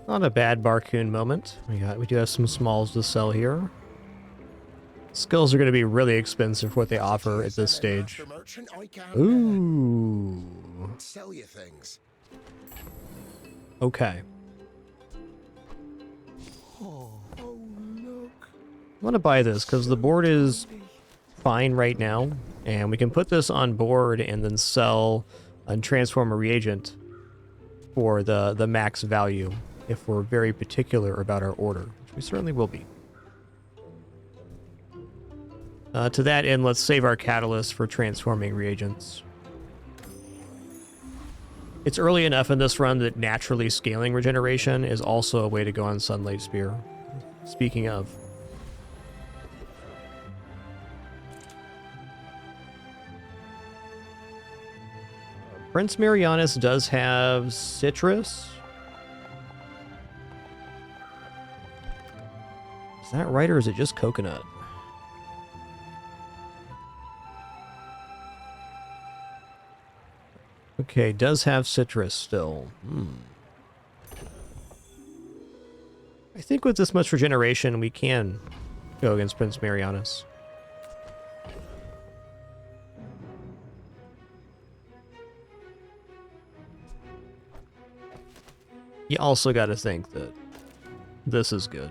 Not a bad Barcoon moment. We do have some smalls to sell here. Skills are going to be really expensive for what they offer at this stage. Ooh. Sell you things. Okay. Oh, look. I want to buy this because the board is fine right now, and we can put this on board and then sell and transform a reagent for the max value if we're very particular about our order, which we certainly will be. To that end, let's save our catalyst for transforming reagents. It's early enough in this run that naturally scaling regeneration is also a way to go on Sunlight Spear. Speaking of. Prince Marianus does have citrus. Is that right, or is it just coconut? Okay, does have citrus still. I think with this much regeneration, we can go against Prince Marianus. You also got to think that this is good.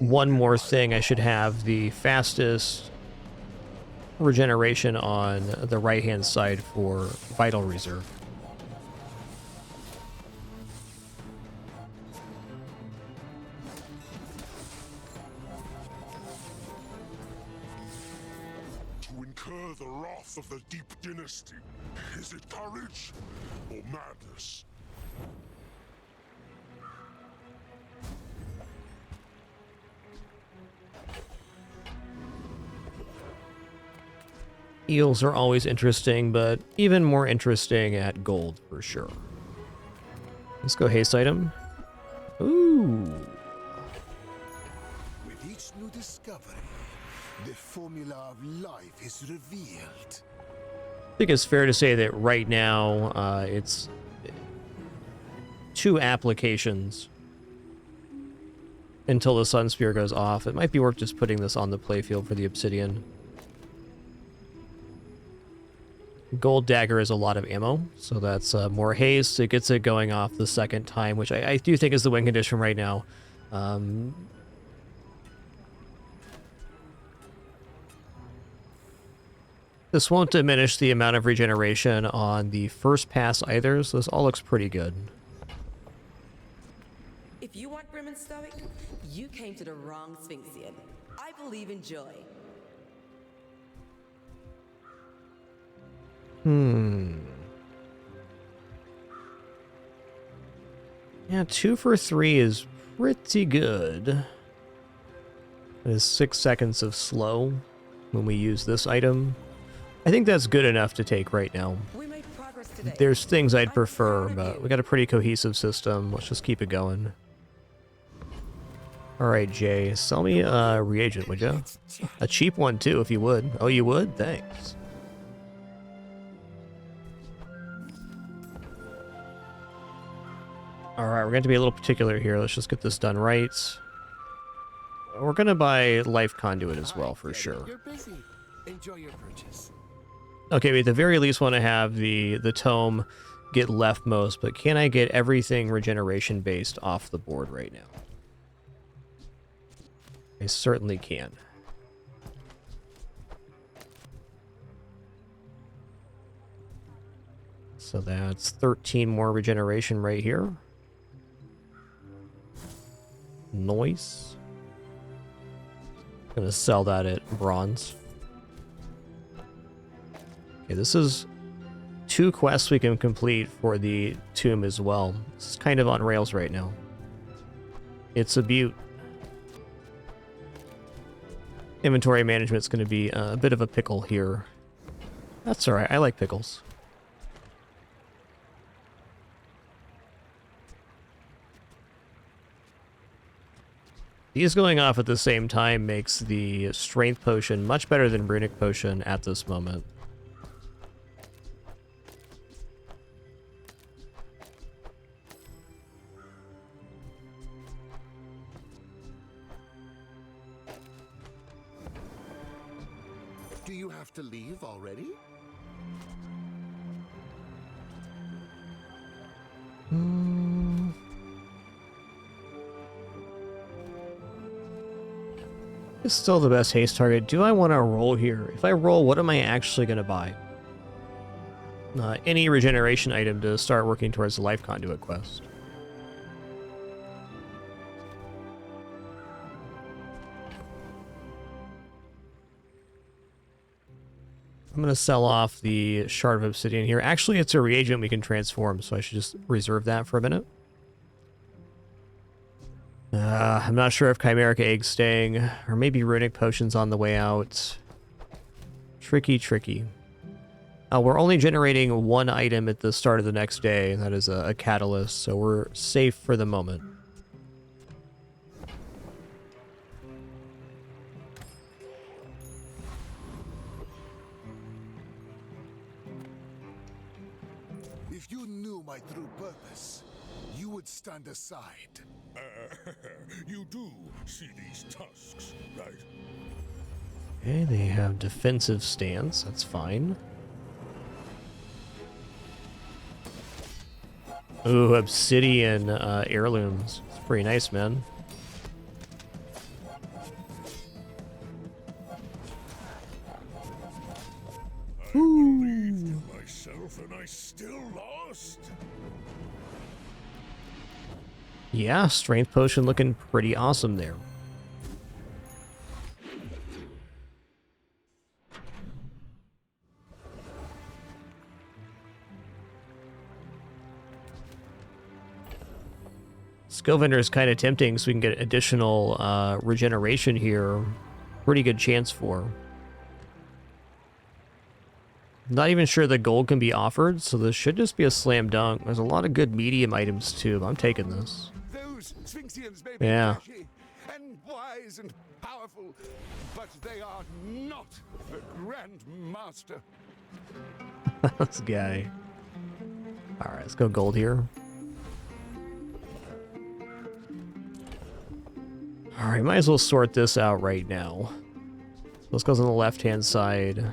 One more thing, I should have the fastest regeneration on the right-hand side for Vital Reserve. To incur the wrath of the Deep Dynasty, is it courage or madness? Eels are always interesting, but even more interesting at gold, for sure. Let's go haste item. Ooh. With each new discovery, the formula of life is revealed. I think it's fair to say that right now, it's 2 applications until the Sun Spear goes off. It might be worth just putting this on the playfield for the Obsidian. Gold Dagger is a lot of ammo, so that's more haste. It gets it going off the second time, which I do think is the win condition right now. This won't diminish the amount of regeneration on the first pass either, so this all looks pretty good. If you want grim and stoic, you came to the wrong Sphinxian. I believe in joy. Yeah, 2 for 3 is pretty good. It is 6 seconds of slow when we use this item. I think that's good enough to take right now. We made progress today. There's things I'd prefer, but we got a pretty cohesive system. Let's just keep it going. Alright, Jay, sell me a reagent, would you? A cheap one, too, if you would. Oh, you would? Thanks. Alright, we're going to be a little particular here. Let's just get this done right. We're going to buy Life Conduit as well, for sure. You're busy. Enjoy your purchase. Okay, we at the very least want to have the tome get leftmost, but can I get everything regeneration based off the board right now? I certainly can. So that's 13 more regeneration right here. Nice. Gonna sell that at bronze. Okay, this is 2 quests we can complete for the tomb as well. This is kind of on rails right now. It's a beaut. Inventory management's going to be a bit of a pickle here. That's alright, I like pickles. These going off at the same time makes the strength potion much better than runic potion at this moment. Do you have to leave already? It's still the best haste target. Do I want to roll here? If I roll, what am I actually going to buy? Any regeneration item to start working towards the Life Conduit quest. I'm going to sell off the Shard of Obsidian here. Actually, it's a reagent we can transform, so I should just reserve that for a minute. I'm not sure if Chimeric Egg's staying, or maybe Runic Potion's on the way out. Tricky. We're only generating 1 item at the start of the next day, and that is a Catalyst, so we're safe for the moment. If you knew my true purpose, you would stand aside. You do see these tusks, right? Okay, they have defensive stance, that's fine. Ooh, obsidian heirlooms. It's pretty nice, man. I believed in myself and I still lost. Yeah, strength potion looking pretty awesome there. Skill vendor is kind of tempting, so we can get additional regeneration here. Pretty good chance for. Not even sure the gold can be offered, so this should just be a slam dunk. There's a lot of good medium items too, but I'm taking this. Those Sphinxians may be Yeah. flashy and wise and powerful, but they are not the Grand Master. This guy. Alright, let's go gold here. Alright, might as well sort this out right now. This goes on the left-hand side.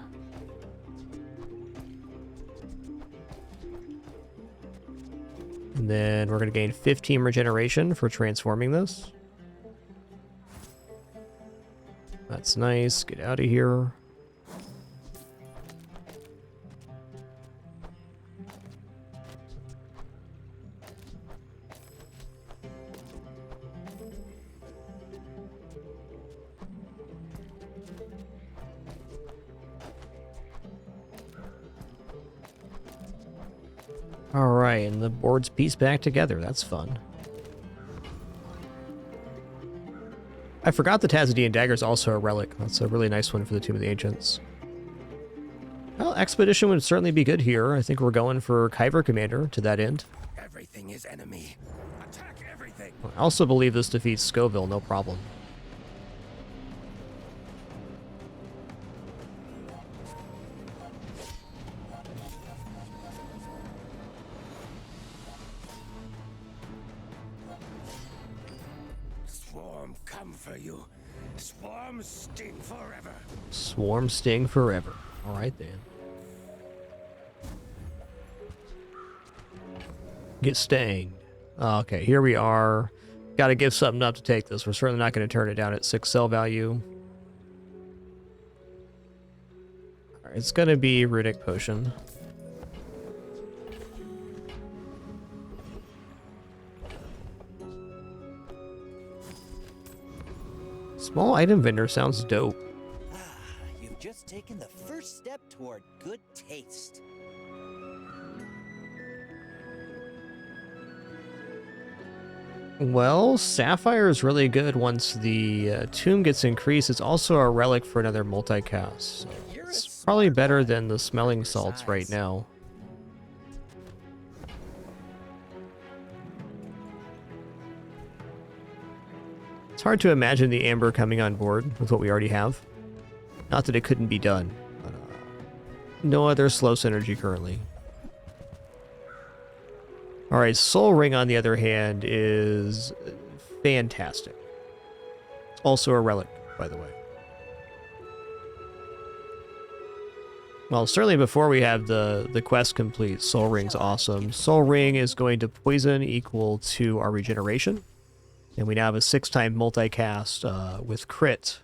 And then we're going to gain 15 regeneration for transforming this. That's nice. Get out of here. Alright, and the board's pieced back together. That's fun. I forgot the Tazidian dagger is also a relic. That's a really nice one for the Tomb of the Ancients. Well, Expedition would certainly be good here. I think we're going for Kyber Commander to that end. Everything is enemy. Attack everything. I also believe this defeats Scoville, no problem. Swarm come for you. Swarm sting forever. Swarm sting forever. Alright then. Get stinged. Okay, here we are. Gotta give something up to take this. We're certainly not going to turn it down at 6 cell value. Alright, it's going to be Runic Potion. Small item vendor sounds dope. You've just taken the first step toward good taste. Well, Sapphire is really good once the tomb gets increased. It's also a relic for another multicast. So it's probably better than the smelling salts right now. It's hard to imagine the Amber coming on board with what we already have. Not that it couldn't be done. But, no other slow synergy currently. Alright, Soul Ring, on the other hand, is fantastic. It's also a relic, by the way. Well, certainly before we have the quest complete, Soul Ring's awesome. Soul Ring is going to poison equal to our regeneration. And we now have a 6-time multicast with crit.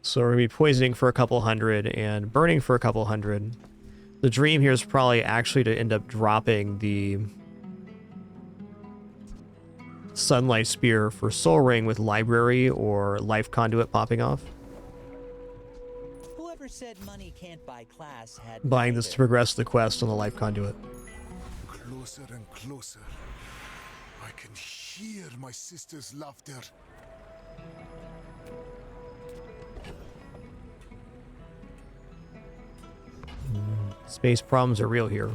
So we're going to be poisoning for a couple hundred and burning for a couple hundred. The dream here is probably actually to end up dropping the Sunlight Spear for Soul Ring with Library or Life Conduit popping off. Whoever said money can't buy class had Buying this to progress the quest on the Life Conduit. Closer and closer. I can hear my sister's laughter. Space problems are real here.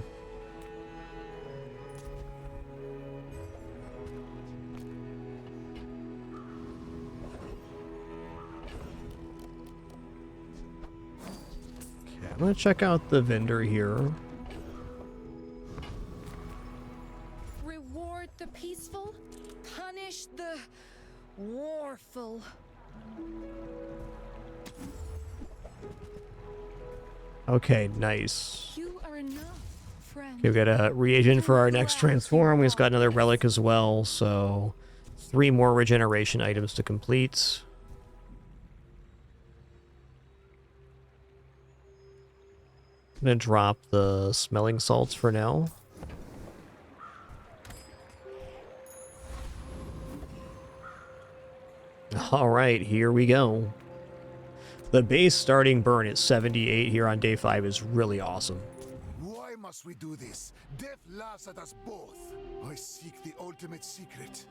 Okay, I'm gonna check out the vendor here. Reward the peaceful, punish the warful. Okay, nice. You are enough, friend. Okay, we got a reagent for our next transform. We just got another relic as well, so 3 more regeneration items to complete. I'm gonna drop the smelling salts for now. Alright, here we go. The base starting burn at 78 here on day 5 is really awesome. Why must we do this? Death laughs at us both. I seek the ultimate secret.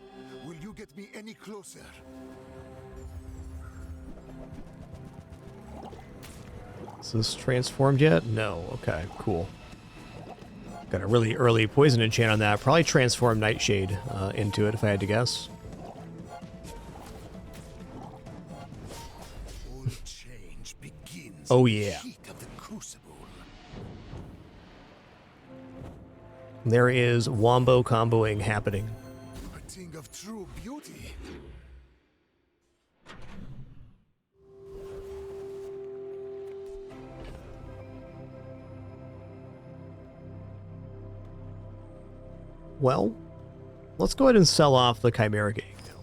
Will you get me any closer? Is this transformed yet? No. Okay, cool. Got a really early poison enchant on that. Probably transform Nightshade into it if I had to guess. Oh yeah. There is wombo comboing happening. A thing of true beauty. Well, let's go ahead and sell off the Chimera Gang now.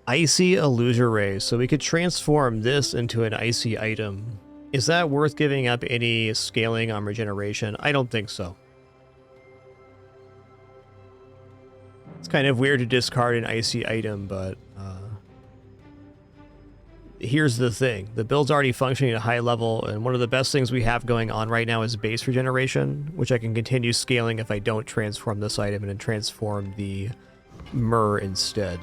Icy Illusion Ray, so we could transform this into an icy item. Is that worth giving up any scaling on regeneration? I don't think so. It's kind of weird to discard an icy item, but here's the thing. The build's already functioning at a high level, and one of the best things we have going on right now is base regeneration, which I can continue scaling if I don't transform this item and then transform the Myrrh instead.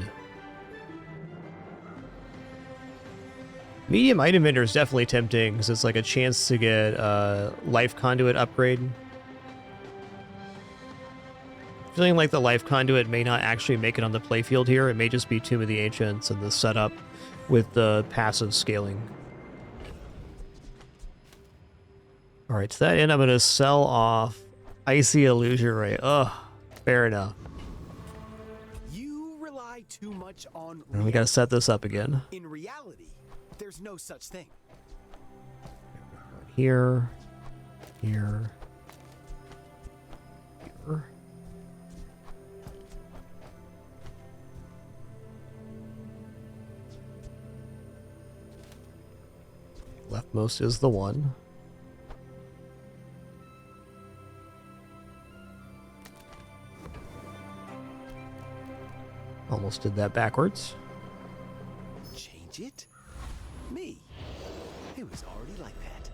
Medium item vendor is definitely tempting because it's like a chance to get life conduit upgrade. Feeling like the life conduit may not actually make it on the playfield here. It may just be Tomb of the Ancients and the setup with the passive scaling. Alright, to that end, I'm going to sell off Icy Illusion Ray. Ugh, fair enough. You rely too much on And we got to set this up again. In reality, there's no such thing. Here, here, here. Leftmost is the one. Almost did that backwards. Change it? Me? It was already like that.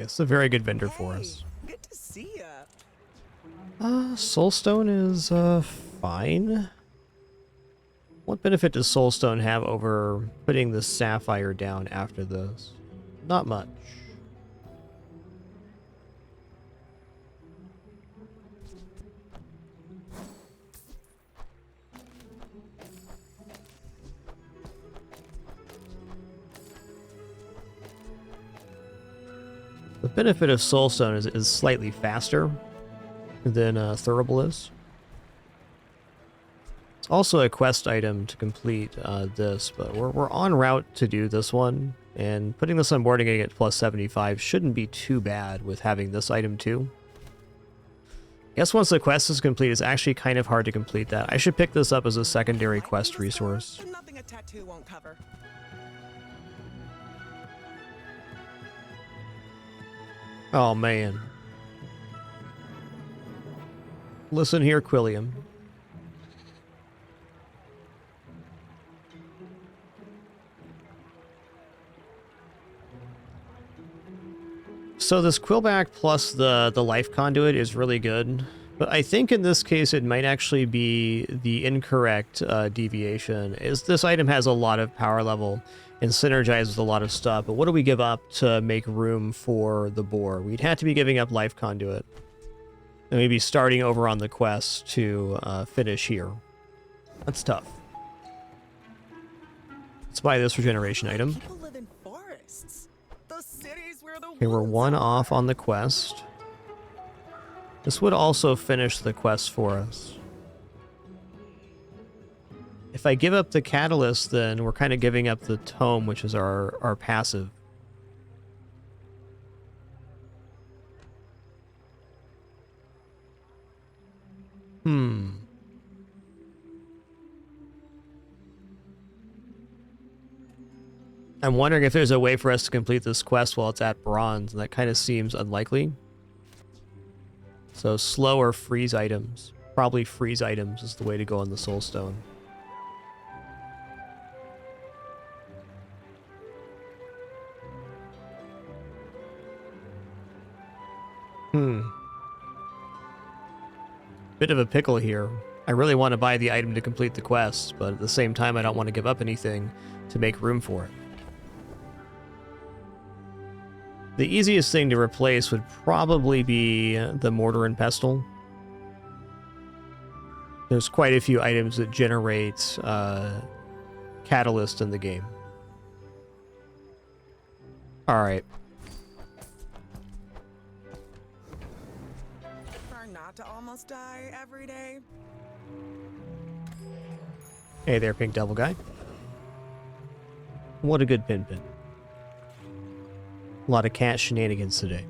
It's a very good vendor for us. Good to see ya. Soulstone is fine. What benefit does Soulstone have over putting the Sapphire down after this? Not much. The benefit of Soulstone is slightly faster than Thurible is. It's also a quest item to complete this, but we're en route to do this one, and putting this on board and getting it plus 75 shouldn't be too bad with having this item too. I guess once the quest is complete, it's actually kind of hard to complete that. I should pick this up as a secondary quest resource. Nothing a tattoo won't cover. Oh man. Listen here, Quilliam. So this Quillback plus the life conduit is really good, but I think in this case it might actually be the incorrect deviation. Is this item has a lot of power level and synergizes with a lot of stuff, but what do we give up to make room for the boar? We'd have to be giving up life conduit, and maybe starting over on the quest to finish here. That's tough. Let's buy this regeneration item. People live in forests. The cities where the Okay, we're one off on the quest. This would also finish the quest for us. If I give up the catalyst, then we're kind of giving up the tome, which is our passive. I'm wondering if there's a way for us to complete this quest while it's at bronze, and that kind of seems unlikely. So slow or freeze items. Probably freeze items is the way to go on the Soulstone. Bit of a pickle here. I really want to buy the item to complete the quest, but at the same time I don't want to give up anything to make room for it. The easiest thing to replace would probably be the Mortar and Pestle. There's quite a few items that generate catalyst in the game. Alright. Try not to almost die every day. Hey there, Pink Devil Guy. What a good pin. A lot of cat shenanigans today.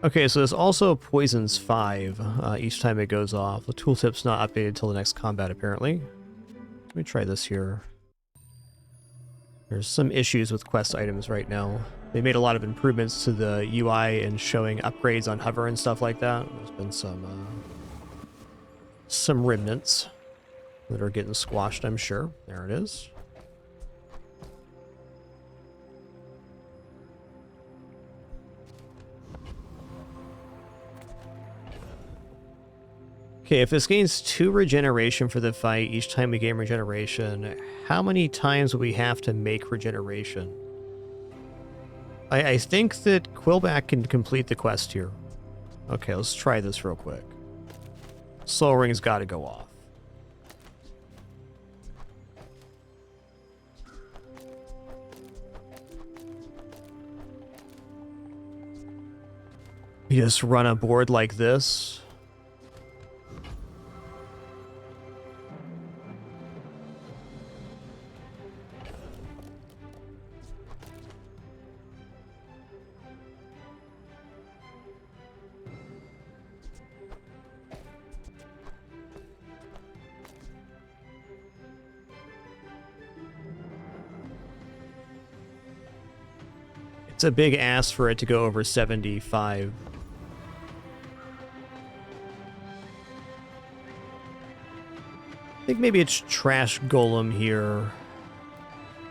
Okay, so there's also poisons 5 each time it goes off. The tooltip's not updated until the next combat, apparently. Let me try this here. There's some issues with quest items right now. They made a lot of improvements to the UI and showing upgrades on hover and stuff like that. There's been some remnants that are getting squashed, I'm sure. There it is. Okay, if this gains 2 regeneration for the fight each time we gain regeneration, how many times will we have to make regeneration? I think that Quillback can complete the quest here. Okay, let's try this real quick. Soul Ring's got to go off. You just run a board like this. It's a big ask for it to go over 75. I think maybe it's Trash Golem here.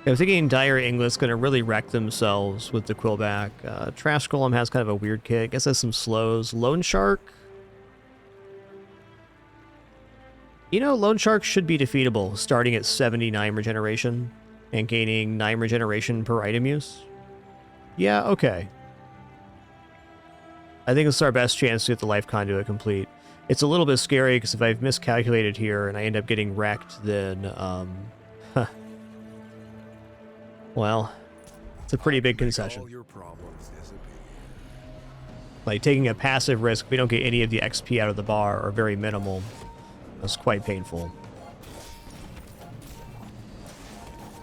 I'm thinking Dire Inglet's going to really wreck themselves with the Quillback. Trash Golem has kind of a weird kit. I guess has some slows. Lone Shark? You know, Lone Shark should be defeatable, starting at 79 regeneration and gaining 9 regeneration per item use. Yeah, okay. I think it's our best chance to get the life conduit complete. It's a little bit scary because if I've miscalculated here and I end up getting wrecked, then, well, it's a pretty big concession. Like, taking a passive risk, if we don't get any of the XP out of the bar, or very minimal. That's quite painful.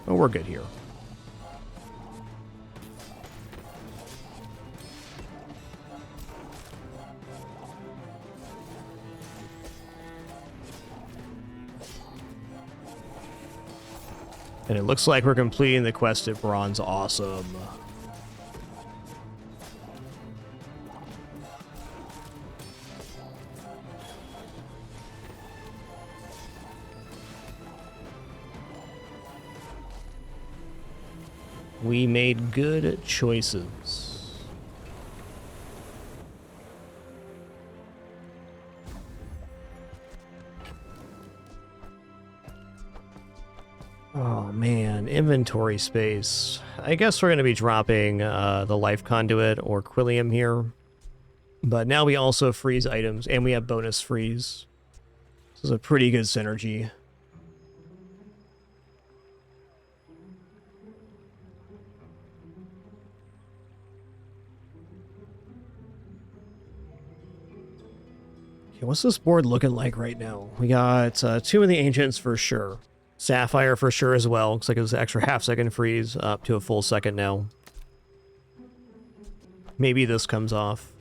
But we're good here. And it looks like we're completing the quest at Bronze. Awesome. We made good choices. Oh man, inventory space. I guess we're going to be dropping the life conduit or Quillium here. But now we also freeze items and we have bonus freeze. This is a pretty good synergy. Okay, what's this board looking like right now? We got 2 of the Ancients for sure. Sapphire for sure as well. Looks like it was an extra half-second freeze up to a full second now. Maybe this comes off.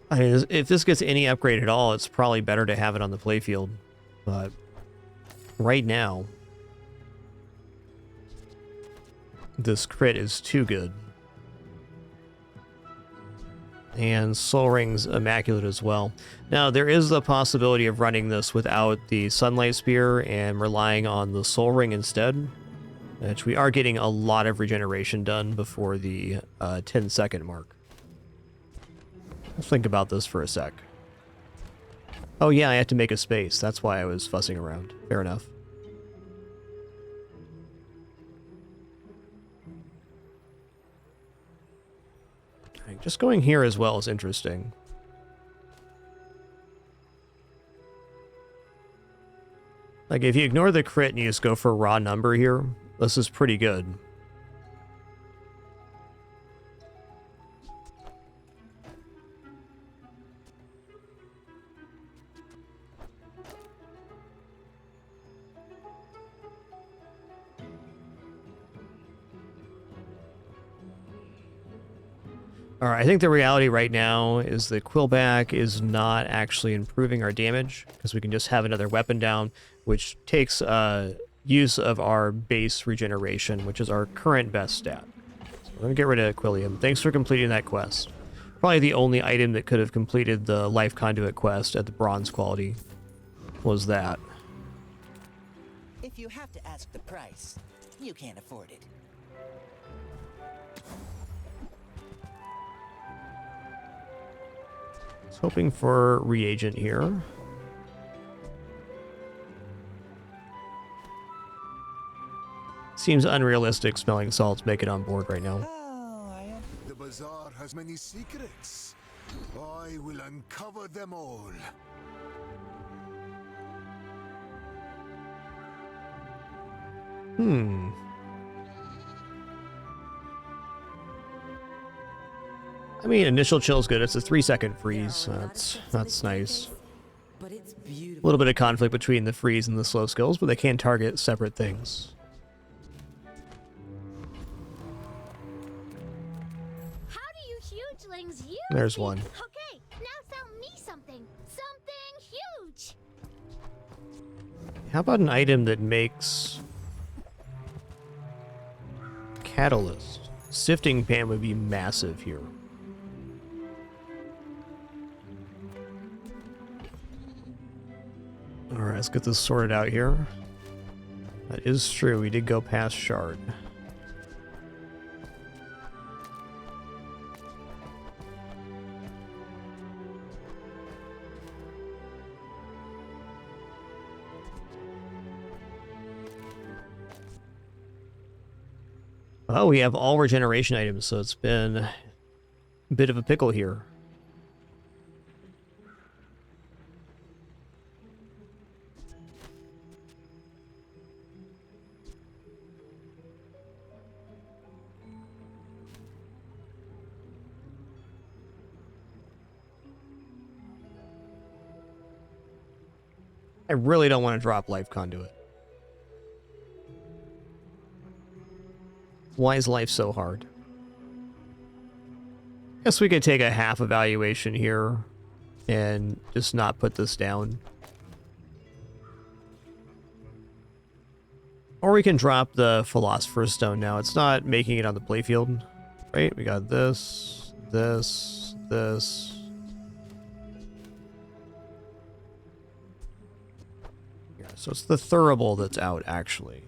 I mean, if this gets any upgrade at all, it's probably better to have it on the playfield. But right now, this crit is too good. And Soul Ring's immaculate as well. Now, there is the possibility of running this without the Sunlight Spear and relying on the Soul Ring instead, which we are getting a lot of regeneration done before the 10-second mark. Let's think about this for a sec. Oh yeah, I had to make a space. That's why I was fussing around. Fair enough. Alright, just going here as well is interesting. Like, if you ignore the crit and you just go for a raw number here, this is pretty good. Alright, I think the reality right now is that Quillback is not actually improving our damage, because we can just have another weapon down, which takes use of our base regeneration, which is our current best stat. So we're going to get rid of Quilliam. Thanks for completing that quest. Probably the only item that could have completed the Life Conduit quest at the bronze quality was that. If you have to ask the price, you can't afford it. Hoping for reagent here. Seems unrealistic smelling salts make it on board right now. The bazaar has many secrets. I will uncover them all. I mean, initial chill's good. It's a 3-second freeze. That's nice. But it's beautiful. A little bit of conflict between the freeze and the slow skills, but they can target separate things. How do you hugelings use There's me? one. Okay, now sell me something. Something huge. How about an item that makes catalyst? Sifting pan would be massive here. Alright, let's get this sorted out here. That is true, we did go past Shard. Oh, we have all regeneration items, so it's been a bit of a pickle here. I really don't want to drop Life Conduit. Why is life so hard? Guess we could take a half evaluation here and just not put this down. Or we can drop the Philosopher's Stone now. It's not making it on the playfield, right? We got this, this, this. Yeah, so it's the Thurible that's out, actually.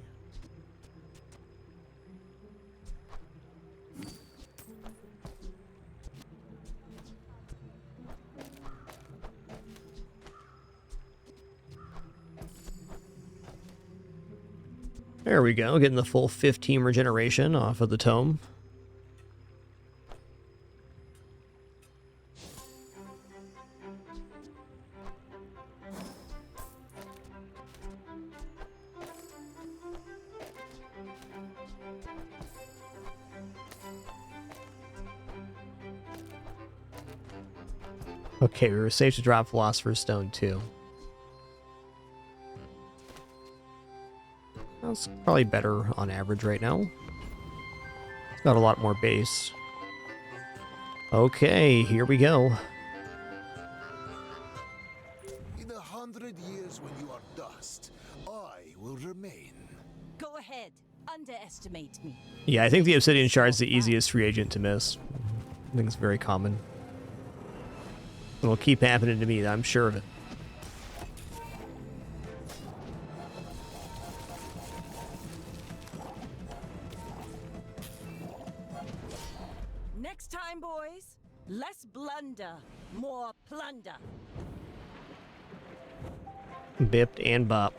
There we go, getting the full 15 regeneration off of the tome. Okay, we were safe to drop Philosopher's Stone too. That's probably better on average right now. It's got a lot more base. Okay, here we go. In 100 years when you are dust, I will remain. Go ahead. Underestimate me. Yeah, I think the Obsidian Shard's the easiest free agent to miss. I think it's very common. It'll keep happening to me, I'm sure of it. Next time, boys, less blunder, more plunder. Bipped and bopped.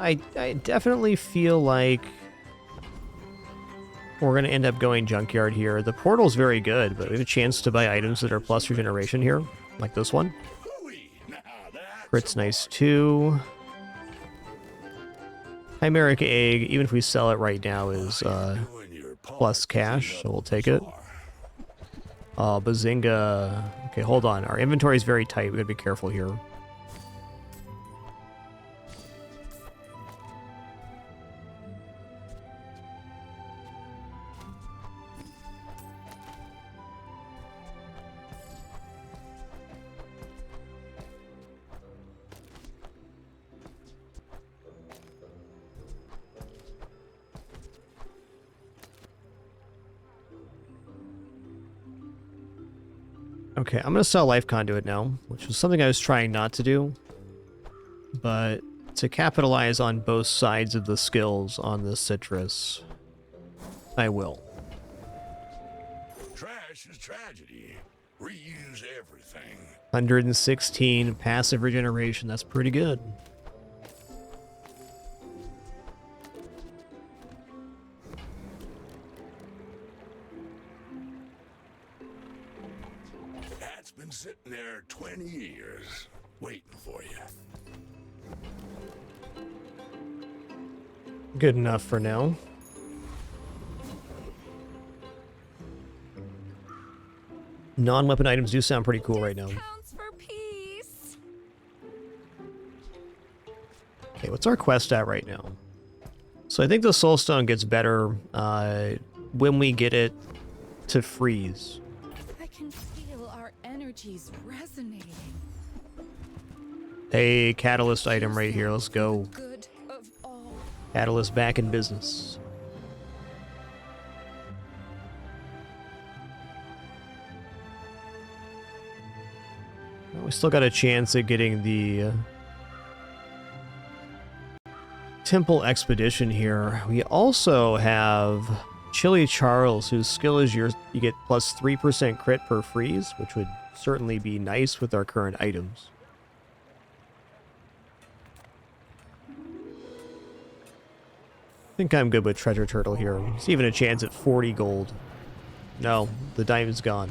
I definitely feel like we're going to end up going junkyard here. The portal's very good, but we have a chance to buy items that are plus regeneration here, like this one. Crit's nice too. Chimeric egg, even if we sell it right now, is plus cash, so we'll take it. Bazinga. Okay, hold on. Our inventory is very tight. We gotta be careful here. Okay, I'm gonna sell Life Conduit now, which was something I was trying not to do. But to capitalize on both sides of the skills on this citrus, I will. Trash is tragedy. Reuse everything. 116 passive regeneration, that's pretty good. That's been sitting there 20 years, waiting for you. Good enough for now. Non-weapon items do sound pretty cool right now. Okay, what's our quest at right now? So I think the Soulstone gets better when we get it to freeze. I can feel our energies resonating. Hey, catalyst item right here. Let's go. Good of all. Catalyst back in business. Well, we still got a chance at getting the Temple Expedition here. We also have Chili Charles, whose skill is you get plus 3% crit per freeze, which would certainly be nice with our current items. I think I'm good with Treasure Turtle here. It's even a chance at 40 gold. No, the diamond's gone.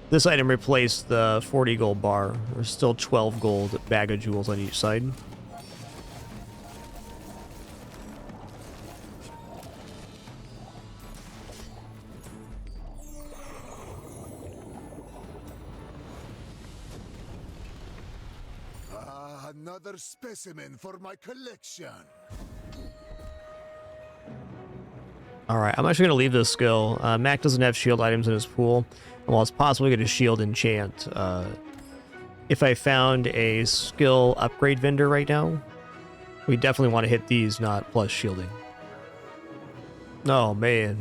This item replaced the 40 gold bar. There's still 12 gold bag of jewels on each side. Another specimen for my collection. Alright, I'm actually going to leave this skill. Mac doesn't have shield items in his pool. And while it's possible to get a shield enchant, if I found a skill upgrade vendor right now, we definitely want to hit these, not plus shielding. Oh, man.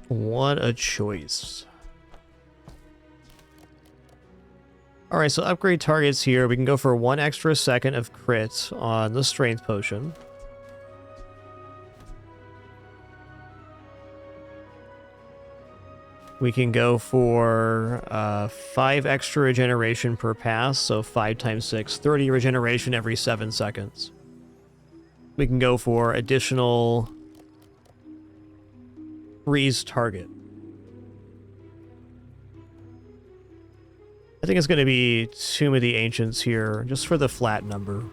What a choice. Alright, so upgrade targets here. We can go for 1 extra second of crit on the strength potion. We can go for 5 extra regeneration per pass, so 5 times 6, 30 regeneration every 7 seconds. We can go for additional freeze target. I think it's going to be Tomb of the Ancients here, just for the flat number.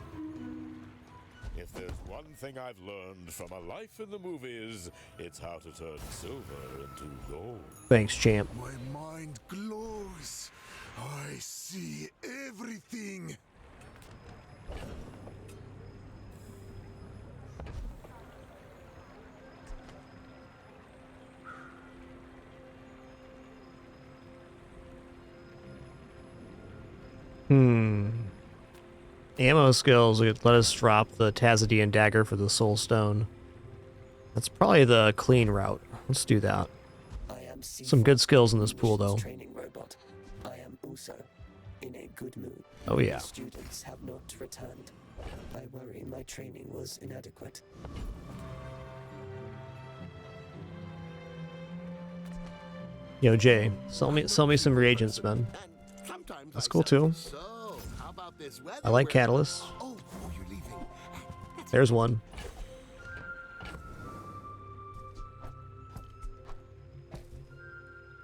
If there's one thing I've learned from a life in the movies, it's how to turn silver into gold. Thanks, champ. My mind glows. I see everything. Ammo skills would let us drop the Tazidian dagger for the soul stone. That's probably the clean route. Let's do that. Some good skills in this pool, though. Training robot. I am Uso. in a good mood. Oh, yeah. The students have not returned. I worry my training was inadequate. Yo, Jay, sell me some reagents, man. That's cool too. I like catalysts. There's one.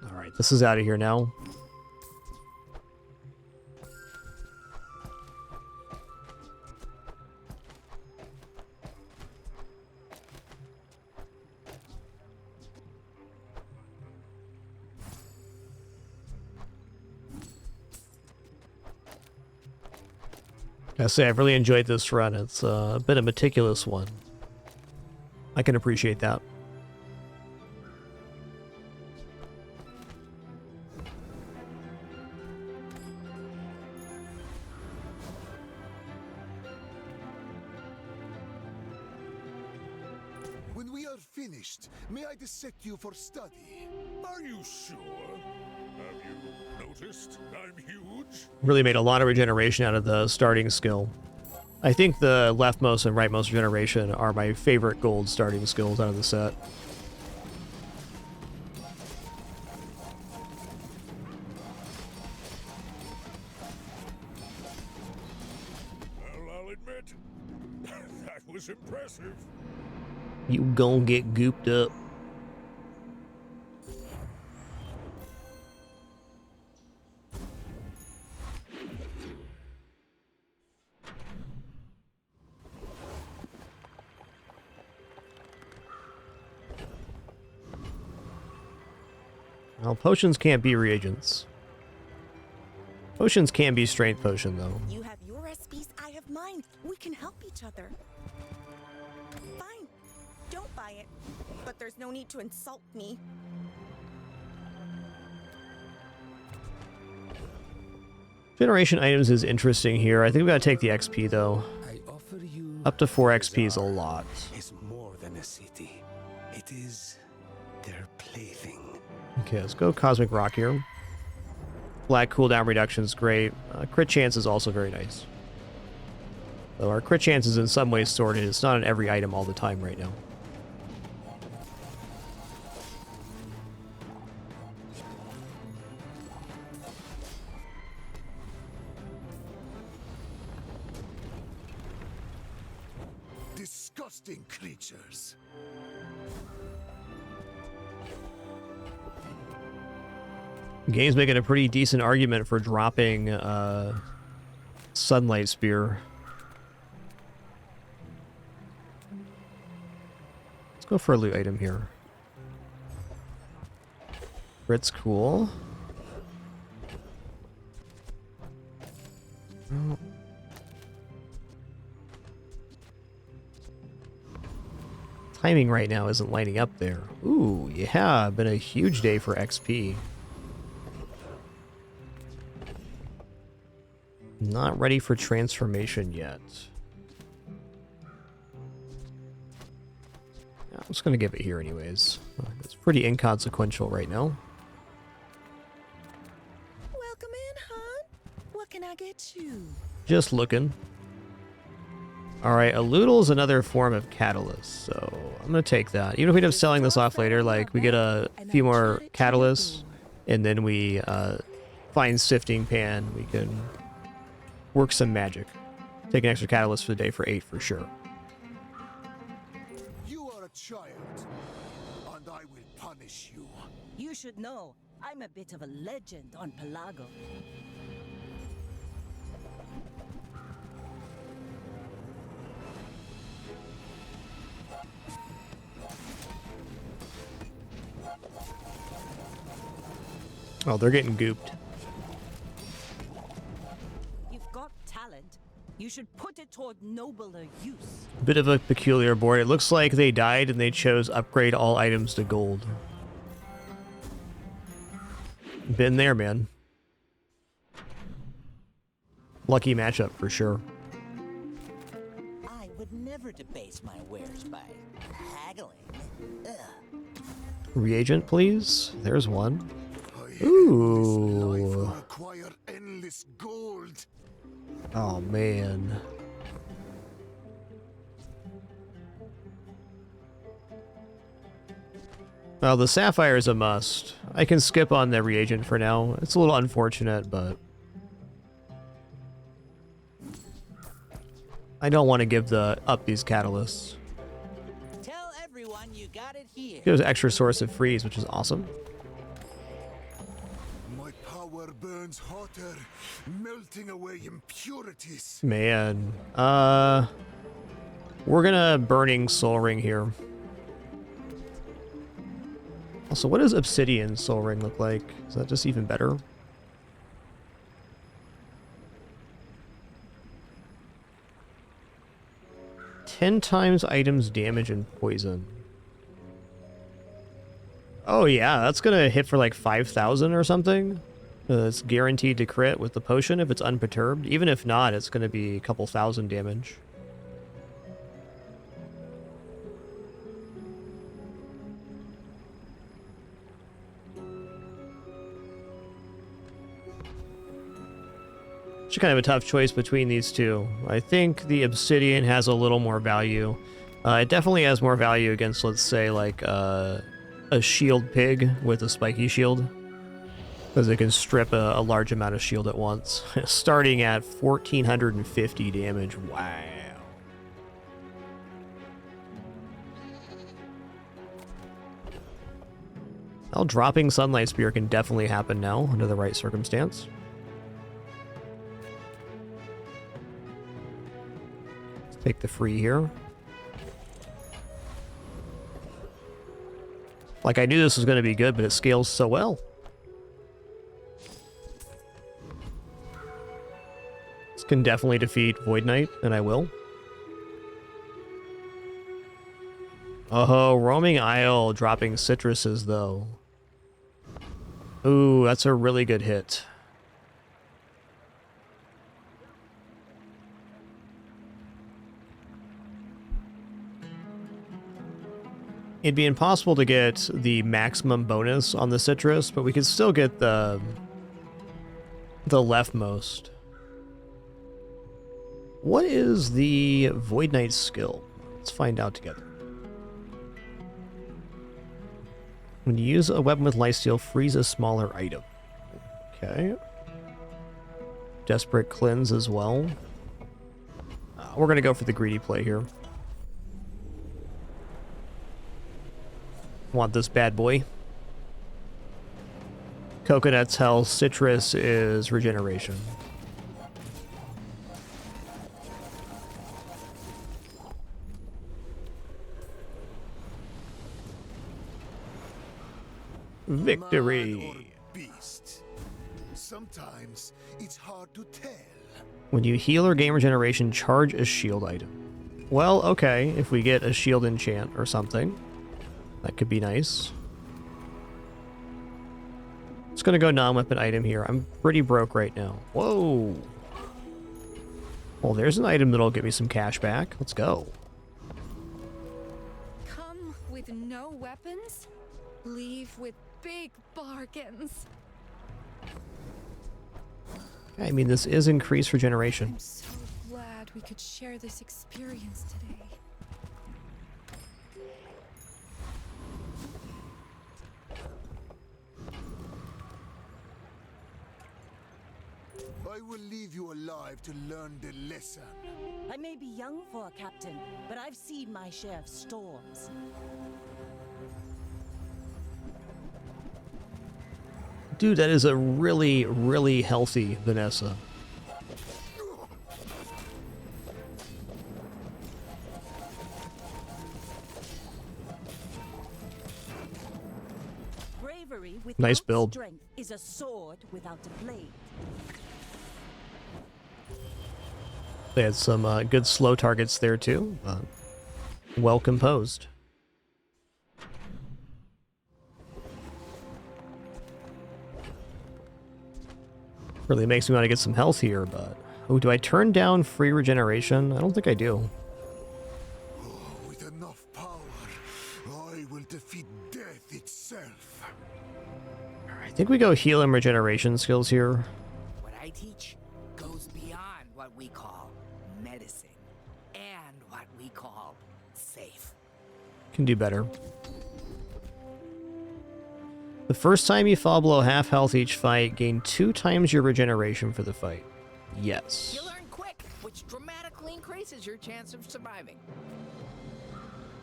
All right, this is out of here now. I say I've really enjoyed this run. It's a bit of a meticulous one. I can appreciate that. When we are finished, may I dissect you for study? Are you sure? Have you noticed I'm huge? Really made a lot of regeneration out of the starting skill. I think the leftmost and rightmost regeneration are my favorite gold starting skills out of the set. Well, I'll admit, that was impressive. You gon' get gooped up. Well, potions can't be reagents. Potions can be strength potion, though. You have your recipes, I have mine. We can help each other. Fine. Don't buy it. But there's no need to insult me. Generation items is interesting here. I think we gotta take the XP, though. Up to 4 XP is a lot. It's more than a city. It is their plaything. Okay, let's go Cosmic Rock here. Black cooldown reduction is great. Crit chance is also very nice. Though our crit chance is in some ways sorted. It's not on every item all the time right now. Disgusting creatures. The game's making a pretty decent argument for dropping Sunlight Spear. Let's go for a loot item here. Crit's cool. Oh. Timing right now isn't lining up there. Ooh, yeah, been a huge day for XP. Not ready for transformation yet. Yeah, I'm just gonna give it here anyways. It's pretty inconsequential right now. Welcome in, hon. What can I get you? Just looking. Alright, a Loodle is another form of catalyst, so I'm gonna take that. Even if we end up selling this off later, like, we get a few more catalysts, and then we find Sifting Pan, we can work some magic. Take an extra catalyst for the day for 8 for sure. You are a child, and I will punish you. You should know, I'm a bit of a legend on Pelago. Oh, they're getting gooped. You've got talent. You should put it toward nobler use. Bit of a peculiar board. It looks like they died and they chose upgrade all items to gold. Been there, man. Lucky matchup for sure. I would never debase my wares by haggling. Ugh. Reagent, please. There's one. Ooh. endless gold. Oh man. Well, the sapphire is a must. I can skip on the reagent for now. It's a little unfortunate, but I don't want to give up these catalysts. Tell everyone you got it here. Gives extra source of freeze, which is awesome. My power burns hotter, melting away impurities. Man, we're gonna burning soul ring here. Also, what does obsidian soul ring look like? Is that just even better? Ten times items damage and poison. Oh yeah, that's gonna hit for like 5,000 or something. It's guaranteed to crit with the potion if it's unperturbed. Even if not, it's gonna be a couple thousand damage. It's kind of a tough choice between these two. I think the obsidian has a little more value. It definitely has more value against, let's say, like a shield pig with a spiky shield, because it can strip a large amount of shield at once. Starting at 1,450 damage. Wow. Well, dropping Sunlight Spear can definitely happen now under the right circumstance. Take the free here. Like, I knew this was going to be good, but it scales so well. This can definitely defeat Void Knight, and I will. Oh, Roaming Isle dropping citruses, though. Ooh, that's a really good hit. It'd be impossible to get the maximum bonus on the citrus, but we could still get the leftmost. What is the Void Knight skill? Let's find out together. When you use a weapon with lifesteal, freeze a smaller item. Okay. Desperate Cleanse as well. We're going to go for the greedy play here. Want this bad boy. Coconut's health, citrus is regeneration. Victory. Beast. Sometimes it's hard to tell. When you heal or gain regeneration, charge a shield item. Well, okay, if we get a shield enchant or something. That could be nice. It's gonna go non-weapon item here. I'm pretty broke right now. Whoa. Well, there's an item that'll get me some cash back. Let's go. Come with no weapons, leave with big bargains. I mean, this is increased regeneration. I'm so glad we could share this experience today. I will leave you alive to learn the lesson. I may be young for a captain, but I've seen my share of storms. Dude, that is a really, really healthy Vanessa. Bravery without Nice build. strength is a sword without a blade. They had some good slow targets there too. Well composed. Really makes me want to get some health here, but... Oh, do I turn down free regeneration? I don't think I do. With enough power, I will defeat death itself. I think we go heal and regeneration skills here. What I teach teach goes beyond what we call medicine and what we call safe. Can do better. The first time you fall below half health each fight, gain 2 times your regeneration for the fight. Yes. You learn quick, which dramatically increases your chance of surviving.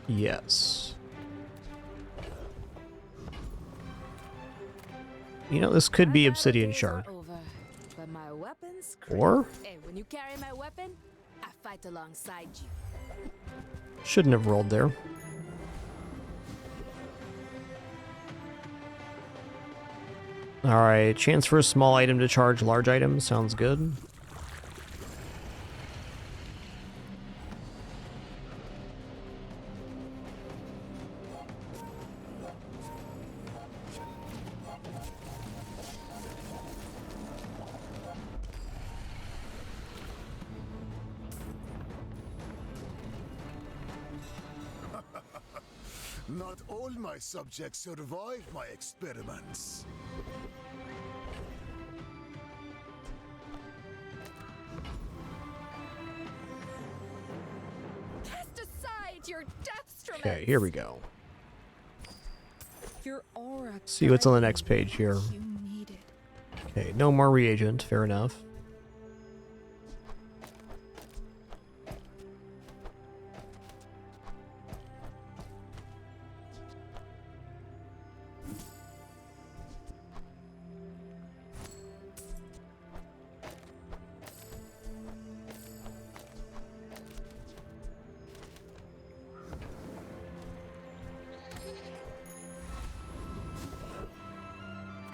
Yes. You know, this could be Obsidian Shard. But my weapons. Or? Hey, when you carry my weapon, I fight alongside you. Shouldn't have rolled there. Alright, chance for a small item to charge large items. Sounds good. Not all my subjects survived my experiments. Cast aside your death. Okay, here we go. Your aura. See what's on the next page here. Okay, no more reagent. Fair enough.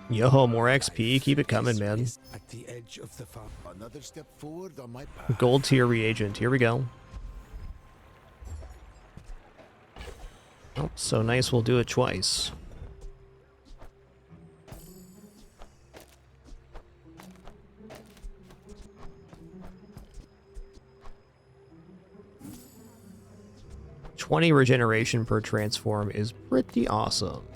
Yo, more XP. Keep it coming, man. At the edge of the farm. Another step forward on my path. Gold tier reagent. Here we go. Oh, so nice. We'll do it twice. $20 regeneration per transform is pretty awesome.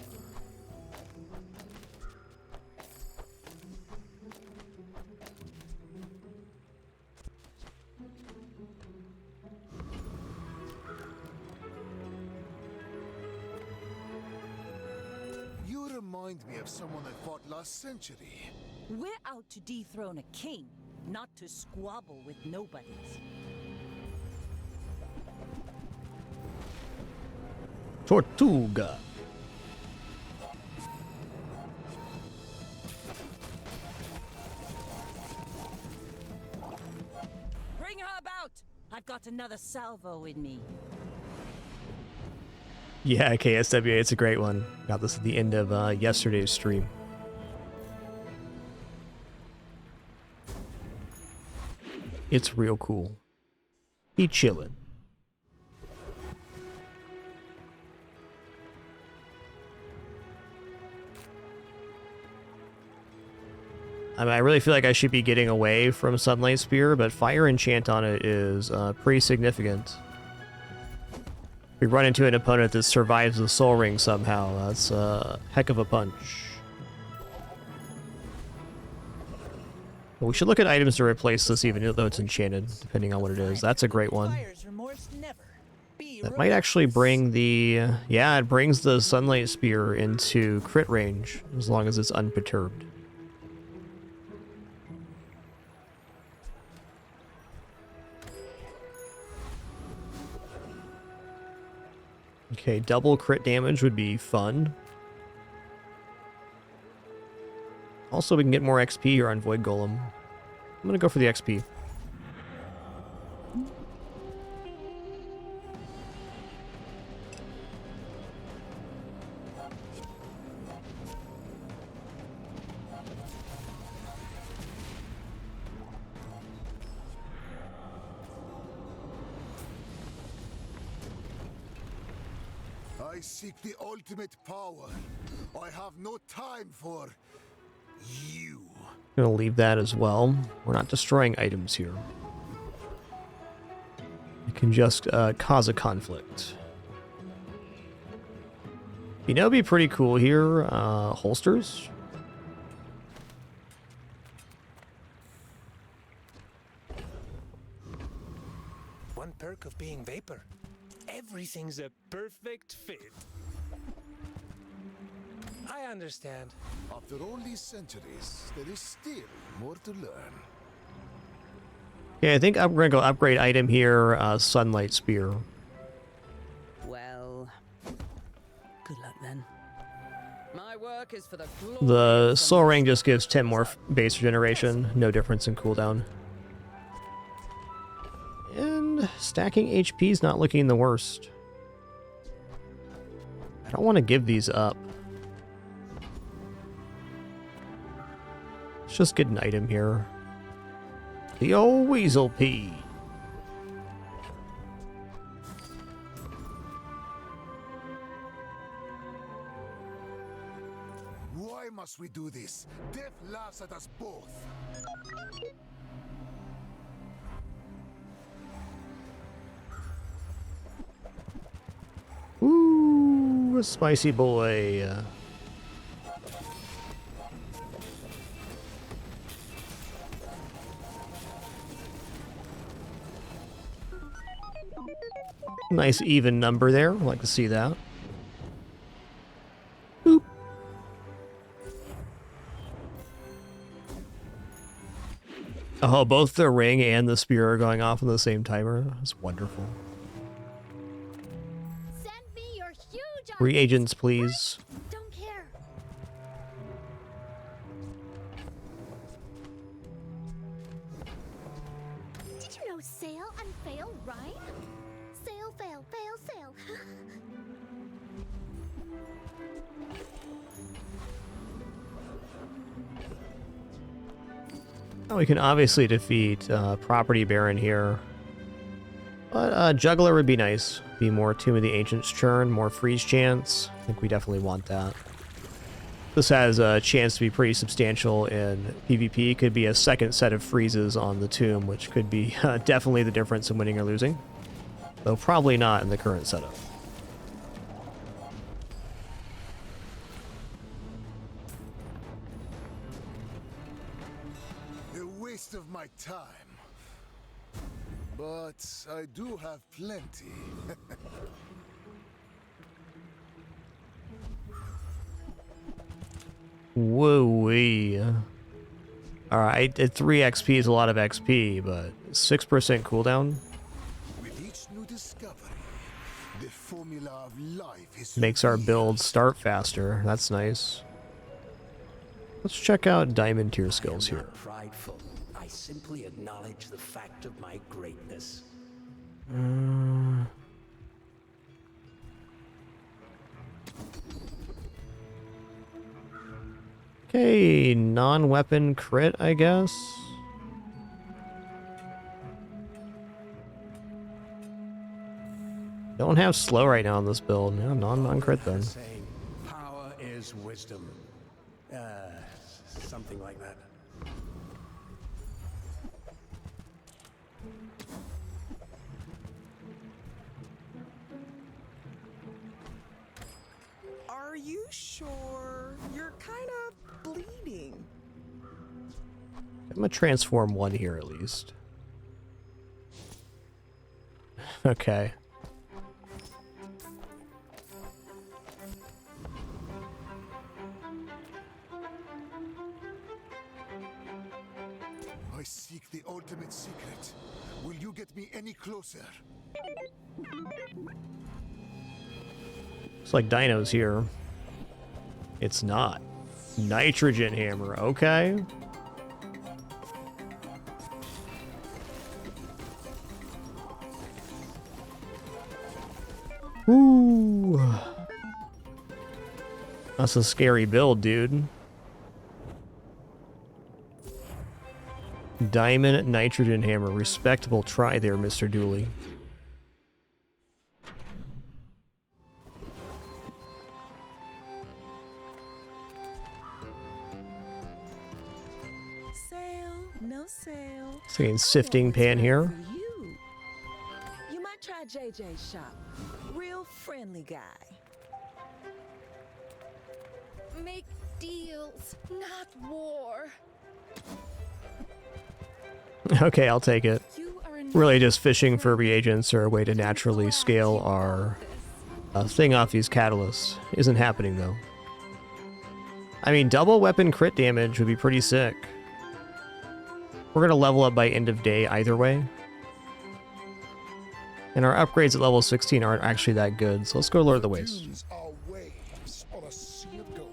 You remind me of someone I fought last century. We're out to dethrone a king, not to squabble with nobodies. Tortuga. Bring her about! I've got another salvo in me. Yeah, KSWA, it's a great one. Got this at the end of yesterday's stream. It's real cool. He chillin'. I mean, I really feel like I should be getting away from Sunlight Spear, but fire enchant on it is pretty significant. If we run into an opponent that survives the Soul Ring somehow, that's a heck of a punch. Well, we should look at items to replace this even though it's enchanted, depending on what it is. That's a great one. That might actually bring the... yeah, it brings the Sunlight Spear into crit range, as long as it's unperturbed. Okay, double crit damage would be fun. Also, we can get more XP here on Void Golem. I'm gonna go for the XP. I seek the ultimate power. I have no time for you. Gonna leave that as well. We're not destroying items here. It can just cause a conflict. You know, it'd be pretty cool here. Holsters. one perk of being Vapor. Everything's a perfect fit. I understand. After all these centuries, there is still more to learn. Okay, I think I'm gonna go upgrade item here, Sunlight Spear. Well, good luck then. My work is for the glory The of Soul Ring just gives 10 more base regeneration, no difference in cooldown. And stacking HP is not looking the worst. I don't want to give these up. Let's just get an item here. The old Weasel Pea. Why must we do this? Death laughs at us both. Ooh, a spicy boy. Nice even number there. I'd like to see that. Boop. Oh, both the ring and the spear are going off on the same timer. That's wonderful. Send me your huge Reagents, please. Don't care. Did you know sail and fail rhyme? Sail, fail, fail, sail. Oh, we can obviously defeat Property Baron here. But Juggler would be nice. Be more Tomb of the Ancients churn, more freeze chance. I think we definitely want that. This has a chance to be pretty substantial in PvP. Could be a second set of freezes on the tomb, which could be definitely the difference in winning or losing. Though probably not in the current setup. A waste of my time. But I do have plenty. Woo-wee. Alright, 3 XP is a lot of XP, but 6% cooldown With each new discovery, the formula of life is makes our build start faster. That's nice. Let's check out Diamond tier skills here. Prideful. I simply acknowledge the fact of my greatness. Okay, non-weapon crit, I guess. Don't have slow right now on this build. Yeah, non-crit then. Saying, power is wisdom. Something like that. Are you sure? You're kind of bleeding. I'm gonna transform one here at least. Okay. I seek the ultimate secret. Will you get me any closer? Looks like Dino's here. It's not. Nitrogen hammer, okay. Ooh. That's a scary build, dude. Diamond nitrogen hammer. Respectable try there, Mr. Dooley. Sail, no sail. Saying sifting pan here. You might try JJ's shop. Real friendly guy. Make deals, not war. Okay, I'll take it. You are in Really just fishing for reagents or a way to naturally scale our thing off these catalysts. Isn't happening though. I mean, double weapon crit damage would be pretty sick. We're going to level up by end of day either way. And our upgrades at level 16 aren't actually that good, so let's go Lord of the Waste. Dunes are waves on a sea of gold.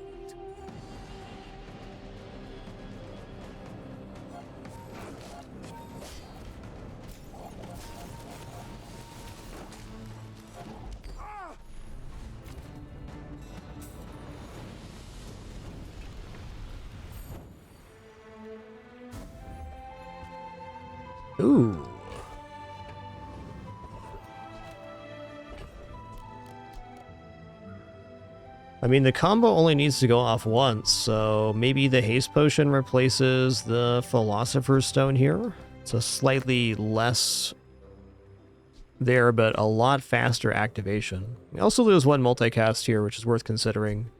Ooh. I mean, the combo only needs to go off once, so maybe the haste potion replaces the Philosopher's Stone here. It's a slightly less there, but a lot faster activation. We also lose one multicast here, which is worth considering.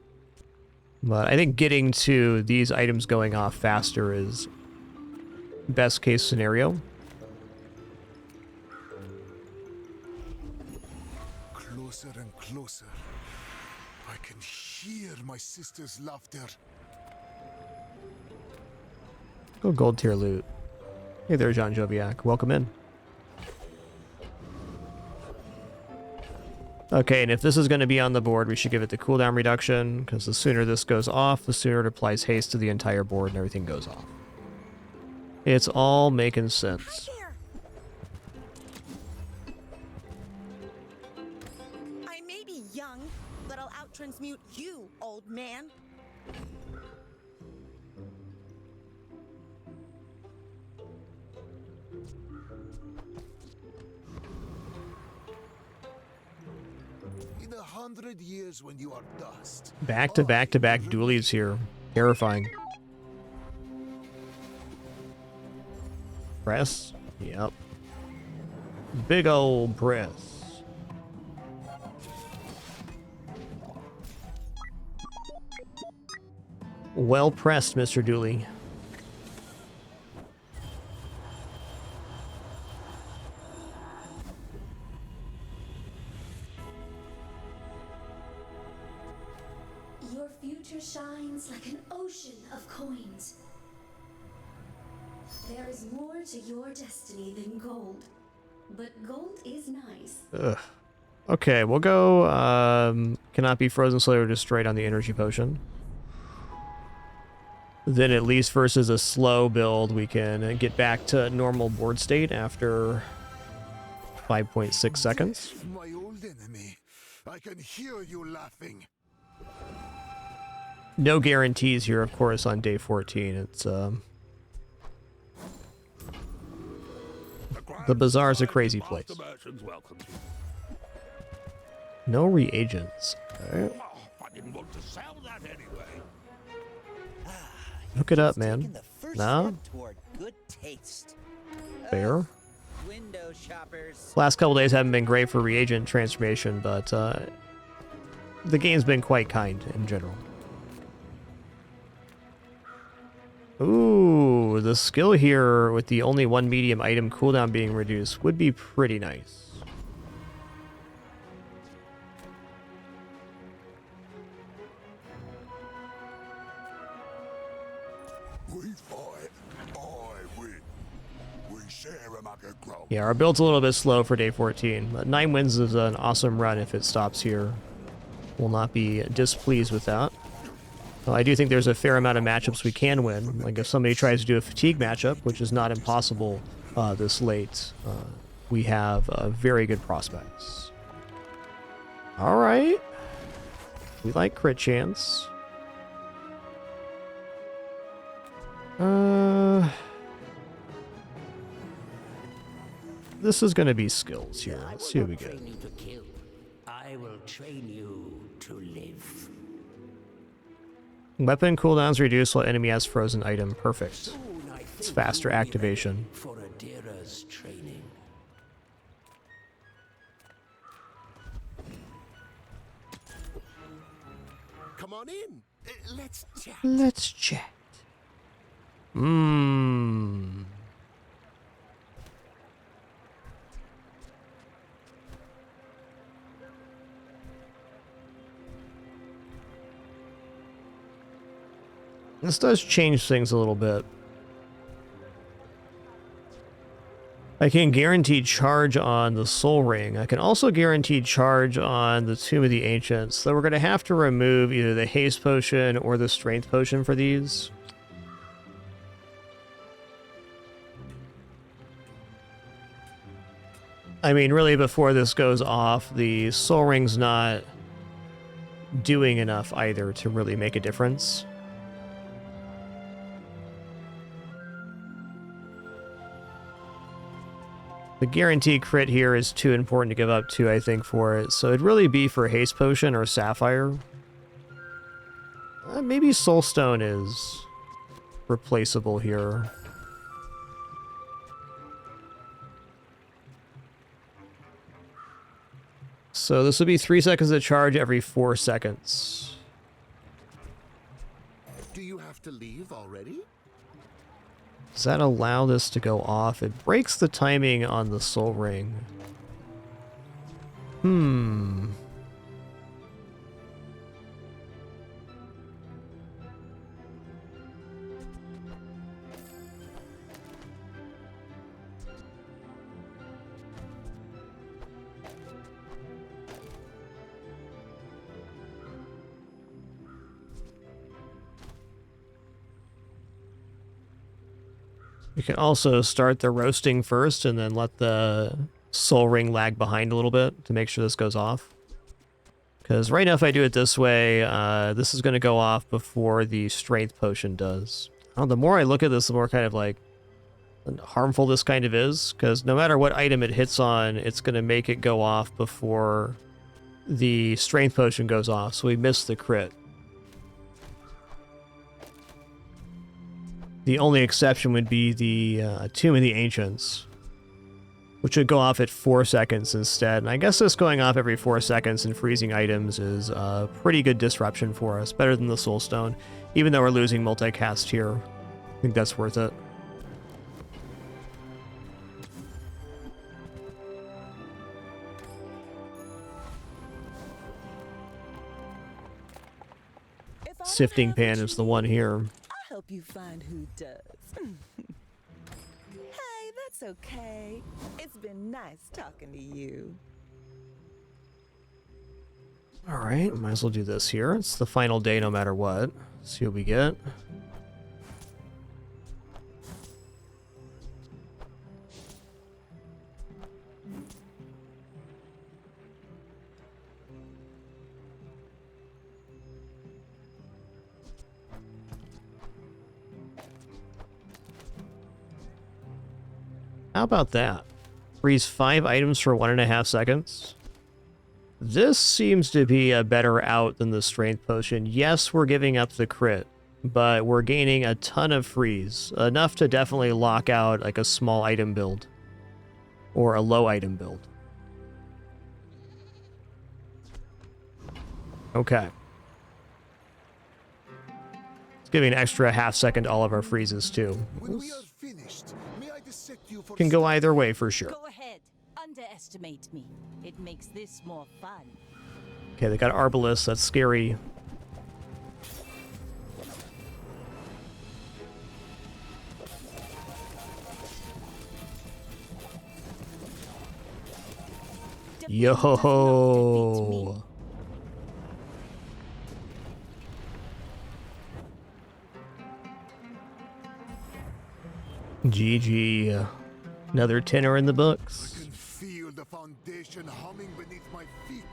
But I think getting to these items going off faster is best case scenario. Closer and closer. I can hear my sister's laughter. Go gold tier loot. Hey there, John Joviak. Welcome in. Okay, and if this is going to be on the board, we should give it the cooldown reduction, because the sooner this goes off, the sooner it applies haste to the entire board and everything goes off. It's all making sense. I may be young, but I'll out-transmute you, old man. In 100 years when you are dust. Back to back to back dualies here. Terrifying. Press? Yep. Big old press. Well pressed, Mr. Dooley. Your future shines like an ocean of coins. There is more to your destiny than gold, but gold is nice. Ugh. Okay, we'll go, cannot be frozen, slowed, or destroyed on the energy potion. Then at least versus a slow build, we can get back to normal board state after 5.6 seconds. My old enemy. I can hear you laughing. No guarantees here, of course, on day 14. It's, the bazaar's a crazy place. No reagents. Alright. I didn't want to sell that anyway. Hook it up, man. No? Good taste. Fair. Window shoppers. Last couple days haven't been great for reagent transformation, but the game's been quite kind in general. Ooh, the skill here with the only one medium item cooldown being reduced would be pretty nice. We fight, I win. We share a market growth. Yeah, our build's a little bit slow for day 14, but 9 wins is an awesome run if it stops here. Will not be displeased with that. Well, I do think there's a fair amount of matchups we can win. Like if somebody tries to do a fatigue matchup, which is not impossible this late, we have very good prospects. All right. We like crit chance. This is going to be skills here. Let's see what we get. I will train you to live. Weapon cooldowns reduced while enemy has frozen item. Perfect. It's faster activation. For Adira's training. Come on in. Let's chat. Let's chat. This does change things a little bit. I can guarantee charge on the Soul Ring. I can also guarantee charge on the Tomb of the Ancients. So we're going to have to remove either the Haste Potion or the Strength Potion for these. I mean, really, before this goes off, the Soul Ring's not doing enough either to really make a difference. The guarantee crit here is too important to give up to, I think, for it. So it'd really be for Haste Potion or Sapphire. Maybe Soulstone is replaceable here. So this would be 3 seconds of charge every 4 seconds. Do you have to leave already? Does that allow this to go off? It breaks the timing on the Soul Ring. You can also start the roasting first and then let the Soul Ring lag behind a little bit to make sure this goes off. Because right now if I do it this way, this is going to go off before the Strength Potion does. The more I look at this, the more kind of like harmful this kind of is. Because no matter what item it hits on, it's going to make it go off before the Strength Potion goes off. So we miss the crit. The only exception would be the Tomb of the Ancients, which would go off at 4 seconds instead. And I guess this going off every 4 seconds and freezing items is a pretty good disruption for us. Better than the Soulstone. Even though we're losing multicast here, I think that's worth it. Sifting Pan is the one here. Help you find who does. Hey, that's okay. It's been nice talking to you. Alright, might as well do this here. It's the final day no matter what. See what we get. How about that? Freeze 5 items for 1.5 seconds. This seems to be a better out than the Strength Potion. Yes, we're giving up the crit, but we're gaining a ton of freeze. Enough to definitely lock out like a small item build. Or a low item build. Okay. It's giving an extra half second to all of our freezes too. When we are finished, may I dissect you for Can go either way for sure. Go ahead. Underestimate me. It makes this more fun. Okay, they got Arbalest. That's scary. Yo. GG. Another tenner in the books. I can feel the foundation humming beneath my feet.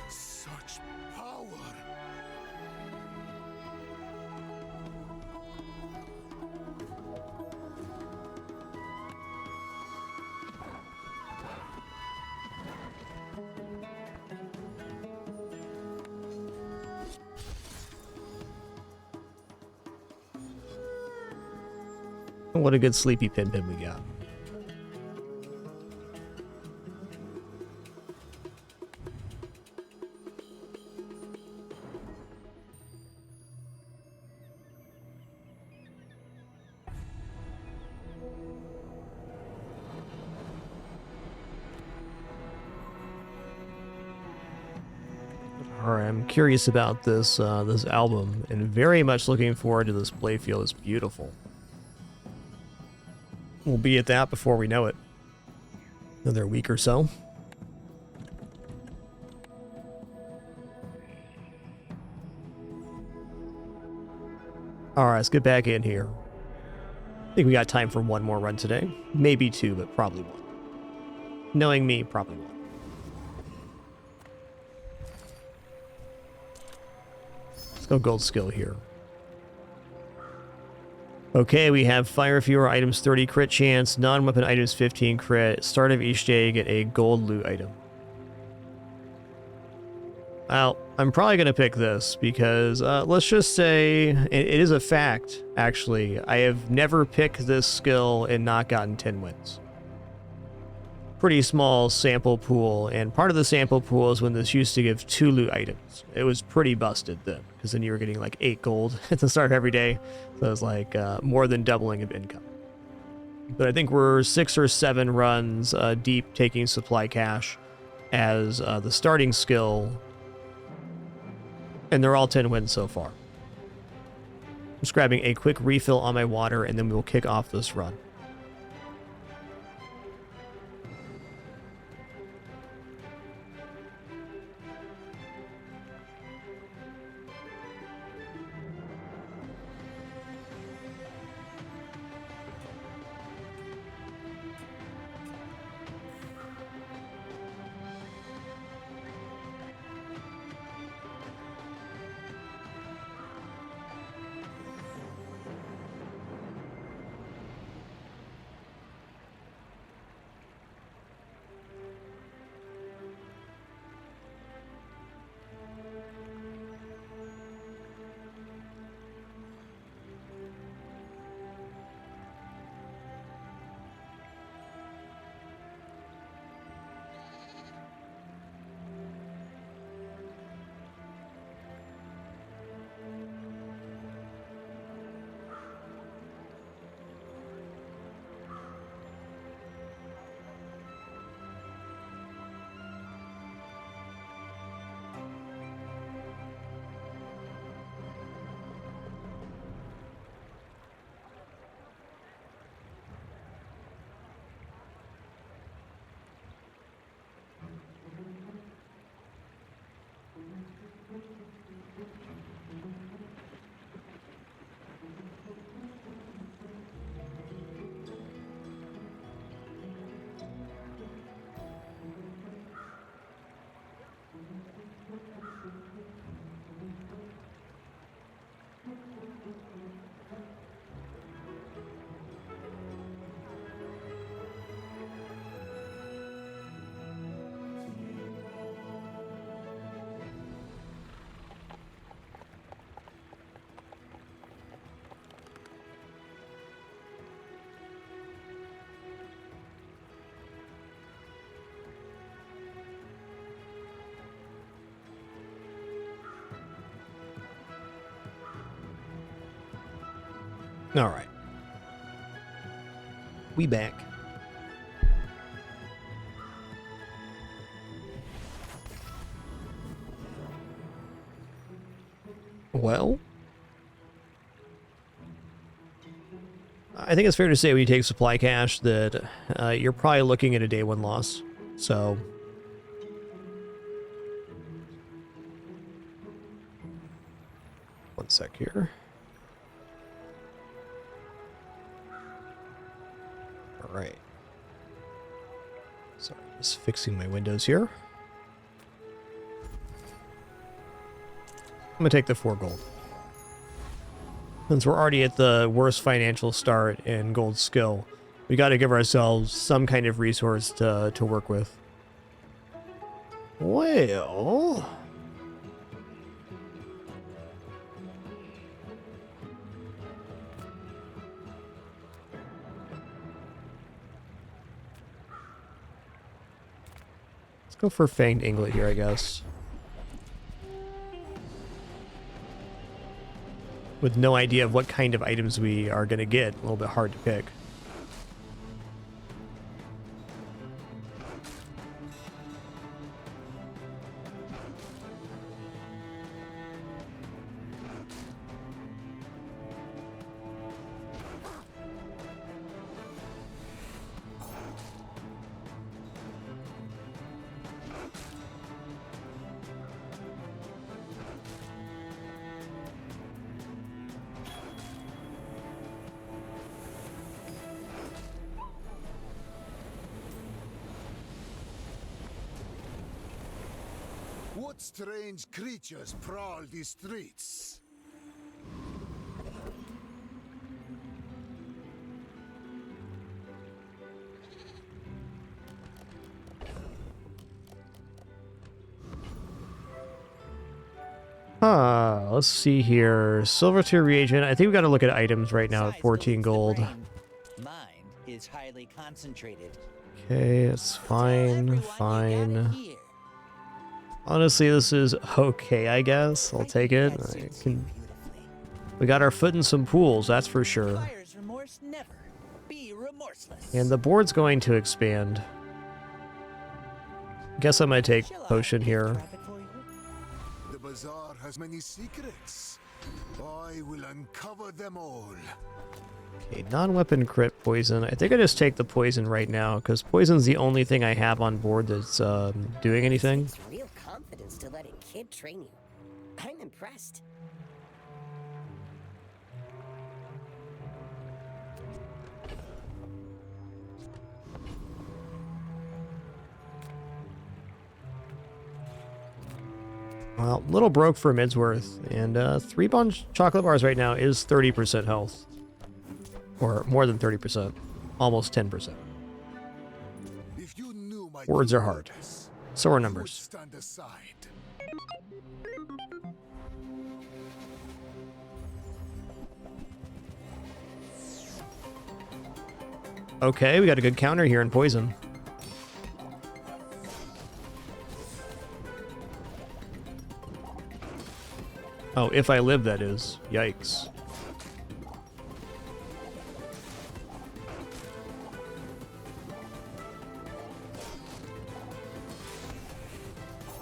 Such power. What a good sleepy pin we got. Alright, I'm curious about this this album, and very much looking forward to this playfield. It's beautiful. We'll be at that before we know it. Another week or so. Alright, let's get back in here. I think we got time for one more run today. Maybe two, but probably one. Knowing me, probably one. Let's go gold skill here. Okay, we have fire fewer items 30 crit chance, non-weapon items 15 crit. Start of each day, get a gold loot item. Well, I'm probably going to pick this because let's just say it is a fact, actually. I have never picked this skill and not gotten 10 wins. Pretty small sample pool, and part of the sample pool is when this used to give 2 loot items. It was pretty busted then, because then you were getting like 8 gold at the start of every day. So it was like more than doubling of income. But I think we're 6 or 7 runs deep taking supply cash as the starting skill. And they're all 10 wins so far. Just grabbing a quick refill on my water, and then we will kick off this run. All right. We back. Well, I think it's fair to say when you take supply cash that you're probably looking at a day 1 loss. So one sec here. All right. Sorry, just fixing my windows here. I'm gonna take the 4 gold. Since we're already at the worst financial start in gold skill, we got to give ourselves some kind of resource to work with. Well, let's go for Fanged Inglet here, I guess. With no idea of what kind of items we are going to get. A little bit hard to pick. What strange creatures prowl these streets? Let's see here. Silver tier reagent. I think we got to look at items right now at 14 gold. Mine is highly concentrated. Okay, it's fine, fine. Honestly, this is okay, I guess. I'll take it. We got our foot in some pools, that's for sure. Buyer's remorse never. Be remorseless. And the board's going to expand. Guess I might take potion here. The bazaar has many secrets. I will uncover them all. Okay, non-weapon crit poison. I think I just take the poison right now, because poison's the only thing I have on board that's doing anything. It's real confidence to let a kid train you. I'm impressed. Well, little broke for Midsworth, and 3 bunch chocolate bars right now is 30% health. Or more than 30%. Almost 10%. If you knew my Words are hard. So are you would numbers. stand aside. Okay, we got a good counter here in poison. Oh, if I live, that is. Yikes.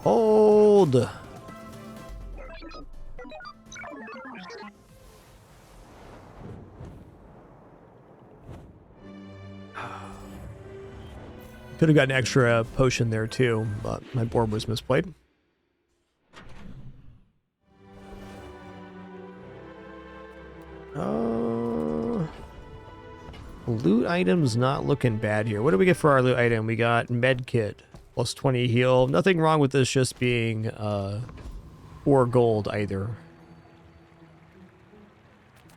Hold! Could have got an extra potion there too, but my board was misplayed. Loot items not looking bad here. What do we get for our loot item? We got med kit, plus 20 heal. Nothing wrong with this just being 4 gold either.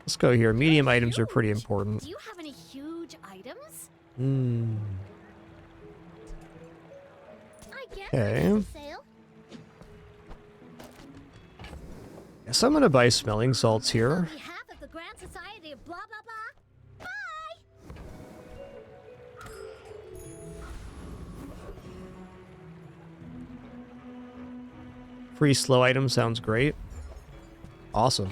Let's go here. Medium items are pretty important. Do you have any huge items? I guess Okay. Guess I'm gonna buy smelling salts here. On behalf of the Grand Society of blah blah blah. Free slow item sounds great. Awesome.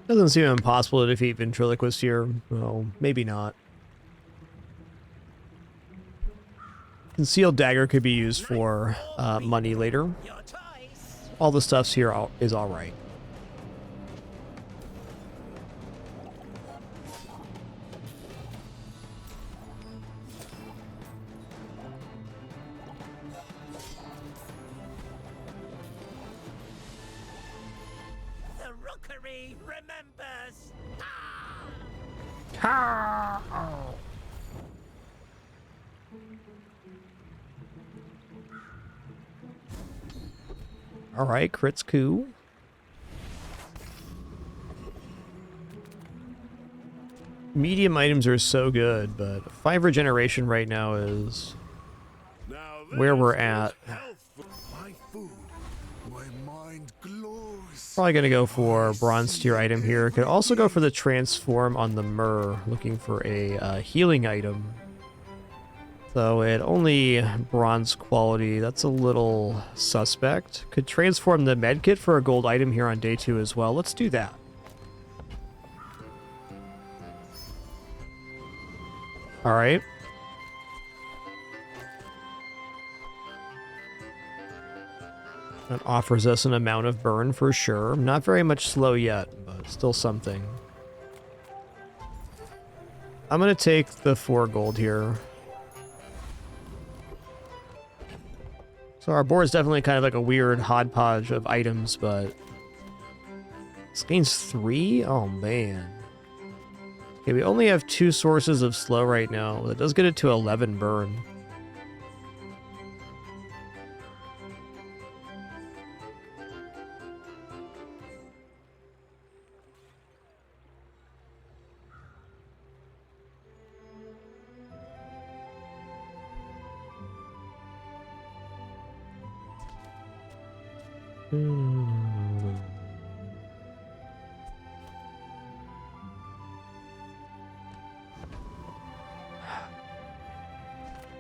Doesn't seem impossible to defeat Ventriloquist here. Well, maybe not. Concealed dagger could be used for money later. All the stuff's here is all right. The rookery remembers. All right, crits coup. Medium items are so good, but 5 regeneration right now is where we're at. My food, my mind glows. Probably gonna go for bronze tier item here. Could also go for the transform on the Myrrh, looking for a healing item. So at only bronze quality, that's a little suspect. Could transform the medkit for a gold item here on day 2 as well. Let's do that. All right. That offers us an amount of burn for sure. Not very much slow yet, but still something. I'm going to take the 4 gold here. So our board is definitely kind of like a weird hodgepodge of items, but this gains 3? Oh man. Okay, we only have 2 sources of slow right now. That does get it to 11 burn.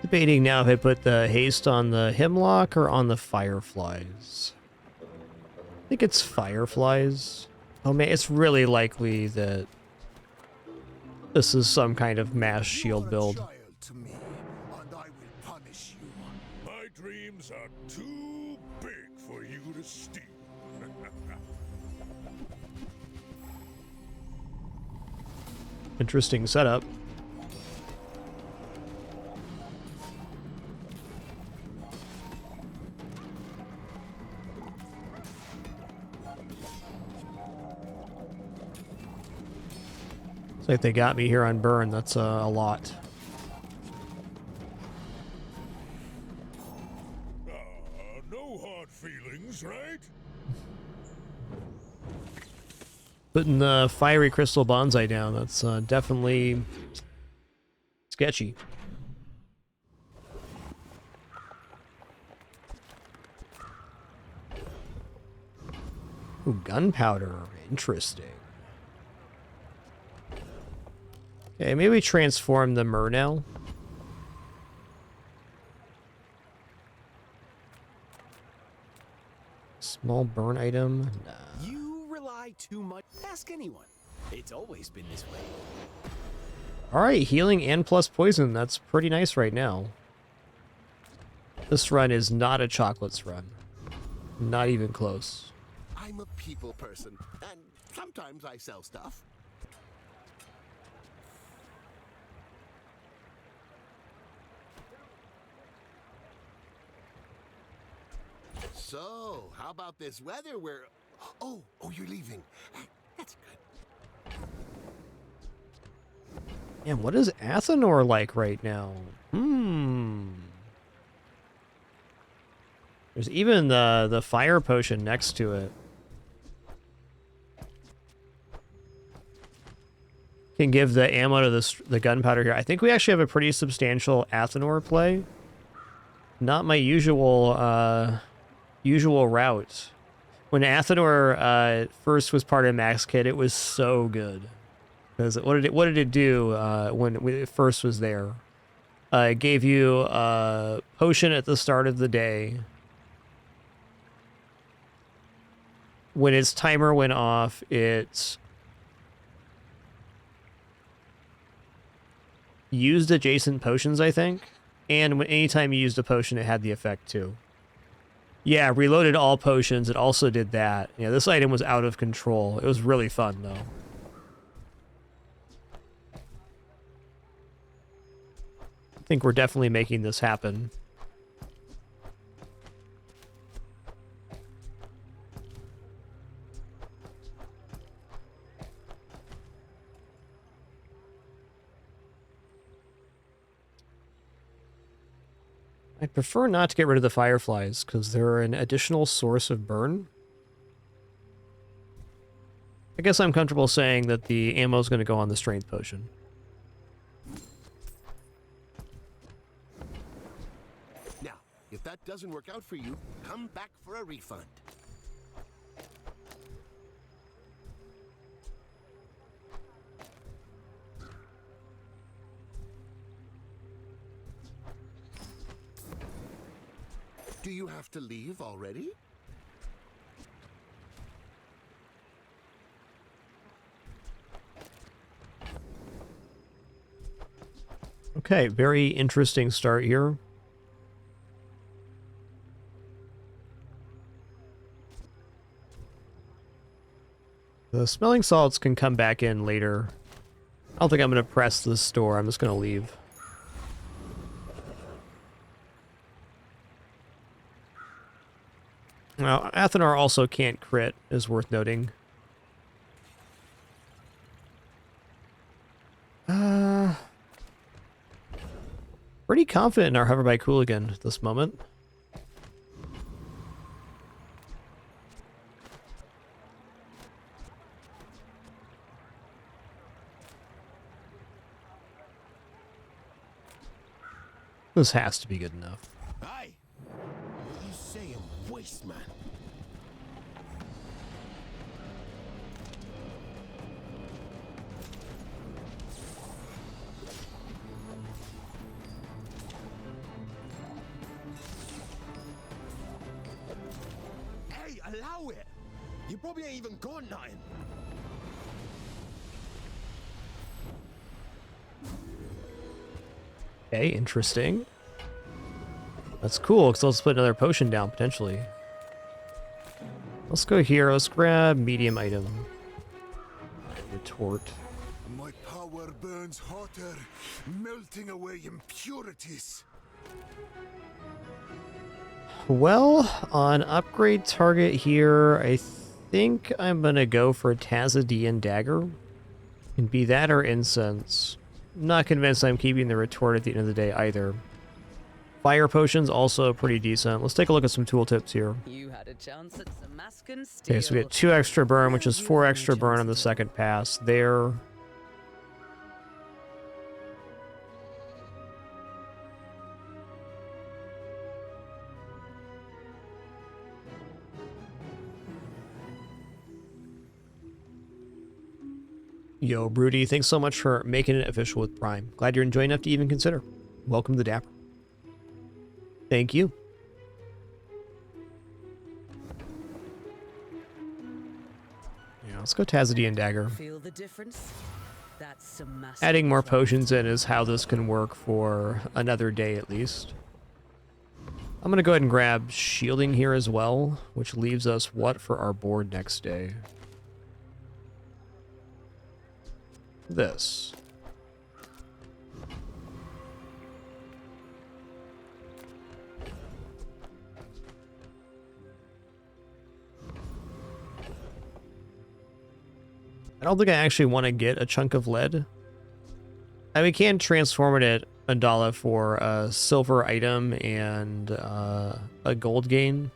Debating now if I put the haste on the hemlock or on the fireflies. I think it's fireflies. Oh man, it's really likely that this is some kind of mass shield build. My dreams are too big for you to steal. Interesting setup. It's like they got me here on burn. That's a lot. No hard feelings, right? Putting the fiery crystal bonsai down, that's definitely sketchy. Ooh, gunpowder. Interesting. Okay, maybe transform the Murnau. Small burn item. Nah. You rely too much. Ask anyone. It's always been this way. Alright, healing and plus poison. That's pretty nice right now. This run is not a chocolates run. Not even close. I'm a people person, and sometimes I sell stuff. So, how about this weather where... Oh, you're leaving. That's good. Man, what is Athenor like right now? There's even the fire potion next to it. Can give the ammo to the gunpowder here. I think we actually have a pretty substantial Athenor play. Not my usual usual route. When Athenor first was part of Max Kit, it was so good. Because what did it do when it first was there? It gave you a potion at the start of the day. When its timer went off, it used adjacent potions, I think. And anytime you used a potion, it had the effect too. Yeah, reloaded all potions. It also did that. Yeah, this item was out of control. It was really fun, though. I think we're definitely making this happen. I prefer not to get rid of the fireflies, because they're an additional source of burn. I guess I'm comfortable saying that the ammo is going to go on the strength potion. Now, if that doesn't work out for you, come back for a refund. Do you have to leave already? Okay, very interesting start here. The smelling salts can come back in later. I don't think I'm going to press this store. I'm just going to leave. Now, Athenor also can't crit, is worth noting. Pretty confident in our Hover by Cooligan at this moment. This has to be good enough. Aye. What are you saying, waste man? Hey, allow it. You probably ain't even got nothing. Okay, interesting. That's cool, because let's put another potion down, potentially. Let's go here. Let's grab medium item. Retort. My power burns hotter, melting away impurities. Well, on upgrade target here, I think I'm going to go for Tazidian Dagger. Can be that or Incense. Not convinced I'm keeping the retort at the end of the day either. Fire potions also pretty decent. Let's take a look at some tooltips here. You had a chance at some Mascan steel. Okay, so we get 2 extra burn, which is 4 extra burn on the second pass. There. Yo, Broody, thanks so much for making it official with Prime. Glad you're enjoying enough to even consider. Welcome to the Dapper. Thank you. Yeah, let's go Tazidian Dagger. Feel the difference? That's some massive. Adding more potions in is how this can work for another day at least. I'm going to go ahead and grab shielding here as well, which leaves us what for our board next day? This. I don't think I actually want to get a chunk of lead. I mean, we can transform it at $1 for a silver item and a gold gain,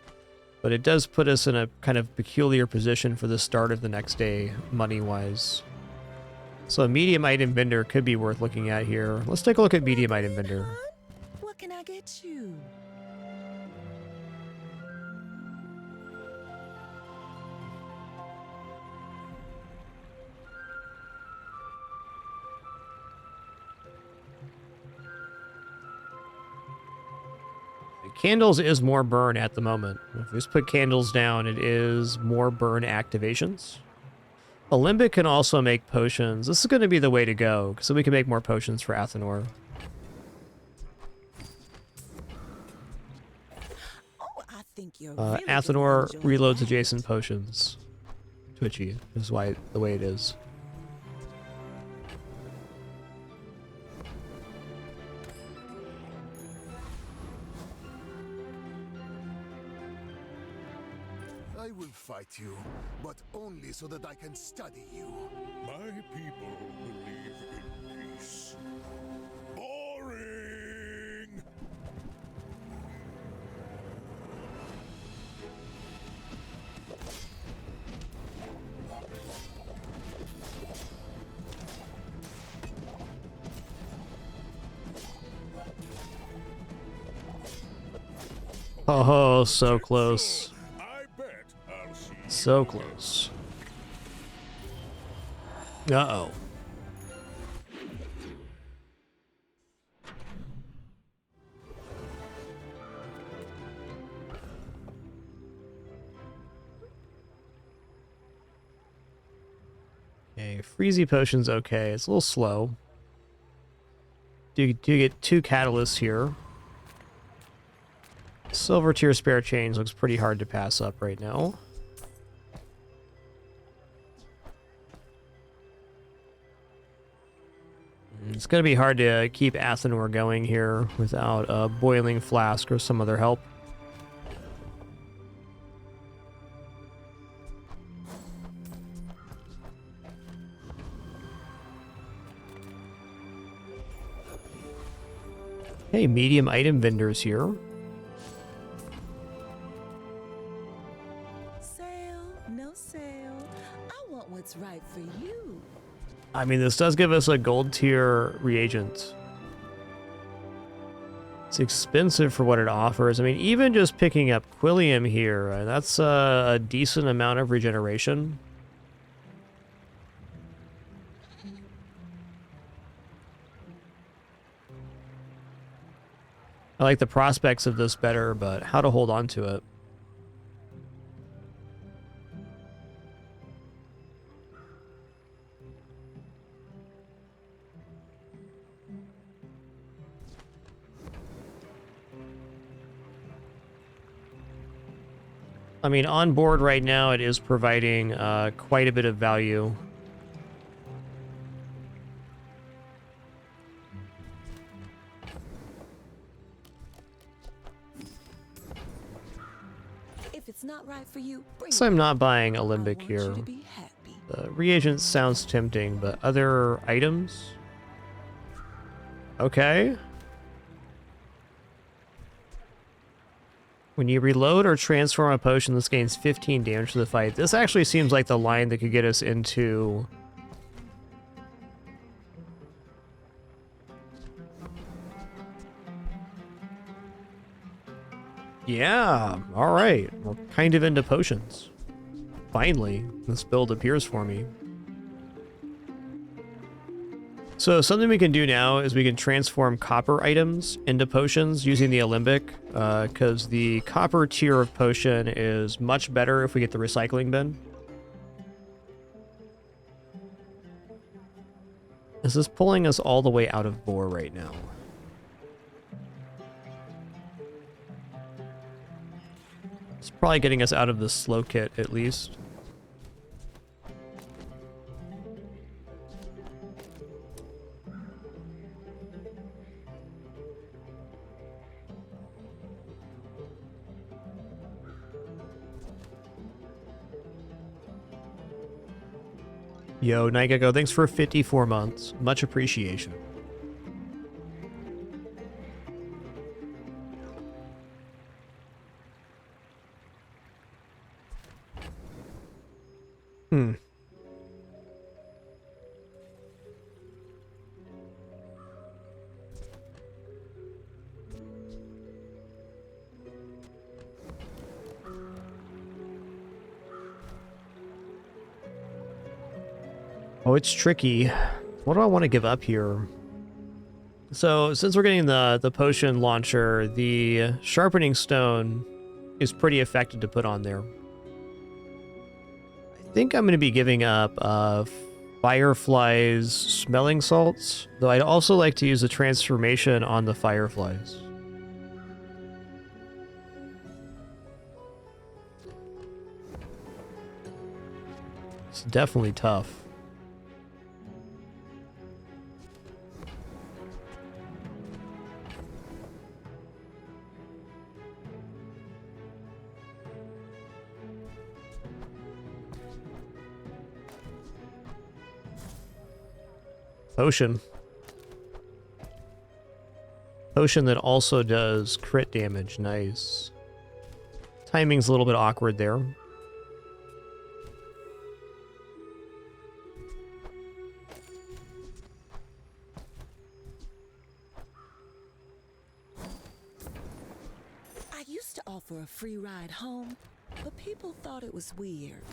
but it does put us in a kind of peculiar position for the start of the next day, money-wise. So a medium item vendor could be worth looking at here. Let's take a look at medium item vendor. What can I get you? Candles is more burn at the moment. If we just put candles down, it is more burn activations. Alembic can also make potions. This is going to be the way to go, so we can make more potions for Athenor. Oh, I think you're really Athenor reloads adjacent potions. Twitchy is why the way it is. I will fight you, but only so that I can study you. My people believe in peace. Boring! Oh, so close. So close. Uh-oh. Okay, Freezy Potion's okay. It's a little slow. Do get 2 catalysts here. Silver tier spare change looks pretty hard to pass up right now. It's going to be hard to keep Athenor going here without a boiling flask or some other help. Hey, medium item vendors here. Sale, no sale. I want what's right for you. I mean, this does give us a gold tier reagent. It's expensive for what it offers. I mean, even just picking up Quillium here, that's a decent amount of regeneration. I like the prospects of this better, but how to hold on to it. I mean, on board right now, it is providing quite a bit of value. If it's not right for you, bring So it I'm back. not buying I Alembic want here. you to be happy. The reagent sounds tempting, but other items? Okay. When you reload or transform a potion, this gains 15 damage to the fight. This actually seems like the line that could get us into... Yeah, alright. We're kind of into potions. Finally, this build appears for me. So something we can do now is we can transform copper items into potions using the Alembic, because the copper tier of potion is much better if we get the recycling bin. This is pulling us all the way out of Boar right now. It's probably getting us out of the slow kit at least. Yo, Night Gecko, thanks for 54 months. Much appreciation. Hmm. Oh, it's tricky. What do I want to give up here? So, since we're getting the potion launcher, the sharpening stone is pretty effective to put on there. I think I'm going to be giving up Firefly's smelling salts, though I'd also like to use the transformation on the Fireflies. It's definitely tough. Potion. Potion that also does crit damage. Nice. Timing's a little bit awkward there. I used to offer a free ride home, but people thought it was weird.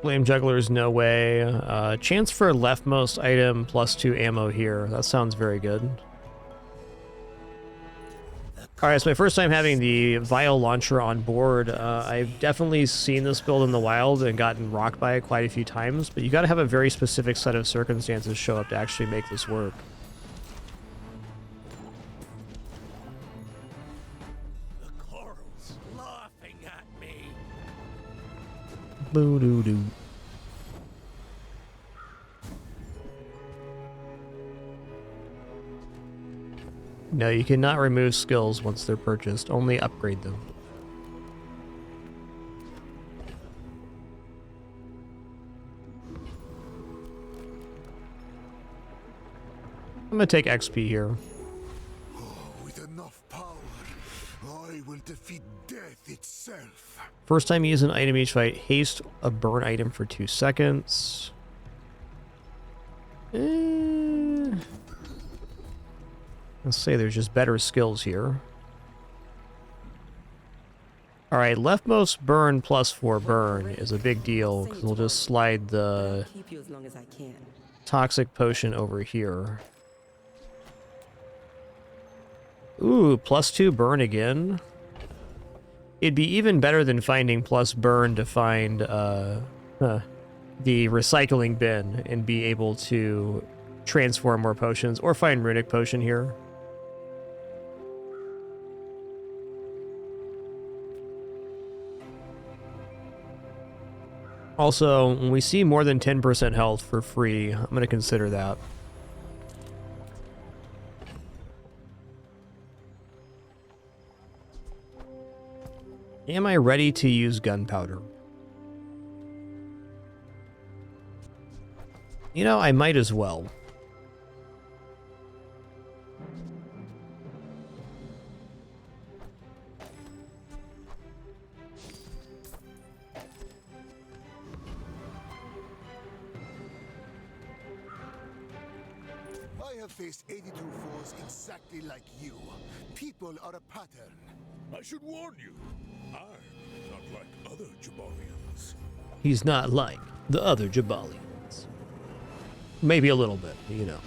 Flame Jugglers, no way. Chance for leftmost item +2 ammo here. That sounds very good. Alright, it's my first time having the Vial Launcher on board. I've definitely seen this build in the wild and gotten rocked by it quite a few times, but you gotta have a very specific set of circumstances show up to actually make this work. laughing at me. Boo doo doo. No, you cannot remove skills once they're purchased. Only upgrade them. I'm gonna take XP here. With enough power, I will defeat death itself. First time you use an item each fight, haste a burn item for 2 seconds. Let's say there's just better skills here. Alright, leftmost burn plus 4 burn is a big deal, because we'll just slide the Keep you as long as I can. toxic potion over here. Ooh, plus 2 burn again. It'd be even better than finding plus burn to find the recycling bin and be able to transform more potions, or find runic potion here. Also, when we see more than 10% health for free, I'm going to consider that. Am I ready to use gunpowder? You know, I might as well. I have faced 82 foes exactly like you. People are a pattern. I should warn you, I'm not like other Jabalians. He's not like the other Jabalians. Maybe a little bit, you know.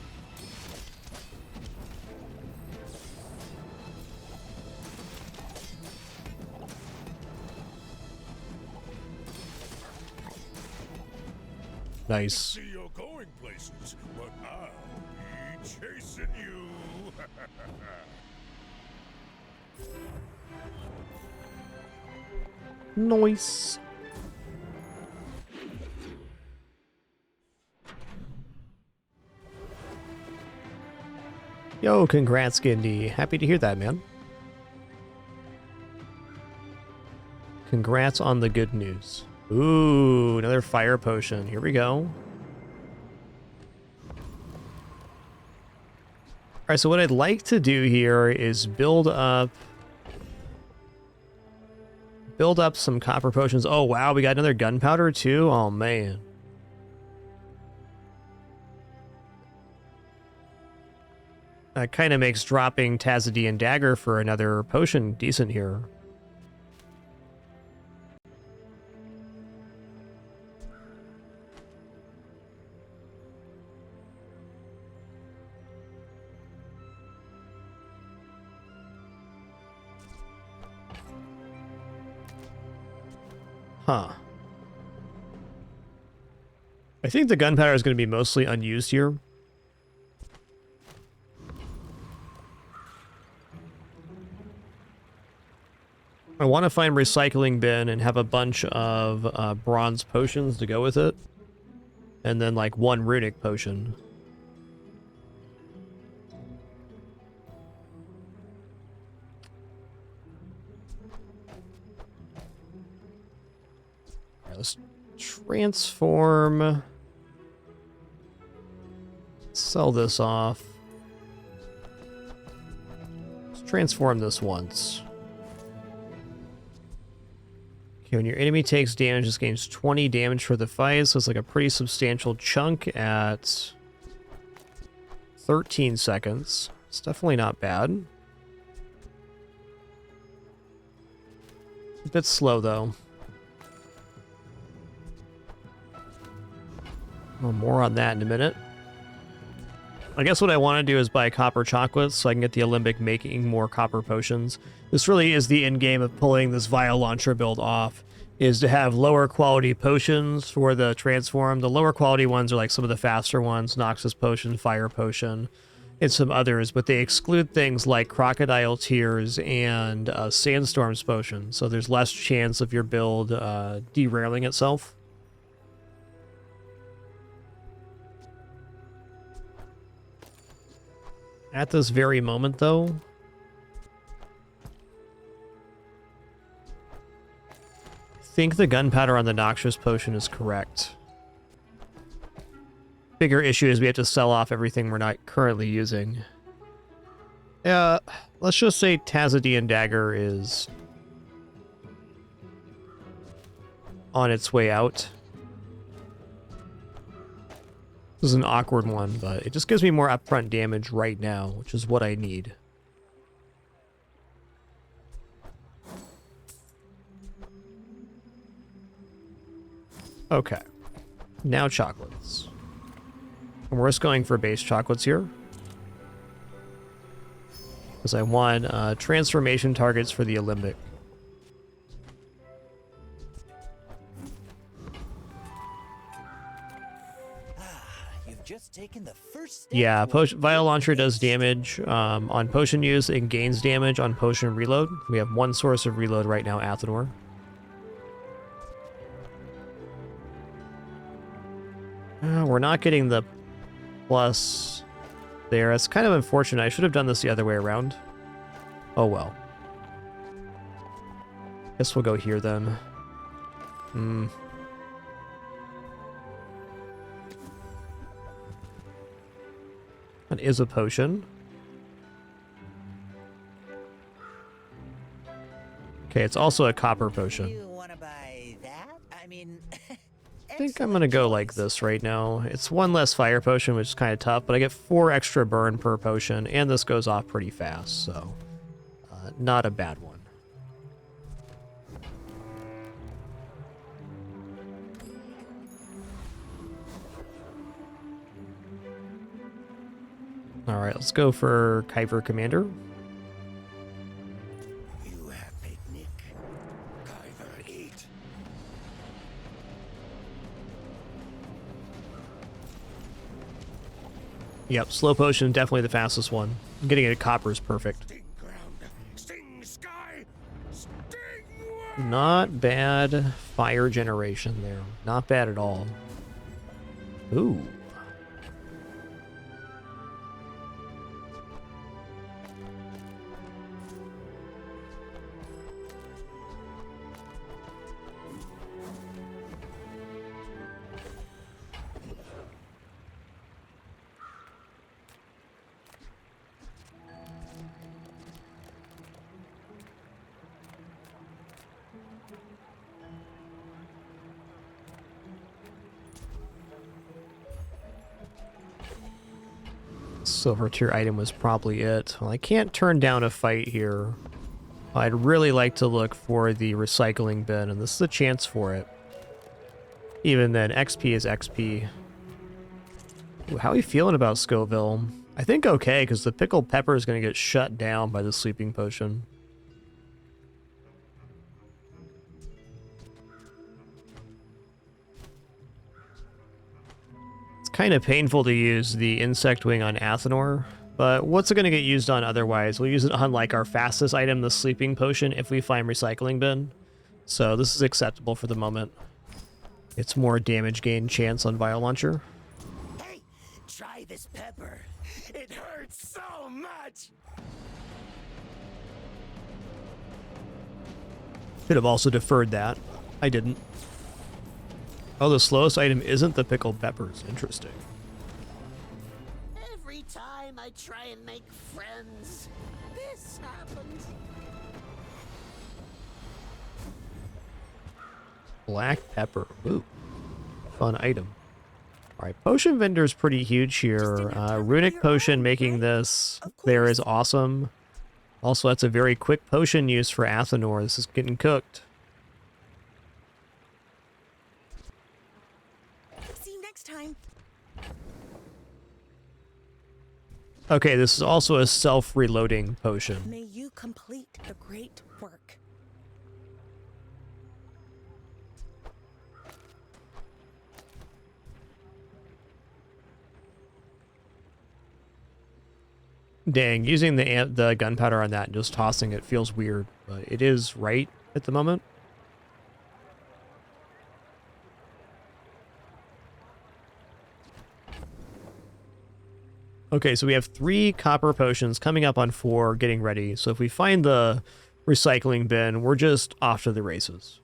Nice. See you're going places, but I'll be chasing you. Nice. Yo, congrats, Gindy. Happy to hear that, man. Congrats on the good news. Ooh, another fire potion. Here we go. Alright, so what I'd like to do here is build up some copper potions. Oh, wow, we got another gunpowder, too? Oh, man. That kind of makes dropping Tazadian Dagger for another potion decent here. Huh. I think the gunpowder is going to be mostly unused here. I want to find recycling bin and have a bunch of bronze potions to go with it. And then like one runic potion. Alright, let's transform. Sell this off. Let's transform this once. Okay, when your enemy takes damage, this gains 20 damage for the fight, so it's like a pretty substantial chunk at 13 seconds. It's definitely not bad. A bit slow, though. Well, more on that in a minute. I guess what I want to do is buy copper chocolates so I can get the Olympic making more copper potions. This really is the end game of pulling this vial launcher build off, is to have lower quality potions for the transform. The lower quality ones are like some of the faster ones, Noxus potion, fire potion. and some others, but they exclude things like Crocodile Tears and Sandstorm's Potion, so there's less chance of your build derailing itself. At this very moment, though, I think the gunpowder on the Noxious Potion is correct. Bigger issue is we have to sell off everything we're not currently using. Let's just say Tazidian Dagger is on its way out. This is an awkward one, but it just gives me more upfront damage right now, which is what I need. Okay. Now chocolates. And we're just going for base chocolates here. Because I want transformation targets for the Alembic. You've just taken the first step. Yeah, Vial Launcher does damage on potion use and gains damage on potion reload. We have one source of reload right now, Athenor. We're not getting the plus there. It's kind of unfortunate. I should have done this the other way around. Oh well. Guess we'll go here then. That is a potion. Okay, it's also a copper potion. You want to buy that? I mean, I think I'm gonna go like this right now. It's one less fire potion, which is kind of tough, but I get 4 extra burn per potion, and this goes off pretty fast, so not a bad one. All right, let's go for Kyver Commander. You have picnic. Kyver eat. Yep, slow potion, definitely the fastest one. Getting it at copper is perfect. Sting sky. Not bad fire generation there. Not bad at all. Ooh. Silver tier item was probably it. Well, I can't turn down a fight here. I'd really like to look for the recycling bin, and this is a chance for it. Even then, XP is XP. Ooh, how are you feeling about Scoville? I think okay, because the pickled pepper is going to get shut down by the sleeping potion. Kind of painful to use the insect wing on Athenor, but what's it going to get used on otherwise? We'll use it on like our fastest item, the sleeping potion, if we find recycling bin. So this is acceptable for the moment. It's more damage gain chance on Vial Launcher. Hey, try this pepper. It hurts so much. Could have also deferred that. I didn't. Oh, the slowest item isn't the pickled peppers. Interesting. Every time I try and make friends, this happens. Black pepper. Ooh. Fun item. Alright, potion vendor's pretty huge here. Runic potion making this there is awesome. Also, that's a very quick potion use for Athenor. This is getting cooked. Time. Okay, this is also a self-reloading potion. May you complete the great work. Dang, using the gunpowder on that and just tossing it feels weird, but it is right at the moment. Okay, so we have 3 copper potions coming up on 4, getting ready. So if we find the recycling bin, we're just off to the races.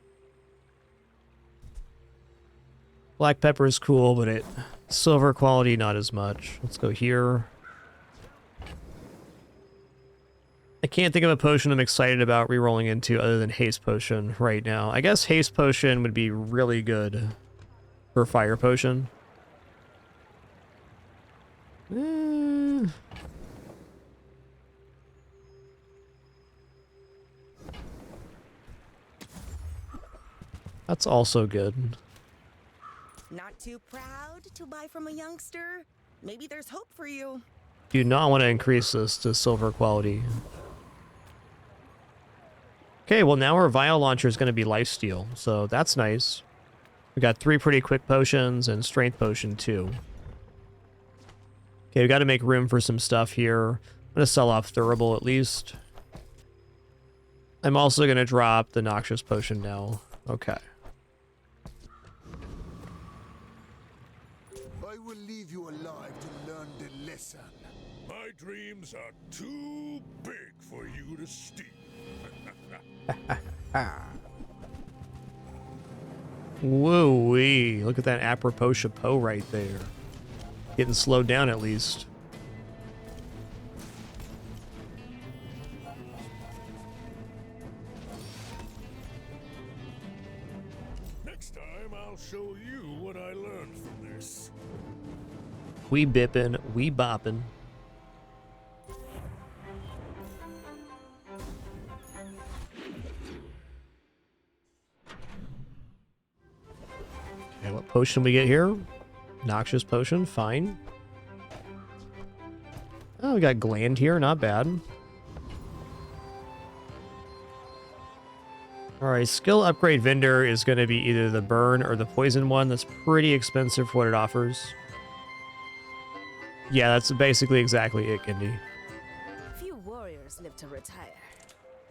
Black pepper is cool, but silver quality, not as much. Let's go here. I can't think of a potion I'm excited about rerolling into other than haste potion right now. I guess haste potion would be really good for fire potion. That's also good. Not too proud to buy from a youngster? Maybe there's hope for you. Do not want to increase this to silver quality. Okay, well now our vial launcher is going to be lifesteal, so that's nice. We got 3 pretty quick potions and strength potion too. Okay, we got to make room for some stuff here. I'm going to sell off Thurible at least. I'm also going to drop the noxious potion now. Okay. I will leave you alive to learn the lesson. My dreams are too big for you to steal. Woo-wee. Look at that apropos chapeau right there. Getting slowed down at least. Next time I'll show you what I learned from this. We bippin', we boppin'. Okay, what potion we get here? Noxious potion, fine. Oh, we got gland here, not bad. Alright, skill upgrade vendor is going to be either the burn or the poison one. That's pretty expensive for what it offers. Yeah, that's basically exactly it, Gindi. Few warriors live to retire.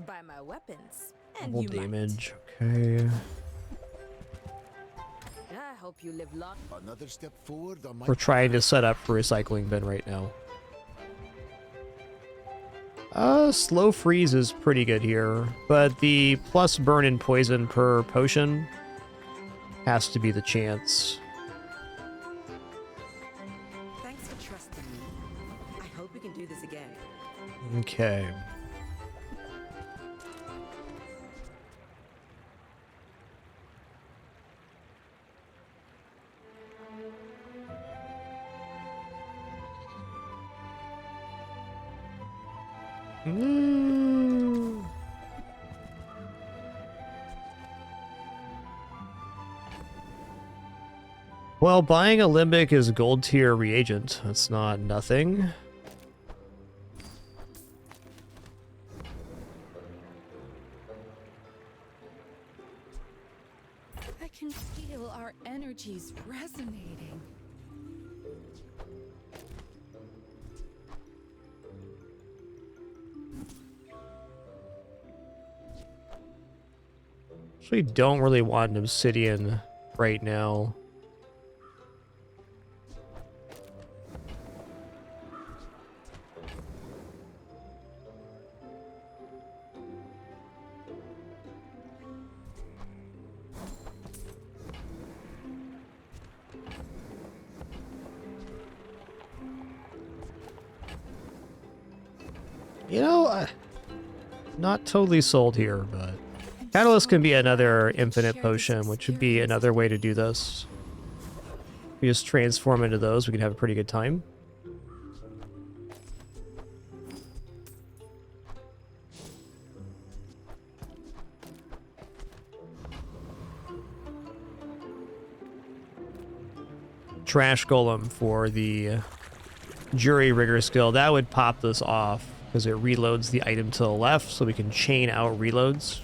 Buy my weapons, and Double you damage, okay. I hope you live long. Another step forward on my We're trying to set up for recycling bin right now. Slow freeze is pretty good here, but the plus burn and poison per potion has to be the chance. Thanks for trusting me. I hope we can do this again. Okay. Well, buying a Limbic is gold tier reagent. That's not nothing. I can feel our energies resonating. We don't really want an obsidian right now. You know, not totally sold here, but Catalyst can be another infinite potion, which would be another way to do this. We just transform into those, we can have a pretty good time. Trash Golem for the Jury Rigger skill. That would pop this off because it reloads the item to the left, so we can chain out reloads.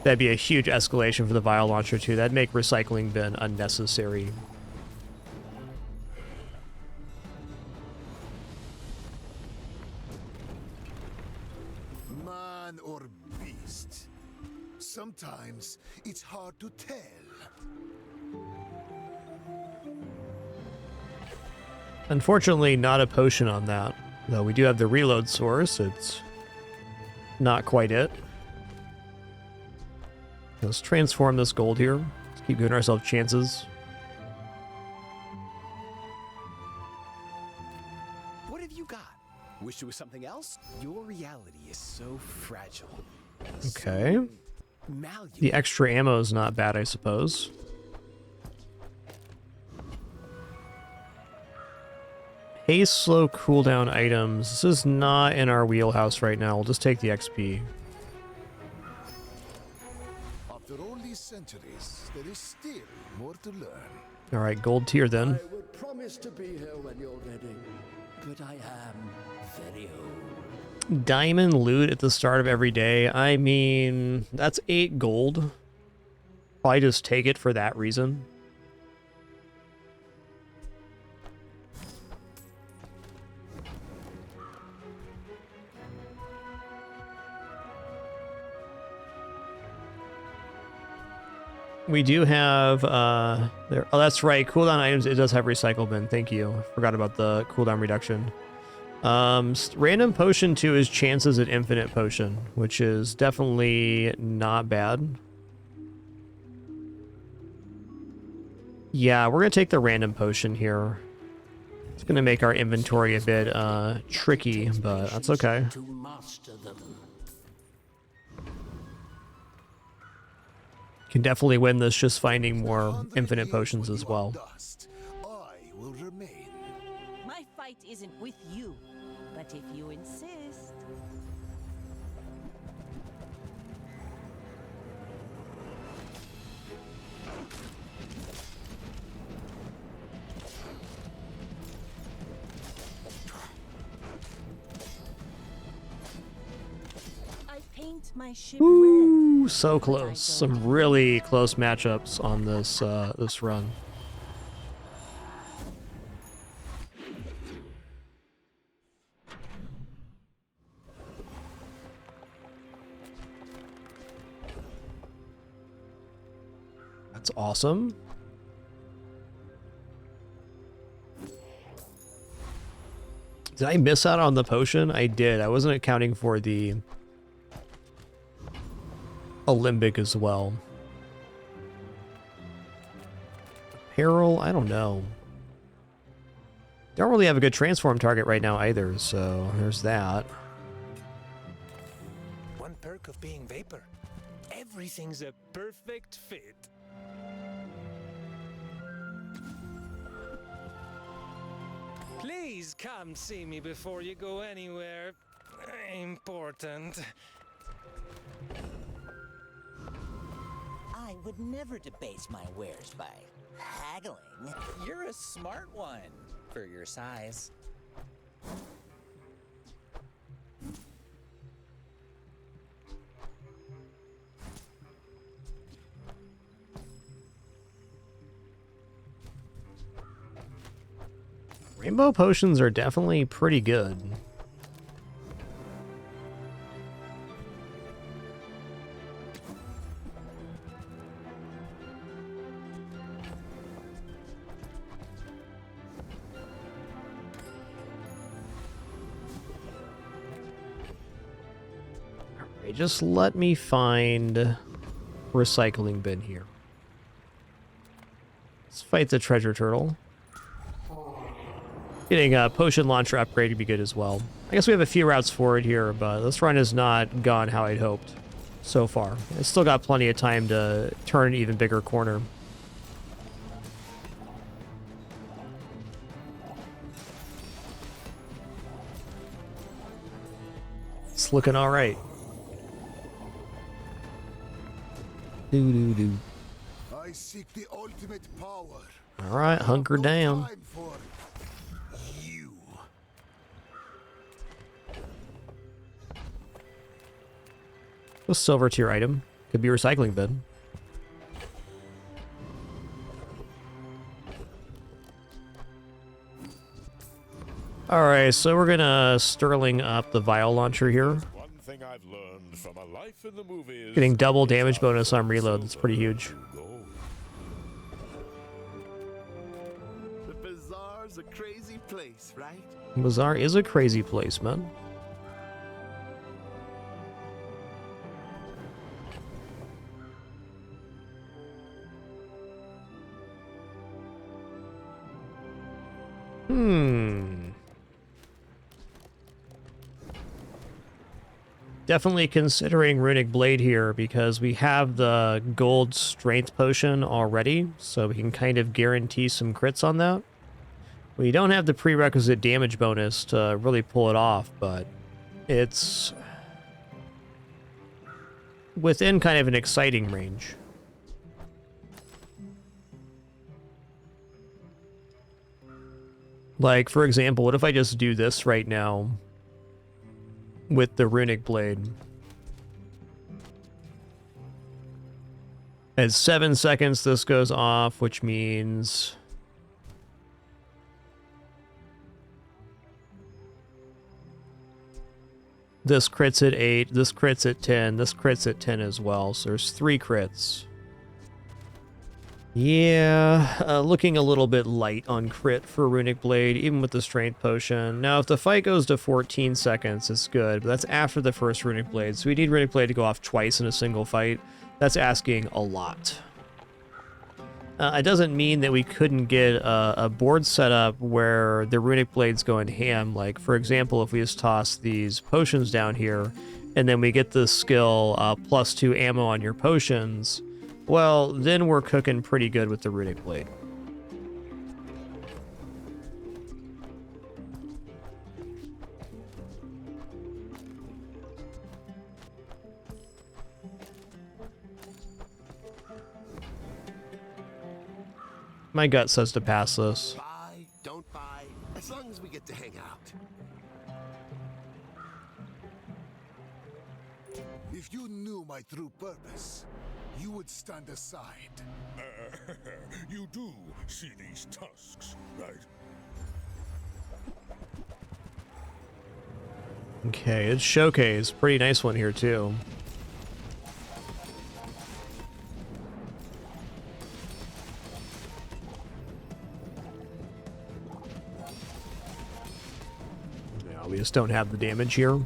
That'd be a huge escalation for the vial launcher too. That'd make recycling bin unnecessary. Sometimes it's hard to tell. Unfortunately, not a potion on that. Though we do have the reload source, it's not quite it. Let's transform this gold here. Let's keep giving ourselves chances. What have you got? Wish it was something else? Your reality is so fragile. Okay. So malleable. The extra ammo is not bad, I suppose. Haste slow cooldown items. This is not in our wheelhouse right now. We'll just take the XP. After all these centuries, there is still more to learn. Alright, gold tier then. I would promise to be here when you're ready, but I am very old. Diamond loot at the start of every day. I mean, that's 8 gold. Probably just take it for that reason. We do have, there. Oh, that's right. Cooldown items, it does have recycle bin. Thank you. Forgot about the cooldown reduction. Random potion 2 is chances at infinite potion, which is definitely not bad. Yeah, we're going to take the random potion here. It's going to make our inventory a bit tricky, but that's okay. To master them. Can definitely win this just finding more infinite potions as well. I will remain. My fight isn't with you, but if you insist. I paint my ship red. Ooh, so close. Some really close matchups on this this run. That's awesome. Did I miss out on the potion? I did. I wasn't accounting for the Olympic as well. Apparel? I don't know. Don't really have a good transform target right now either, so there's that. One perk of being Vapor. Everything's a perfect fit. Please come see me before you go anywhere important. I would never debase my wares by haggling. You're a smart one for your size. Rainbow potions are definitely pretty good. Alright, just let me find recycling bin here. Let's fight the treasure turtle. Getting a potion launcher upgrade would be good as well. I guess we have a few routes forward here, but this run has not gone how I'd hoped so far. It's still got plenty of time to turn an even bigger corner. It's looking all right. Doo-doo-doo. I seek the ultimate power. All right, hunker down. Time for you. A silver tier item. Could be recycling bin. Alright, so we're gonna Sterling up the vial launcher here. One thing I've learned from a life in the movies. Getting double damage bonus on reload, that's pretty huge. The bazaar's a crazy place, right? Bazaar is a crazy place, man. Definitely considering Runic Blade here because we have the gold strength potion already, so we can kind of guarantee some crits on that. We don't have the prerequisite damage bonus to really pull it off, but it's within kind of an exciting range. Like, for example, what if I just do this right now with the Runic Blade? At 7 seconds, this goes off, which means this crits at 8, this crits at 10, this crits at 10 as well, so there's 3 crits. Yeah, looking a little bit light on crit for Runic Blade, even with the Strength Potion. Now, if the fight goes to 14 seconds, it's good, but that's after the first Runic Blade, so we need Runic Blade to go off twice in a single fight. That's asking a lot. It doesn't mean that we couldn't get a board set up where the Runic Blade's going ham. Like, for example, if we just toss these potions down here, and then we get the skill +2 ammo on your potions, well, then we're cooking pretty good with the Runic Blade. My gut says to pass this. Buy, don't buy, as long as we get to hang out. If you knew my true purpose, you would stand aside. You do see these tusks, right? Okay, it's Showcase. Pretty nice one here, too. Yeah, we just don't have the damage here.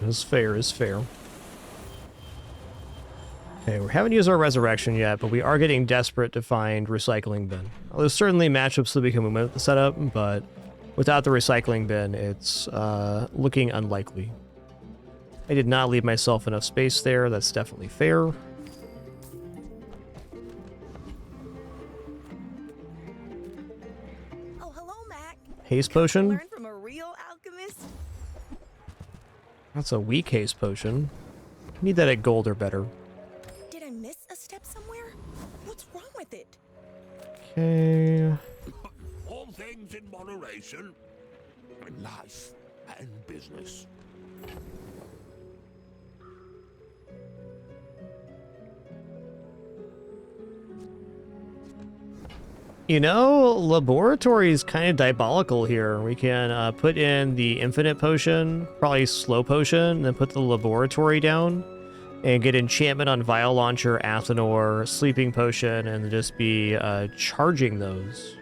Is fair, is fair. Okay, we haven't used our resurrection yet, but we are getting desperate to find recycling bin. Well, there's certainly matchups that we can move with the setup, but without the recycling bin, it's looking unlikely. I did not leave myself enough space there. That's definitely fair. Oh, hello, Mac. Haste potion? Learn from a real alchemist. That's a weak haste potion. Need that at gold or better. Did I miss a step somewhere? What's wrong with it? Okay. All things in moderation. In life and business. You know, laboratory is kind of diabolical here. We can put in the infinite potion, probably slow potion, then put the laboratory down and get enchantment on vial launcher, Athenor, sleeping potion, and just be charging those.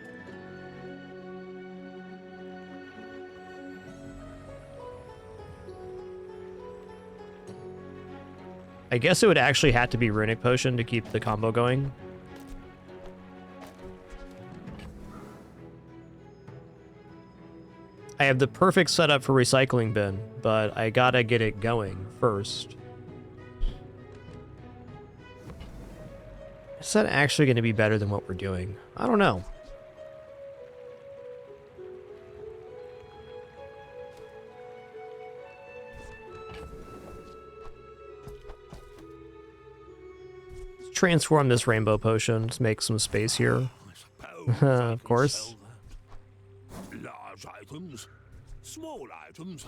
I guess it would actually have to be runic potion to keep the combo going. I have the perfect setup for recycling bin, but I gotta get it going first. Is that actually going to be better than what we're doing? I don't know. transform this rainbow potion to make some space here. Of course. Large items, small items,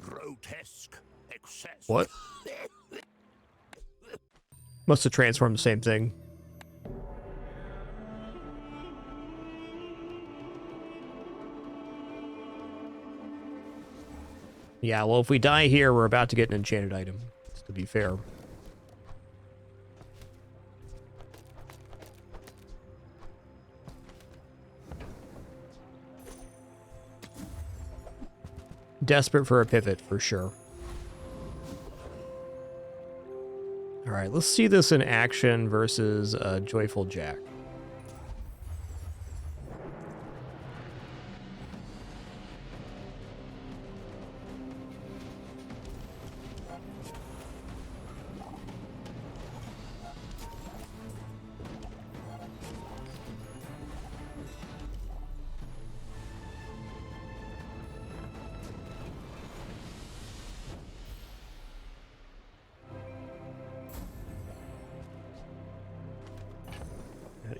grotesque excess. What? Must have transformed the same thing. Yeah, well, if we die here, we're about to get an enchanted item, just to be fair. Desperate for a pivot, for sure. Alright, let's see this in action versus Joyful Jack.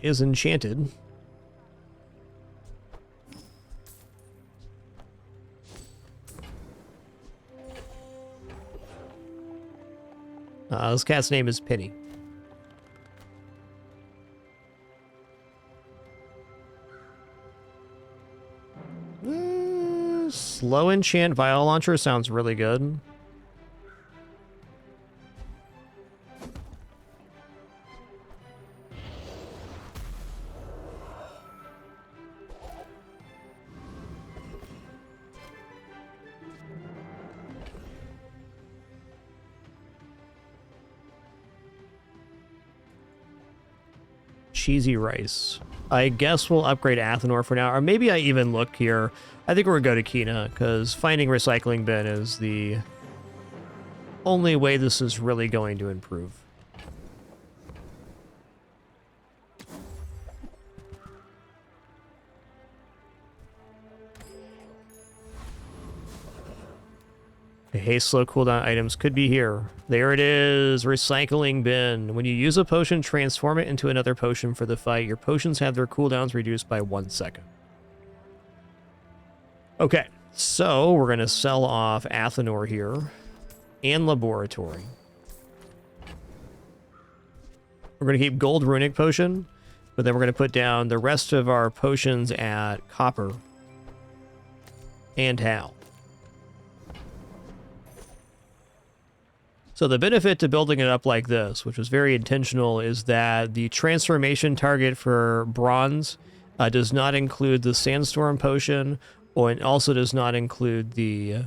Is enchanted. This cat's name is Penny. Slow enchant vial launcher sounds really good. Cheesy rice. I guess we'll upgrade Athenor for now, or maybe I even look here. I think we're gonna go to Kina, because finding recycling bin is the only way this is really going to improve. The haste slow cooldown items could be here. There it is, recycling bin. When you use a potion, transform it into another potion for the fight. Your potions have their cooldowns reduced by 1 second. Okay, so we're gonna sell off Athenor here and Laboratory. We're gonna keep Gold Runic Potion, but then we're gonna put down the rest of our potions at Copper and Hal. So the benefit to building it up like this, which was very intentional, is that the transformation target for bronze does not include the Sandstorm Potion, or it also does not include the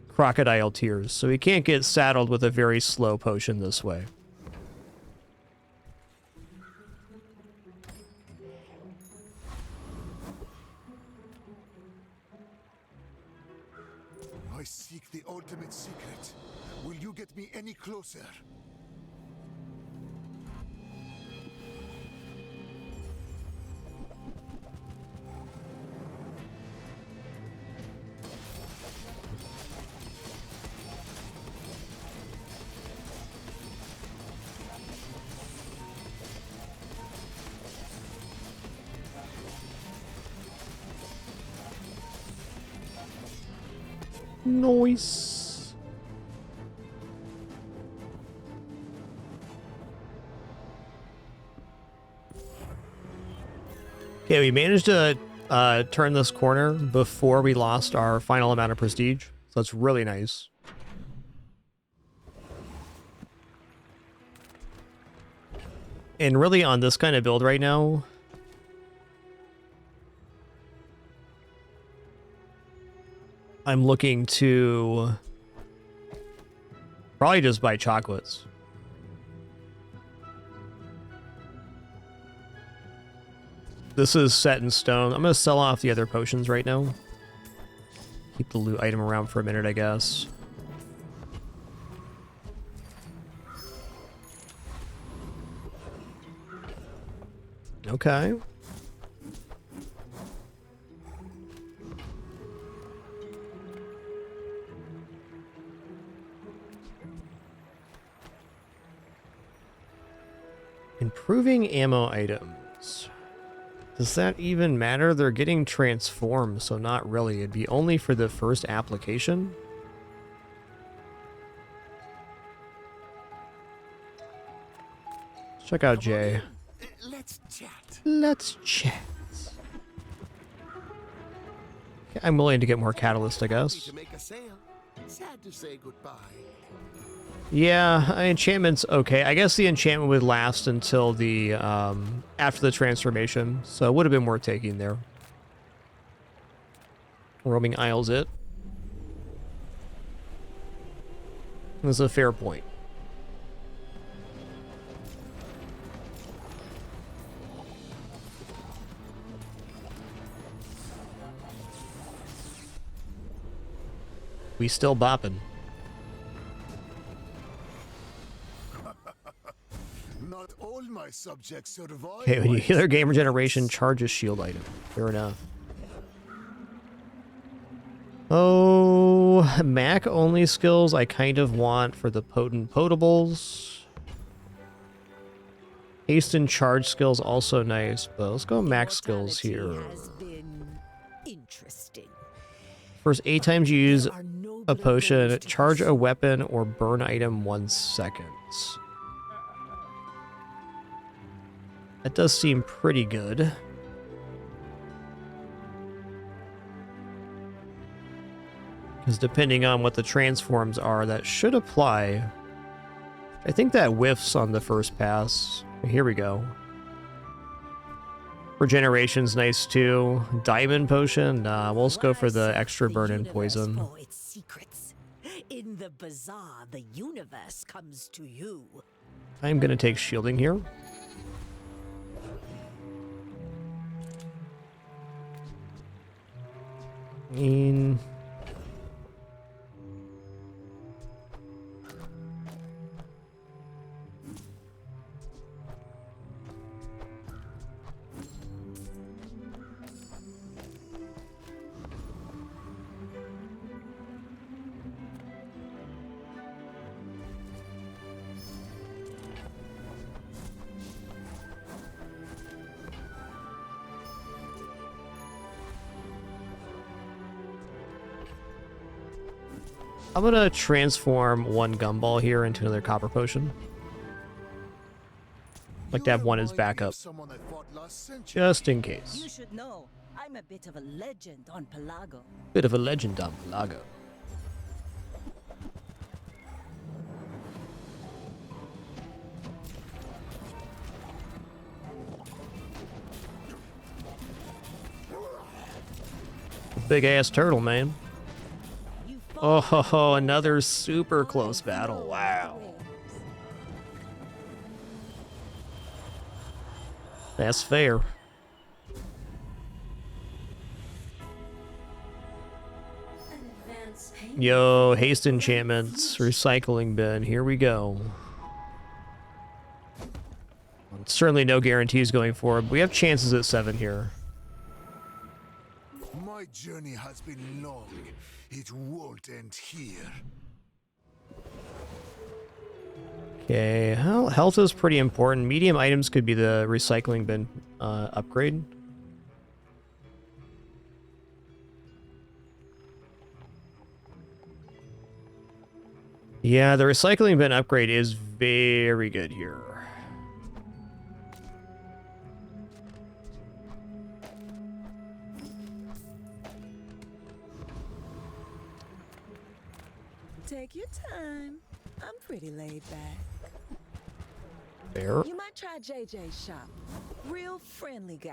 Crocodile Tears. So we can't get saddled with a very slow potion this way. I seek the ultimate secret. Will you get me any closer? Nice. Okay, we managed to turn this corner before we lost our final amount of prestige. So that's really nice. And really on this kind of build right now, I'm looking to probably just buy chocolates. This is set in stone. I'm going to sell off the other potions right now. Keep the loot item around for a minute, I guess. Okay. Improving ammo items. Does that even matter? They're getting transformed, so not really. It'd be only for the first application. Check out Jay. Let's chat. Let's chat. I'm willing to get more catalyst, I guess. To make a sale. Sad to say goodbye. Yeah, enchantment's okay. I guess the enchantment would last until the after the transformation, so it would have been worth taking there. Roaming Isles it. That's a fair point. We still bopping. Not all my subjects survive. Okay, when you heal their game regeneration, charge a shield item. Fair enough. Oh, Mac only skills I kind of want for the potent potables. Haste and charge skills also nice, but let's go max skills here. Has been interesting. First 8 times you use a potion, charge a weapon or burn item 1 second. That does seem pretty good. Because depending on what the transforms are, that should apply. I think that whiffs on the first pass. Here we go. Regeneration's nice too. Diamond potion? Nah, we'll just go for the extra burn and poison. For its secrets. In the bazaar, the universe comes to you. I'm gonna take shielding here. I'm gonna transform one gumball here into another copper potion. Like to have one as backup. Just in case. You should know, I'm a bit of a legend on Pelago. Bit of a legend on Pelago. Big ass turtle, man. Oh, another super close battle. Wow. That's fair. Yo, haste enchantments, recycling bin. Here we go. Certainly no guarantees going forward, but we have chances at 7 here. My journey has been long. It won't end here. Okay, well, health is pretty important. Medium items could be the recycling bin upgrade. Yeah, the recycling bin upgrade is very good here. Take your time. I'm pretty laid back. Fair. You might try JJ's shop. Real friendly guy.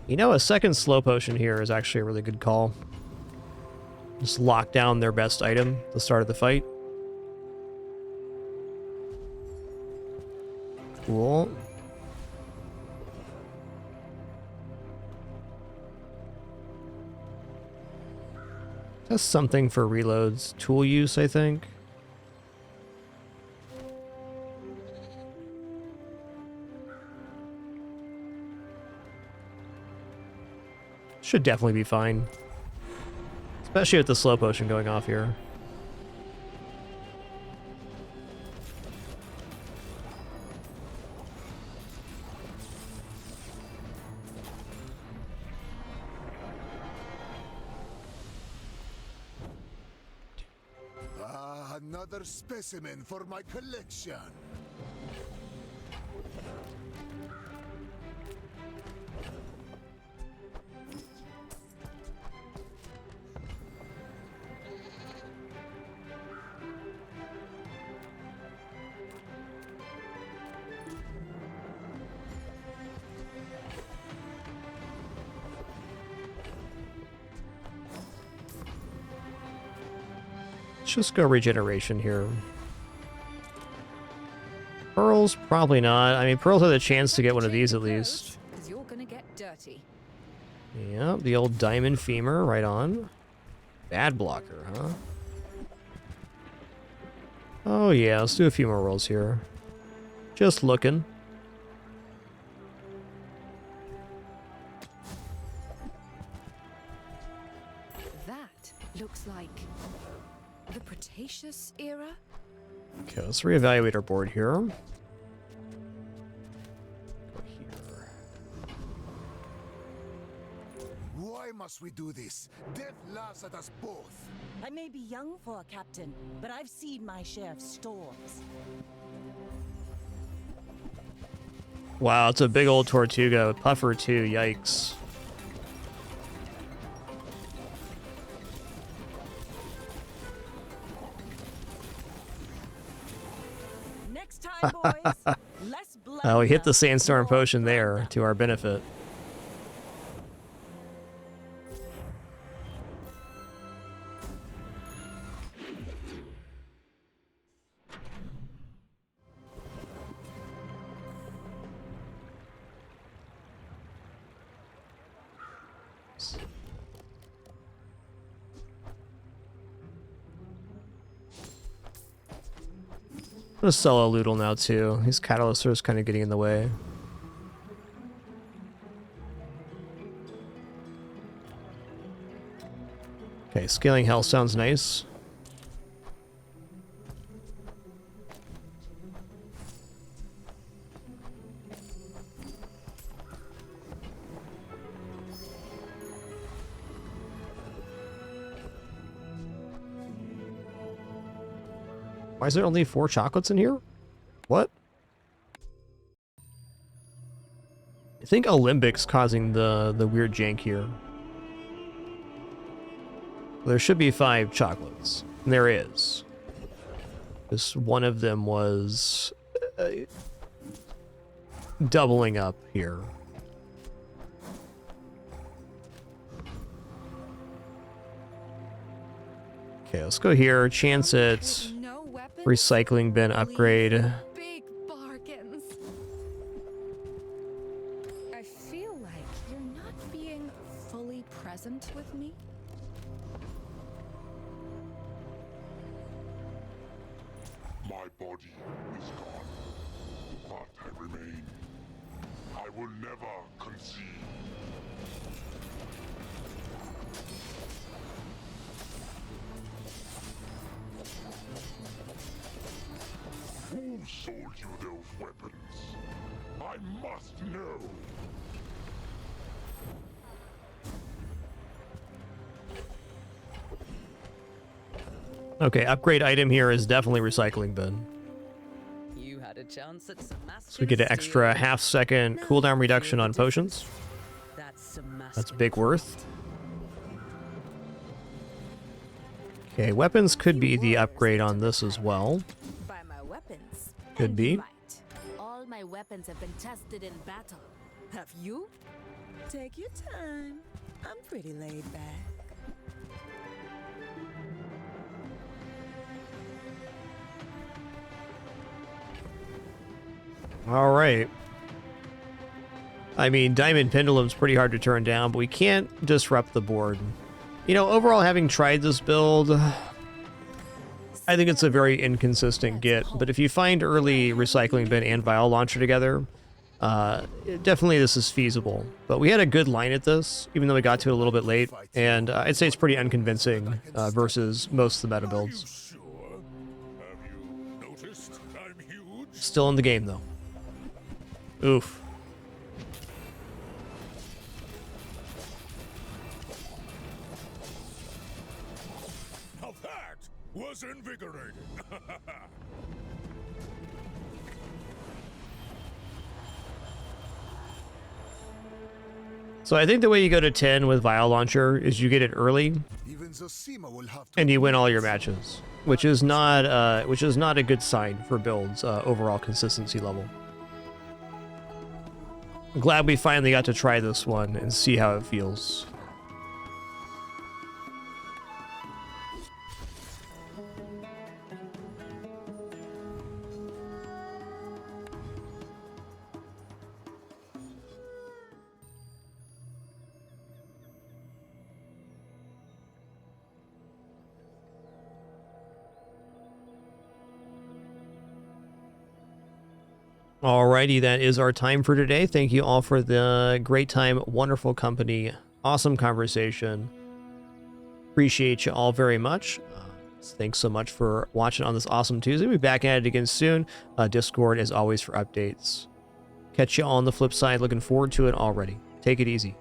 You know, a second slow potion here is actually a really good call. Just lock down their best item at the start of the fight. Cool. That's something for reloads. Tool use, I think. Should definitely be fine. Especially with the slow potion going off here. Another specimen for my collection. Let's just go regeneration here. Pearls? Probably not. I mean, pearls have the chance to get one of these at least. Because you're gonna get dirty. Yeah, the old diamond femur, right on. Bad blocker, huh? Oh yeah, let's do a few more rolls here. Just looking. That looks like the Cretaceous era. Okay, let's reevaluate our board here. Go here. Why must we do this? Death laughs at us both. I may be young for a captain, but I've seen my share of storms. Wow, it's a big old Tortuga. Puffer too, yikes. Next time, boys, less blood. Oh, we hit the Sandstorm Potion there to our benefit. I'm gonna sell a Loodle now too. His Catalyst is kind of getting in the way. Okay, scaling health sounds nice. Why is there only 4 chocolates in here? What? I think Alembic causing the weird jank here. There should be 5 chocolates. And there is. This one of them was doubling up here. Okay, let's go here. Chance it. Recycling bin upgrade. Big bargains. I feel like you're not being fully present with me. My body is gone, but I remain. I will never concede. Who sold you those weapons? I must know. Okay, upgrade item here is definitely recycling bin. You had a chance at some So we get an extra half-second cooldown reduction on potions. That's big worth. Okay, weapons could be the upgrade on this as well. Buy my weapons. Could be. All my weapons have been tested in battle. Have you? Take your time. I'm pretty laid back. All right. I mean, Diamond Pendulum's pretty hard to turn down, but we can't disrupt the board. You know, overall, having tried this build, I think it's a very inconsistent get. But if you find early Recycling Bin and Vial Launcher together, definitely this is feasible. But we had a good line at this, even though we got to it a little bit late. And I'd say it's pretty unconvincing versus most of the meta builds. Still in the game, though. Oof. Now that was invigorating. So I think the way you go to 10 with Vial Launcher is you get it early, and you win all your matches, which is not a good sign for builds overall consistency level. I'm glad we finally got to try this one and see how it feels. Alrighty, that is our time for today. Thank you all for the great time, wonderful company, awesome conversation. Appreciate you all very much. Thanks so much for watching on this awesome Tuesday. We'll be back at it again soon. Discord, as always, for updates. Catch you all on the flip side. Looking forward to it already. Take it easy.